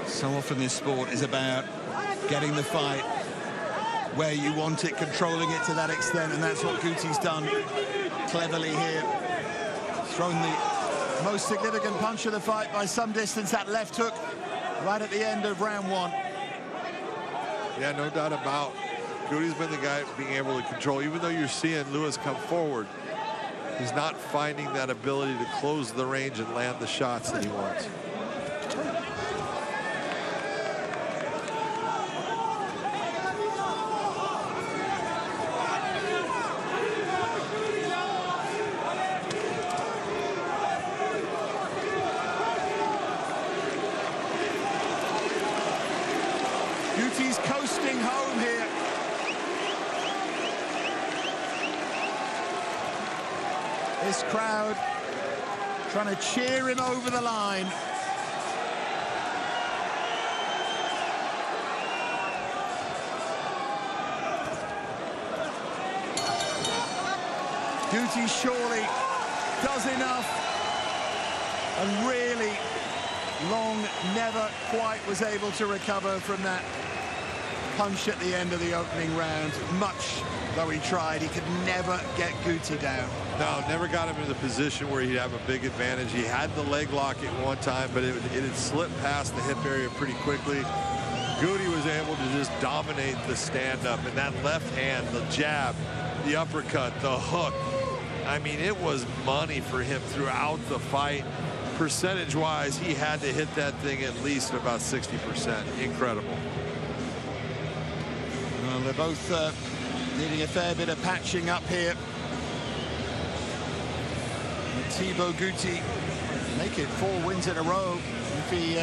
So often this sport is about getting the fight where you want it, controlling it to that extent, and that's what Guti's done cleverly here. Thrown the most significant punch of the fight by some distance, that left hook right at the end of round 1. Yeah, no doubt about Guti's been the guy being able to control. Even though you're seeing Lewis come forward, he's not finding that ability to close the range and land the shots that he wants. Guti's coasting home here. This crowd trying to cheer him over the line. Guti surely does enough, and really Long never quite was able to recover from that punch at the end of the opening round. Much though he tried, he could never get Guti down. No, never got him in the position where he'd have a big advantage. He had the leg lock at one time, but it had slipped past the hip area pretty quickly. Guti was able to just dominate the stand-up, and that left hand, the jab, the uppercut, the hook. I mean, it was money for him throughout the fight. percentage-wise, he had to hit that thing at least about 60%. Incredible. Well, they're both needing a fair bit of patching up here. Thibaut Gouti make it 4 wins in a row. If he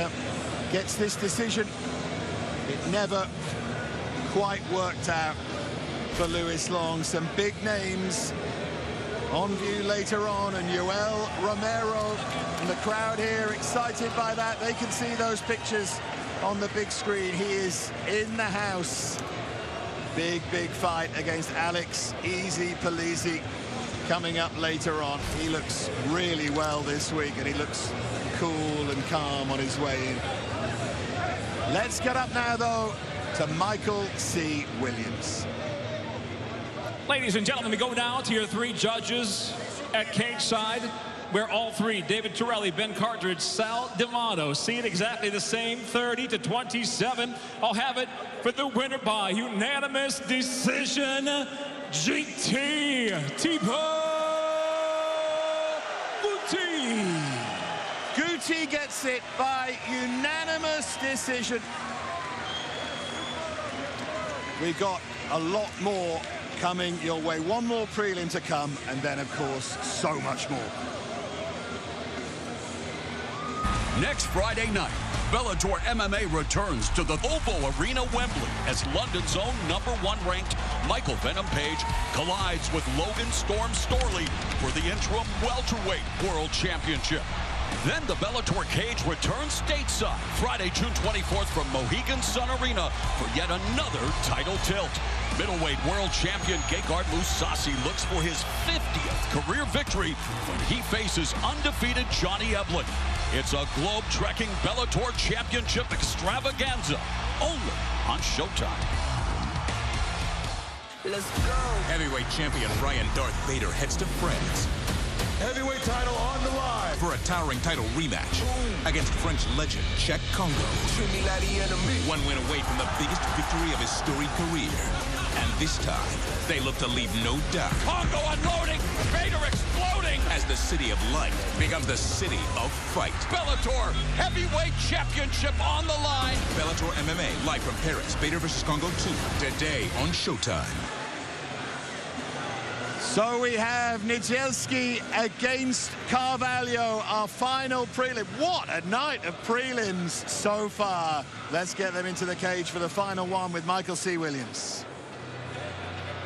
gets this decision, it never quite worked out for Louis Long. Some big names on view later on, and Yoel Romero and the crowd here excited by that. They can see those pictures on the big screen. He is in the house. Big fight against Alex Easy Polisi coming up later on. He looks really well this week, and he looks cool and calm on his way in. Let's get up now, though, to Michael C. Williams. Ladies and gentlemen, we go now to your 3 judges at cage side, where all 3, David Torelli, Ben Cartridge, Sal D'Amato, see it exactly the same, 30-27. I'll have it for the winner by unanimous decision, GT Thibaut Gouti. Gouti gets it by unanimous decision. We got a lot more coming your way. One more prelim to come, and then, of course, so much more. Next Friday night, Bellator MMA returns to the Oval Arena, Wembley, as London's own #1 ranked Michael Venom Page collides with Logan Storm Storley for the interim welterweight world championship. Then the Bellator cage returns stateside Friday, June 24th from Mohegan Sun Arena for yet another title tilt. Middleweight world champion Gegard Mousasi looks for his 50th career victory when he faces undefeated Johnny Eblen. It's a globe-trekking Bellator championship extravaganza only on Showtime. Let's go. Heavyweight champion Ryan Darth Bader heads to France. Heavyweight title on the line for a towering title rematch against French legend Czech Kongo. 1 win away from the biggest victory of his storied career. And this time, they look to leave no doubt. Kongo unloading, Bader exploding As the city of light becomes the city of fight. Bellator Heavyweight Championship on the line. Bellator MMA live from Paris. Bader vs. Kongo 2 today on Showtime. So we have Niedzielski against Carvalho, our final prelim. What a night of prelims so far. Let's get them into the cage for the final one with Michael C. Williams.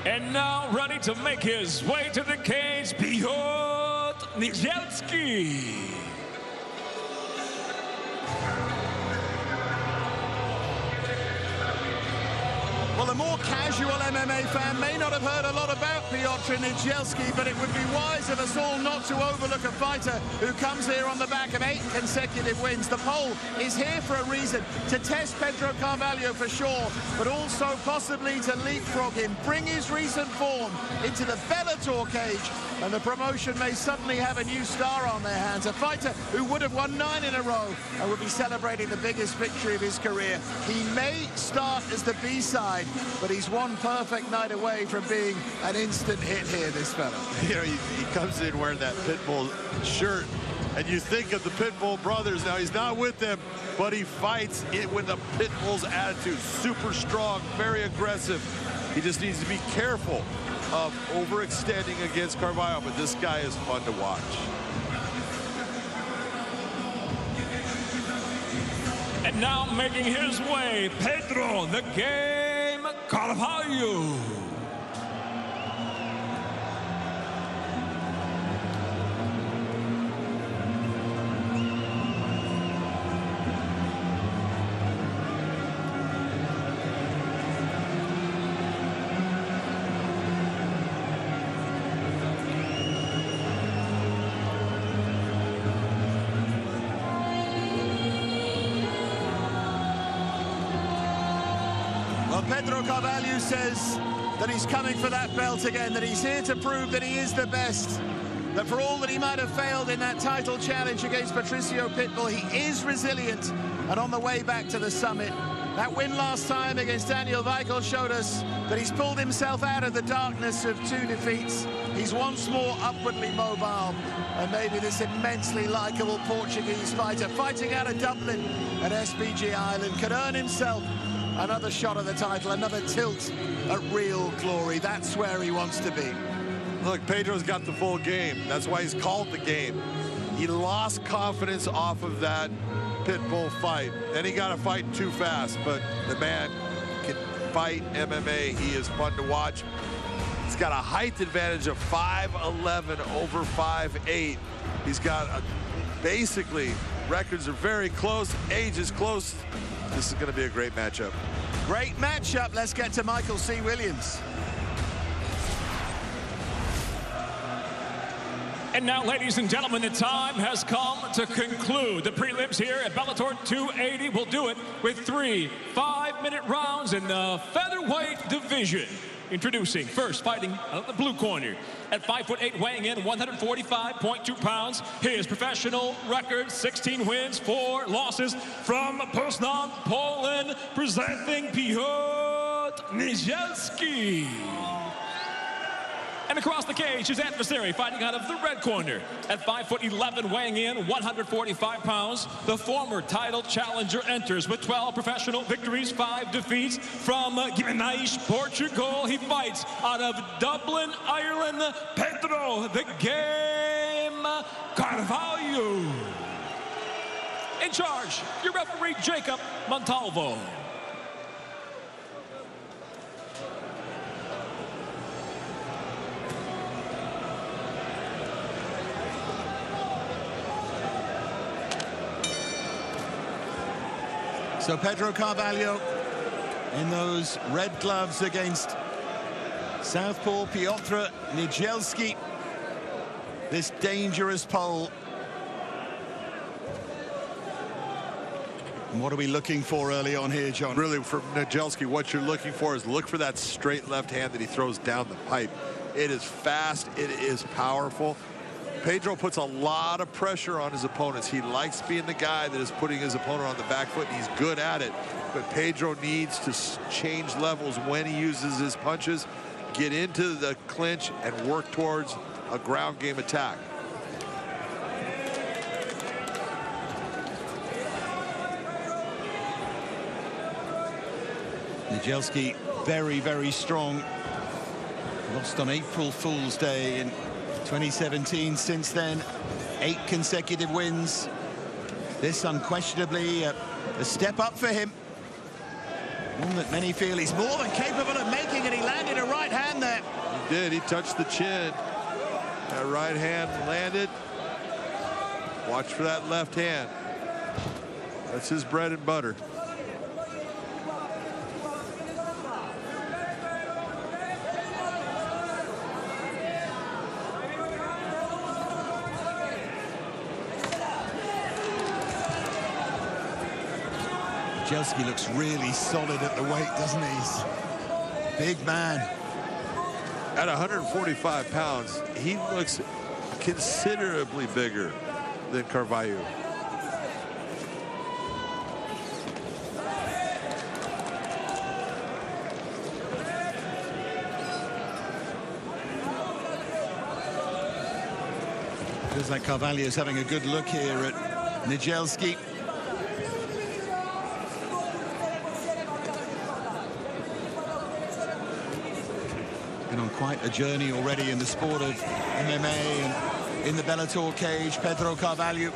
And now ready to make his way to the cage, Piotr Niedzielski. Well, the more casual MMA fan may not have heard a lot about Piotr Niedzielski, but it would be wise of us all not to overlook a fighter who comes here on the back of 8 consecutive wins. The poll is here for a reason, to test Pedro Carvalho for sure, but also possibly to leapfrog him, bring his recent form into the Bellator cage, and the promotion may suddenly have a new star on their hands. A fighter who would have won 9 in a row and would be celebrating the biggest victory of his career. He may start as the B-side, but he's one perfect night away from being an instant hit here, this fella. You know, he comes in wearing that Pitbull shirt, and you think of the Pitbull brothers. Now, he's not with them, but he fights it with the Pitbull's attitude. Super strong, very aggressive. He just needs to be careful of overextending against Carvalho, but this guy is fun to watch. And now making his way, Pedro the Game Carvalho. Pedro Carvalho says that he's coming for that belt again, that he's here to prove that he is the best, that for all that he might have failed in that title challenge against Patricio Pitbull, he is resilient and on the way back to the summit. That win last time against Daniel Weichel showed us that he's pulled himself out of the darkness of 2 defeats. He's once more upwardly mobile, and maybe this immensely likeable Portuguese fighter fighting out of Dublin at SBG Island can earn himself another shot at the title, another tilt at real glory. That's where he wants to be. Look, Pedro's got the full game. That's why he's called the game. He lost confidence off of that Pitbull fight. Then he got a fight too fast, but the man can fight MMA. He is fun to watch. He's got a height advantage of 5'11" over 5'8". He's got basically, records are very close, age is close. This is going to be a great matchup. Great matchup. Let's get to Michael C. Williams. And now, ladies and gentlemen, the time has come to conclude the prelims here at Bellator 280. We'll do it with 3 5-minute rounds in the featherweight division. Introducing first, fighting out of the blue corner at 5'8", weighing in 145.2 pounds. His professional record, 16 wins, 4 losses. From Poznan, Poland, presenting Piotr Niedzielski. And across the cage, his adversary fighting out of the red corner at 5'11", weighing in 145 pounds. The former title challenger enters with 12 professional victories, 5 defeats. From Guimarães, Portugal, he fights out of Dublin, Ireland, Pedro the Game Carvalho. In charge, your referee, Jacob Montalvo. So Pedro Carvalho in those red gloves against southpaw Piotr Niedzielski. This dangerous pole. And what are we looking for early on here, John? Really, from Niedzielski, what you're looking for is look for that straight left hand that he throws down the pipe. It is fast, it is powerful. Pedro puts a lot of pressure on his opponents. He likes being the guy that is putting his opponent on the back foot, and he's good at it. But Pedro needs to change levels when he uses his punches, get into the clinch, and work towards a ground game attack. Niedzielski, very, very strong. Lost on April Fool's Day in 2017. Since then, 8 consecutive wins. This unquestionably a step up for him. One that many feel he's more than capable of making, and he landed a right hand there. He did. He touched the chin. That right hand landed. Watch for that left hand. That's his bread and butter. Niedzielski looks really solid at the weight, doesn't he? Big man. At 145 pounds, he looks considerably bigger than Carvalho. Feels like Carvalho's having a good look here at Niedzielski. Been on quite a journey already in the sport of MMA and in the Bellator cage, Pedro Carvalho.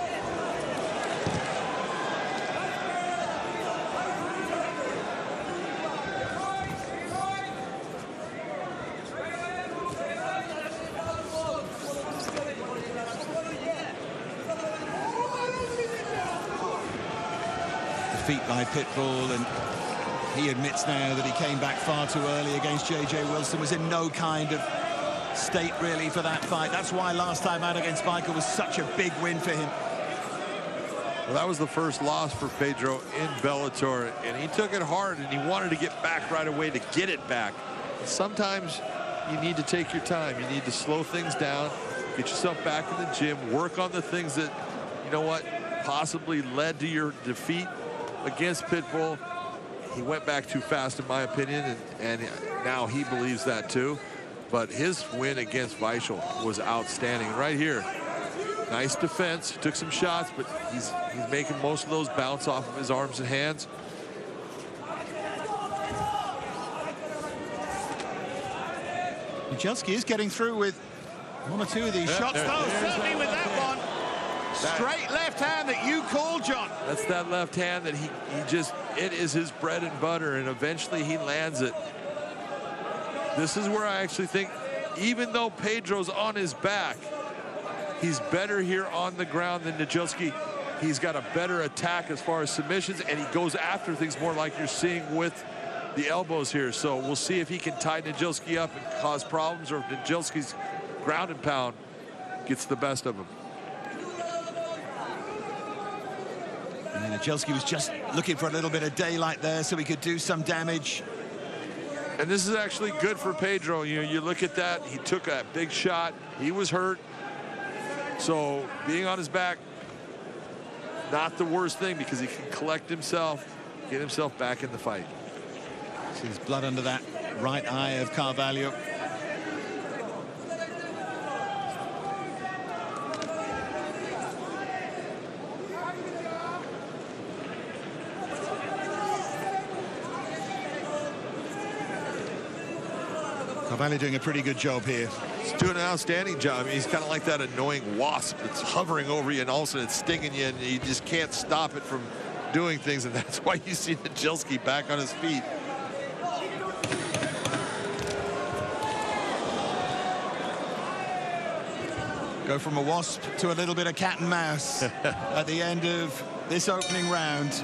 Defeat by Pitbull, and he admits now that he came back far too early against J.J. Wilson, was in no kind of state really for that fight. That's why last time out against Michael was such a big win for him. Well, that was the first loss for Pedro in Bellator, and he took it hard, and he wanted to get back right away to get it back. Sometimes you need to take your time. You need to slow things down, get yourself back in the gym, work on the things that, you know what, possibly led to your defeat against Pitbull. He went back too fast, in my opinion, and now he believes that too. But his win against Weichel was outstanding. Right here, nice defense. He took some shots, but he's making most of those bounce off of his arms and hands. Nijelski is getting through with one or two of these shots. Oh, certainly with that one. Straight left hand that you called, John. That's that left hand that he just, it is his bread and butter, and eventually he lands it. This is where I actually think, even though Pedro's on his back, he's better here on the ground than Nijelski. He's got a better attack as far as submissions, and he goes after things more like you're seeing with the elbows here. So we'll see if he can tie Nijelski up and cause problems, or if Nijelski's ground and pound gets the best of him. And Nijelski was just looking for a little bit of daylight there so he could do some damage. And this is actually good for Pedro. You know, you look at that, he took a big shot, he was hurt. So being on his back, not the worst thing, because he can collect himself, get himself back in the fight. There's blood under that right eye of Carvalho. Carvalho doing a pretty good job here. He's doing an outstanding job. I mean, he's kind of like that annoying wasp that's hovering over you, and all of a sudden it's stinging you, and you just can't stop it from doing things, and that's why you see Nijelski back on his feet. Go from a wasp to a little bit of cat and mouse at the end of this opening round.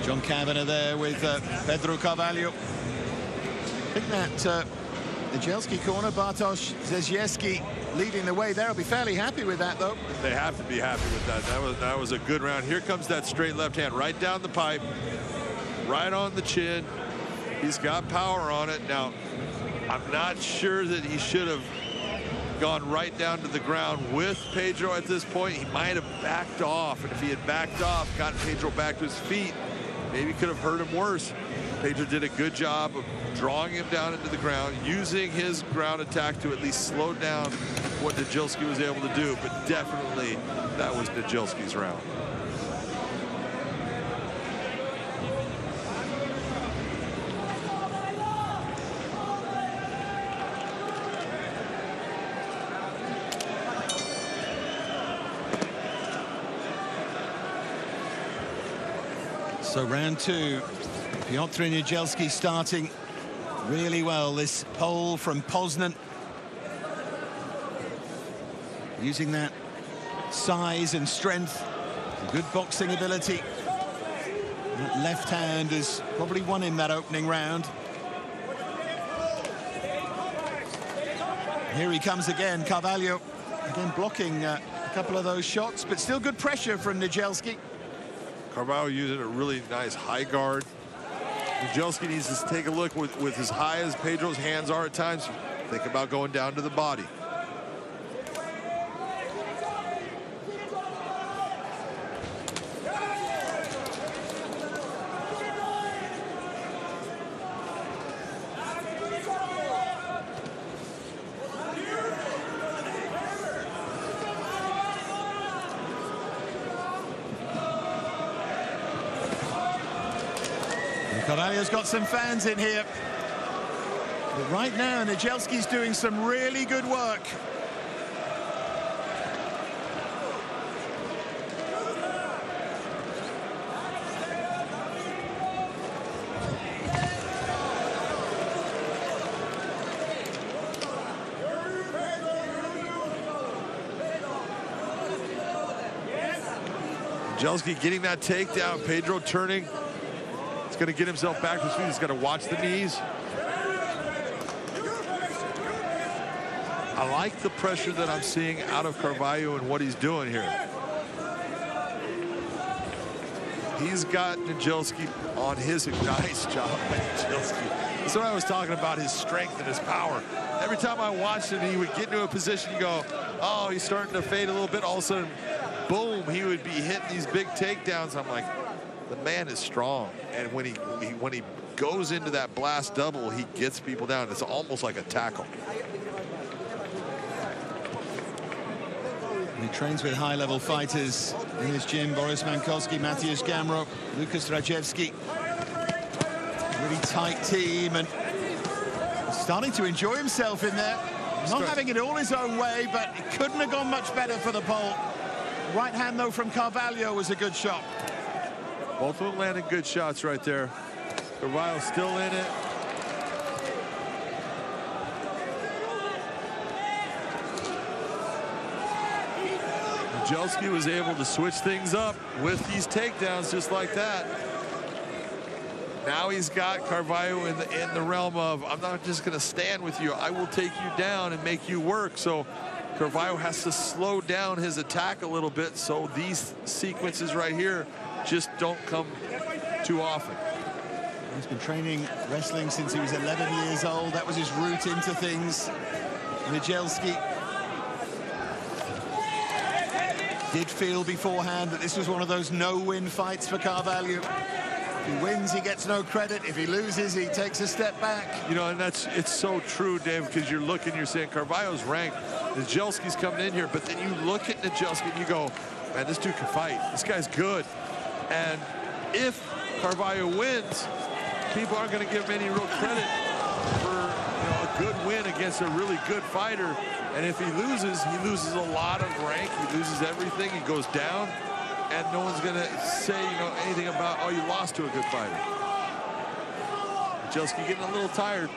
John Kavanagh there with Pedro Carvalho. I think that Nijelski corner, Bartosz Zezieski leading the way there. I'll be fairly happy with that, though. They have to be happy with that. That was a good round. Here comes that straight left hand right down the pipe, right on the chin. He's got power on it. Now, I'm not sure that he should have gone right down to the ground with Pedro at this point. He might have backed off, and if he had backed off, gotten Pedro back to his feet, maybe could have hurt him worse. Pedro did a good job of drawing him down into the ground, using his ground attack to at least slow down what Nijelski was able to do, but definitely that was Nijelski's round. So round two, Piotr Nijelski starting really well. This pole from Poznan, using that size and strength, good boxing ability. That left hand has probably won him that opening round. Here he comes again, Carvalho, again blocking a couple of those shots, but still good pressure from Nijelski. Carvalho using a really nice high guard. Nijelski needs to take a look with as high as Pedro's hands are at times. Think about going down to the body. Carvalho's got some fans in here. But right now, Nijelski's doing some really good work. Nijelski getting that takedown. Pedro turning. He's going to get himself back to his feet. He's got to watch the knees. I like the pressure that I'm seeing out of Carvalho and what he's doing here. He's got Nijelski on his nice job by Nijelski. That's what I was talking about, his strength and his power. Every time I watched him, he would get into a position, you go, oh, he's starting to fade a little bit. All of a sudden, boom, he would be hitting these big takedowns. I'm like, the man is strong. And when he goes into that blast double, he gets people down. It's almost like a tackle. He trains with high-level fighters in his gym. Boris Mankowski, Mateusz Gamrot, Lukas Radzewski. Really tight team, and starting to enjoy himself in there. Not having it all his own way, but it couldn't have gone much better for the Pole. Right hand, though, from Carvalho was a good shot. Both of them landed good shots right there. Carvalho's still in it. Jelski was able to switch things up with these takedowns just like that. Now he's got Carvalho in the realm of, I'm not just going to stand with you. I will take you down and make you work. So Carvalho has to slow down his attack a little bit, so these sequences right here just don't come too often. He's been training wrestling since he was 11 years old. That was his route into things. Nijelski did feel beforehand that this was one of those no-win fights for Carvalho. If he wins, he gets no credit. If he loses, he takes a step back. You know, and it's so true, Dave, because you're looking, you're saying Carvalho's ranked. Nijelski's coming in here, but then you look at Nijelski and you go, man, this dude can fight. This guy's good. And if Carvalho wins, people aren't going to give him any real credit for, you know, a good win against a really good fighter. And if he loses a lot of rank. He loses everything. He goes down, and no one's going to say, you know, anything about, oh, you lost to a good fighter. Nijelski getting a little tired.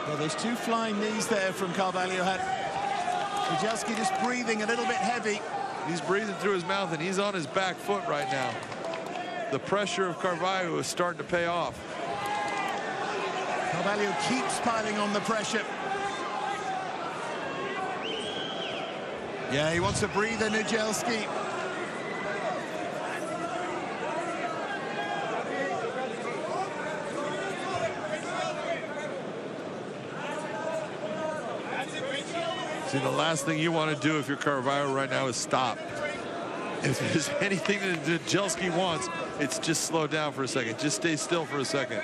Well, there's two flying knees there from Carvalho. Nijelski just breathing a little bit heavy. He's breathing through his mouth, and he's on his back foot right now. The pressure of Carvalho is starting to pay off. Carvalho keeps piling on the pressure. Yeah, he wants a breather, Nijelski. See, the last thing you want to do if you're Carvalho right now is stop. If there's anything that Nijelski wants, it's just slow down for a second. Just stay still for a second.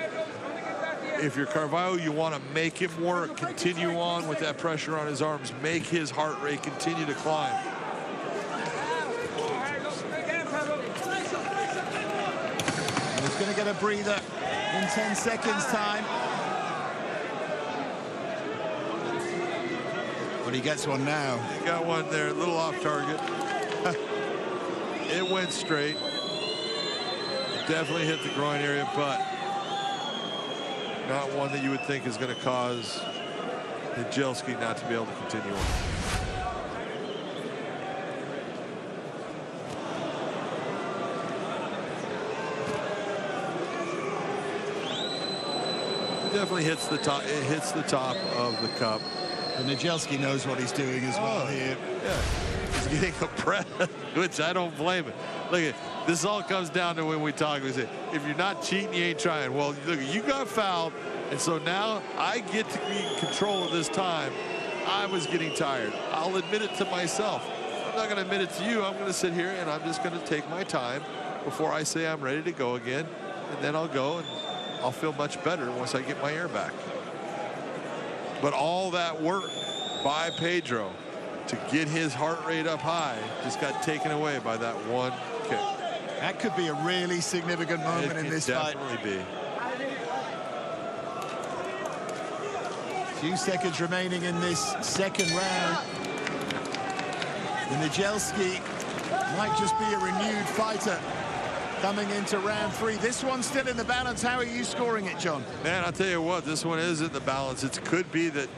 If you're Carvalho, you want to make him work, continue on with that pressure on his arms, make his heart rate continue to climb. And he's going to get a breather in 10 seconds time. But he gets one now. He got one there, a little off target. It went straight. It definitely hit the groin area, but not one that you would think is going to cause Nijelski not to be able to continue on. It definitely hits the top. It hits the top of the cup. And Nijelski knows what he's doing as well here. Yeah, he's getting a press, which I don't blame him. Look at this. All comes down to when we talk. We say, if you're not cheating, you ain't trying. Well, look, you got fouled, and so now I get to be in control of this time. I was getting tired. I'll admit it to myself. I'm not going to admit it to you. I'm going to sit here and I'm just going to take my time before I say I'm ready to go again, and then I'll go and I'll feel much better once I get my air back. But all that work by Pedro to get his heart rate up high just got taken away by that one kick. That could be a really significant moment in this fight. It could definitely be. Few seconds remaining in this second round. And Nijelski might just be a renewed fighter coming into round 3. This one's still in the balance. How are you scoring it, John? Man, I'll tell you what, this one is in the balance. It could be that,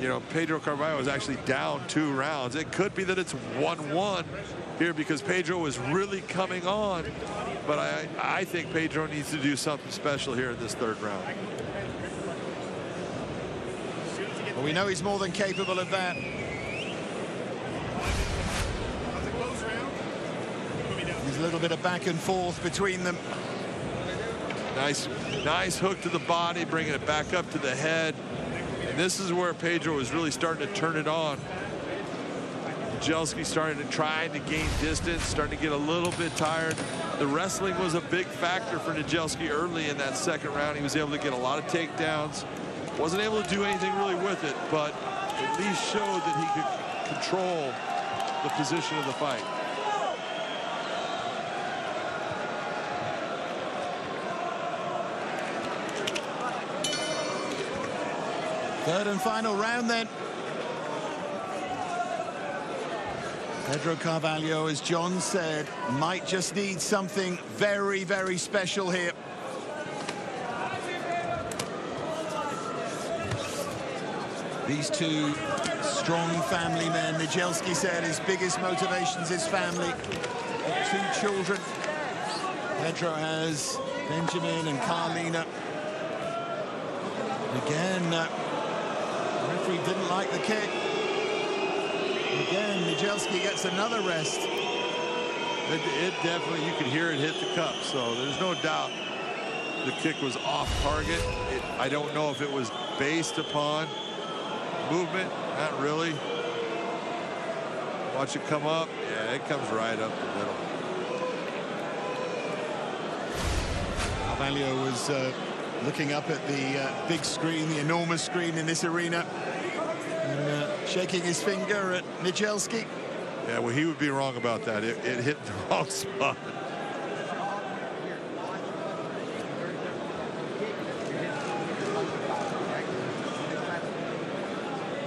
you know, Pedro Carvalho is actually down 2 rounds. It could be that it's 1-1 here because Pedro was really coming on. But I think Pedro needs to do something special here in this 3rd round. Well, we know he's more than capable of that. There's a little bit of back and forth between them. Nice hook to the body, bringing it back up to the head. And this is where Pedro is really starting to turn it on. Nijelski started trying to gain distance, starting to get a little bit tired. The wrestling was a big factor for Nijelski early in that second round. He was able to get a lot of takedowns. Wasn't able to do anything really with it, but at least showed that he could control the position of the fight. Third and final round then. Pedro Carvalho, as John said, might just need something very, very special here. These two strong family men. Nijelski said his biggest motivations is family. 2 children. Pedro has Benjamin and Carlina. Again, the referee didn't like the kick. Again, Nijelski gets another rest. It definitely, you could hear it hit the cup, so there's no doubt the kick was off target. I don't know if it was based upon movement, not really. Watch it come up. Yeah, it comes right up the middle. Carvalho was looking up at the big screen, the enormous screen in this arena, and shaking his finger at Nijelski. Yeah, well, he would be wrong about that. It hit the wrong spot.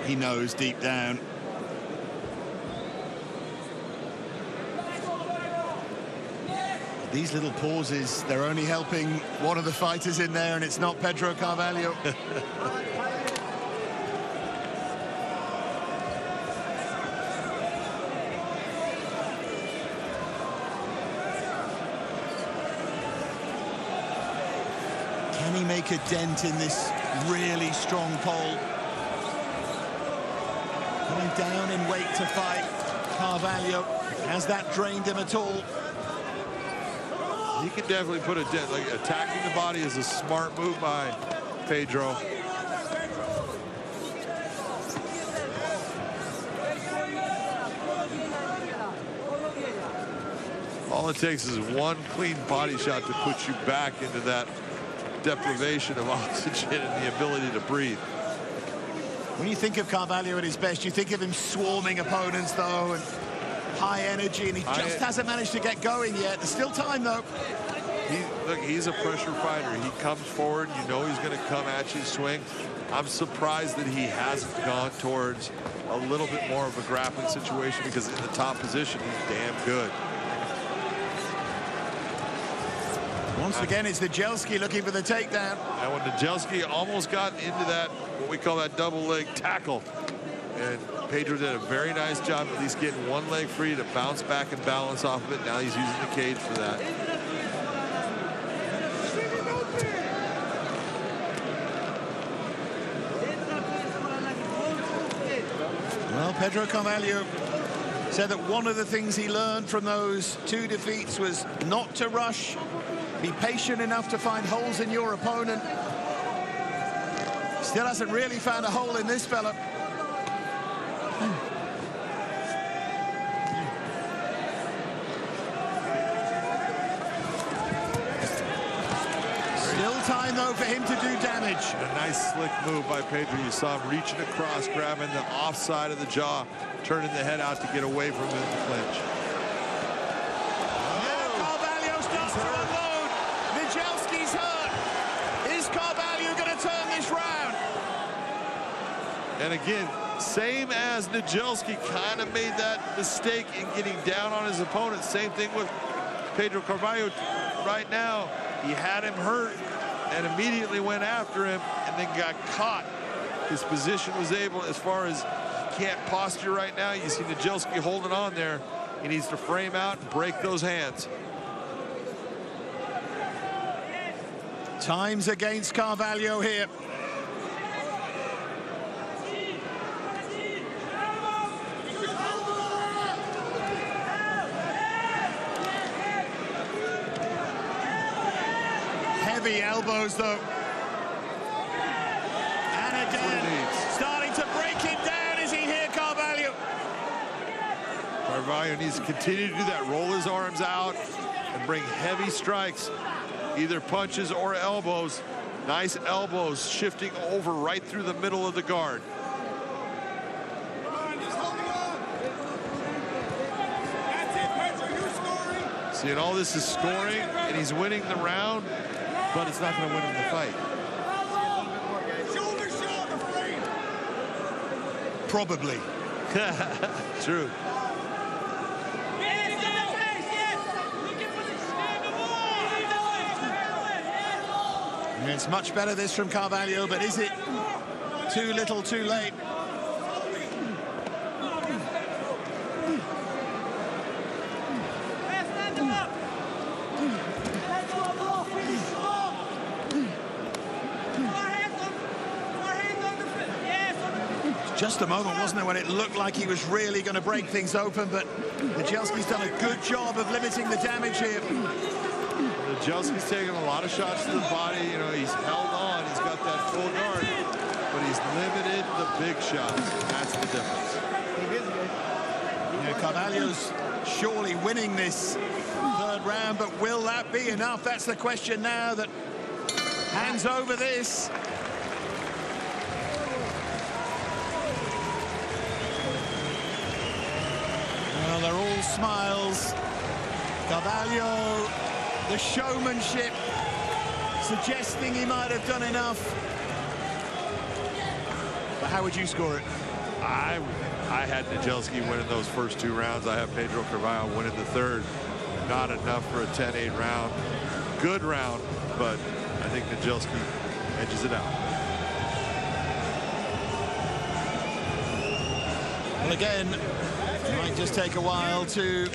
He knows deep down. These little pauses, they're only helping one of the fighters in there, and it's not Pedro Carvalho. Can he make a dent in this really strong pole? Going down in weight to fight. Carvalho, has that drained him at all? He can definitely put a dent. Like, attacking the body is a smart move by Pedro. All it takes is one clean body shot to put you back into that deprivation of oxygen and the ability to breathe. When you think of Carvalho at his best, you think of him swarming opponents, though, and high energy, and he just hasn't managed to get going yet. There's still time, though. Look, he's a pressure fighter. He comes forward. You know he's going to come at you, swing. I'm surprised that he hasn't gone towards a little bit more of a grappling situation, because in the top position, he's damn good. Once again, it's Nijelski looking for the takedown. And when Nijelski almost got into that, what we call that double leg tackle, and Pedro did a very nice job at least getting one leg free to bounce back and balance off of it. Now he's using the cage for that. Well, Pedro Carvalho said that one of the things he learned from those 2 defeats was not to rush. Be patient enough to find holes in your opponent. Still hasn't really found a hole in this fella. Still time, though, for him to do damage. A nice slick move by Pedro. You saw him reaching across, grabbing the offside of the jaw, turning the head out to get away from the clinch. Carvalho starts to unload. Nijelski's hurt. Is Carvalho going to turn this round? And again, same as Nijelski kind of made that mistake in getting down on his opponent. Same thing with Pedro Carvalho right now. He had him hurt and immediately went after him and then got caught. His position was able, as far as he can't posture right now. You see Nijelski holding on there. He needs to frame out and break those hands. Time's against Carvalho here. Heavy elbows, though. And again, starting to break it down. Is he here, Carvalho? Carvalho needs to continue to do that, roll his arms out and bring heavy strikes, either punches or elbows. Nice elbows shifting over right through the middle of the guard. See, and all this is scoring, and he's winning the round, but it's not going to win him the fight. Probably. True. It's much better, this from Carvalho, but is it too little too late? Just a moment, wasn't it, when it looked like he was really going to break things open, but Nijelski's done a good job of limiting the damage here. Nijelski's taking a lot of shots to the body. You know, he's held on. He's got that full guard, but he's limited the big shots. That's the difference. Yeah, Carvalho's surely winning this third round, but will that be enough? That's the question now that hands over this. Well, they're all smiles. Carvalho, the showmanship, suggesting he might have done enough. But how would you score it? I had Nijelski winning those first two rounds. I have Pedro Carvalho winning the third. Not enough for a 10-8 round. Good round, but I think Nijelski edges it out. Well, again, it might just take a while to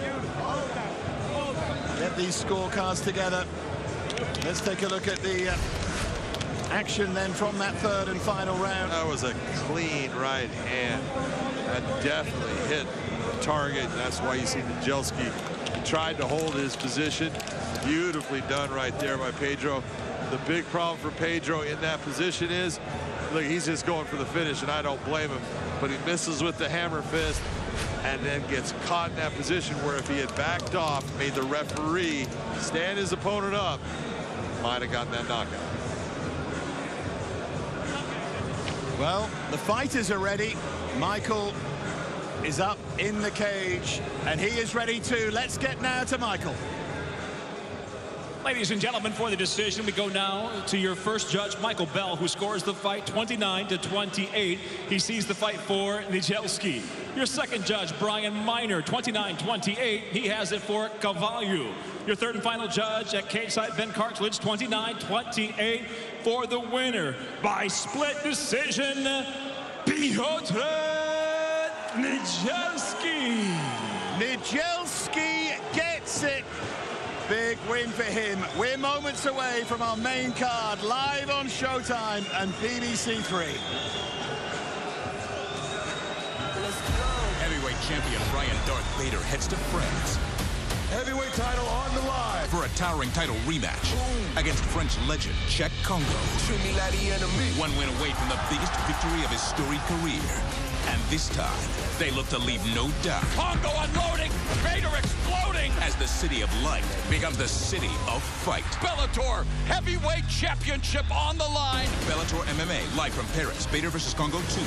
get these scorecards together. Let's take a look at the action then from that third and final round. That was a clean right hand. That definitely hit the target. That's why you see Nijelski tried to hold his position. Beautifully done right there by Pedro. The big problem for Pedro in that position is, look, he's just going for the finish, and I don't blame him. But he misses with the hammer fist and then gets caught in that position where if he had backed off, made the referee stand his opponent up, might have gotten that knockout. Well, the fighters are ready. Michael is up in the cage, and he is ready too. Let's get now to Michael. Ladies and gentlemen, for the decision, we go now to your first judge, Michael Bell, who scores the fight 29-28. He sees the fight for Nijelski. Your second judge, Brian Miner, 29-28. He has it for Carvalho. Your third and final judge at Cageside, Ben Cartledge, 29-28 for the winner by split decision, Piotr Nijelski. Nijelski gets it. Big win for him. We're moments away from our main card, live on Showtime and BBC 3. Heavyweight champion Brian Darth Bader heads to France. Heavyweight title on the line. For a towering title rematch against French legend Czech Kongo. 1 win away from the biggest victory of his storied career. And this time, they look to leave no doubt. Kongo unloading, Bader exploding. As the city of light becomes the city of fight. Bellator Heavyweight Championship on the line. Bellator MMA, live from Paris. Bader versus Kongo 2.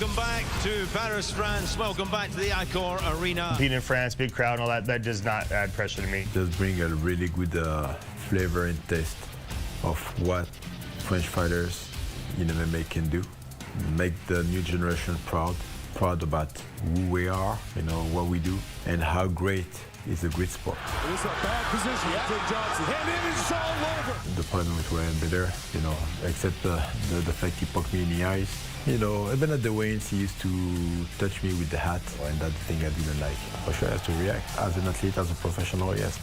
Welcome back to Paris, France. Welcome back to the Accor Arena. Competing in France, big crowd and all that, that does not add pressure to me. Just bring a really good flavor and taste of what French fighters in MMA can do. Make the new generation proud about who we are, what we do, and how great is a great sport. It is a bad position for Johnson. And it is all over. The problem with Ryan Bader, except the fact he poked me in the eyes. Even at the weigh-ins, he used to touch me with the hat, and that's the thing I didn't like. For sure, I have to react. As an athlete, as a professional, yes.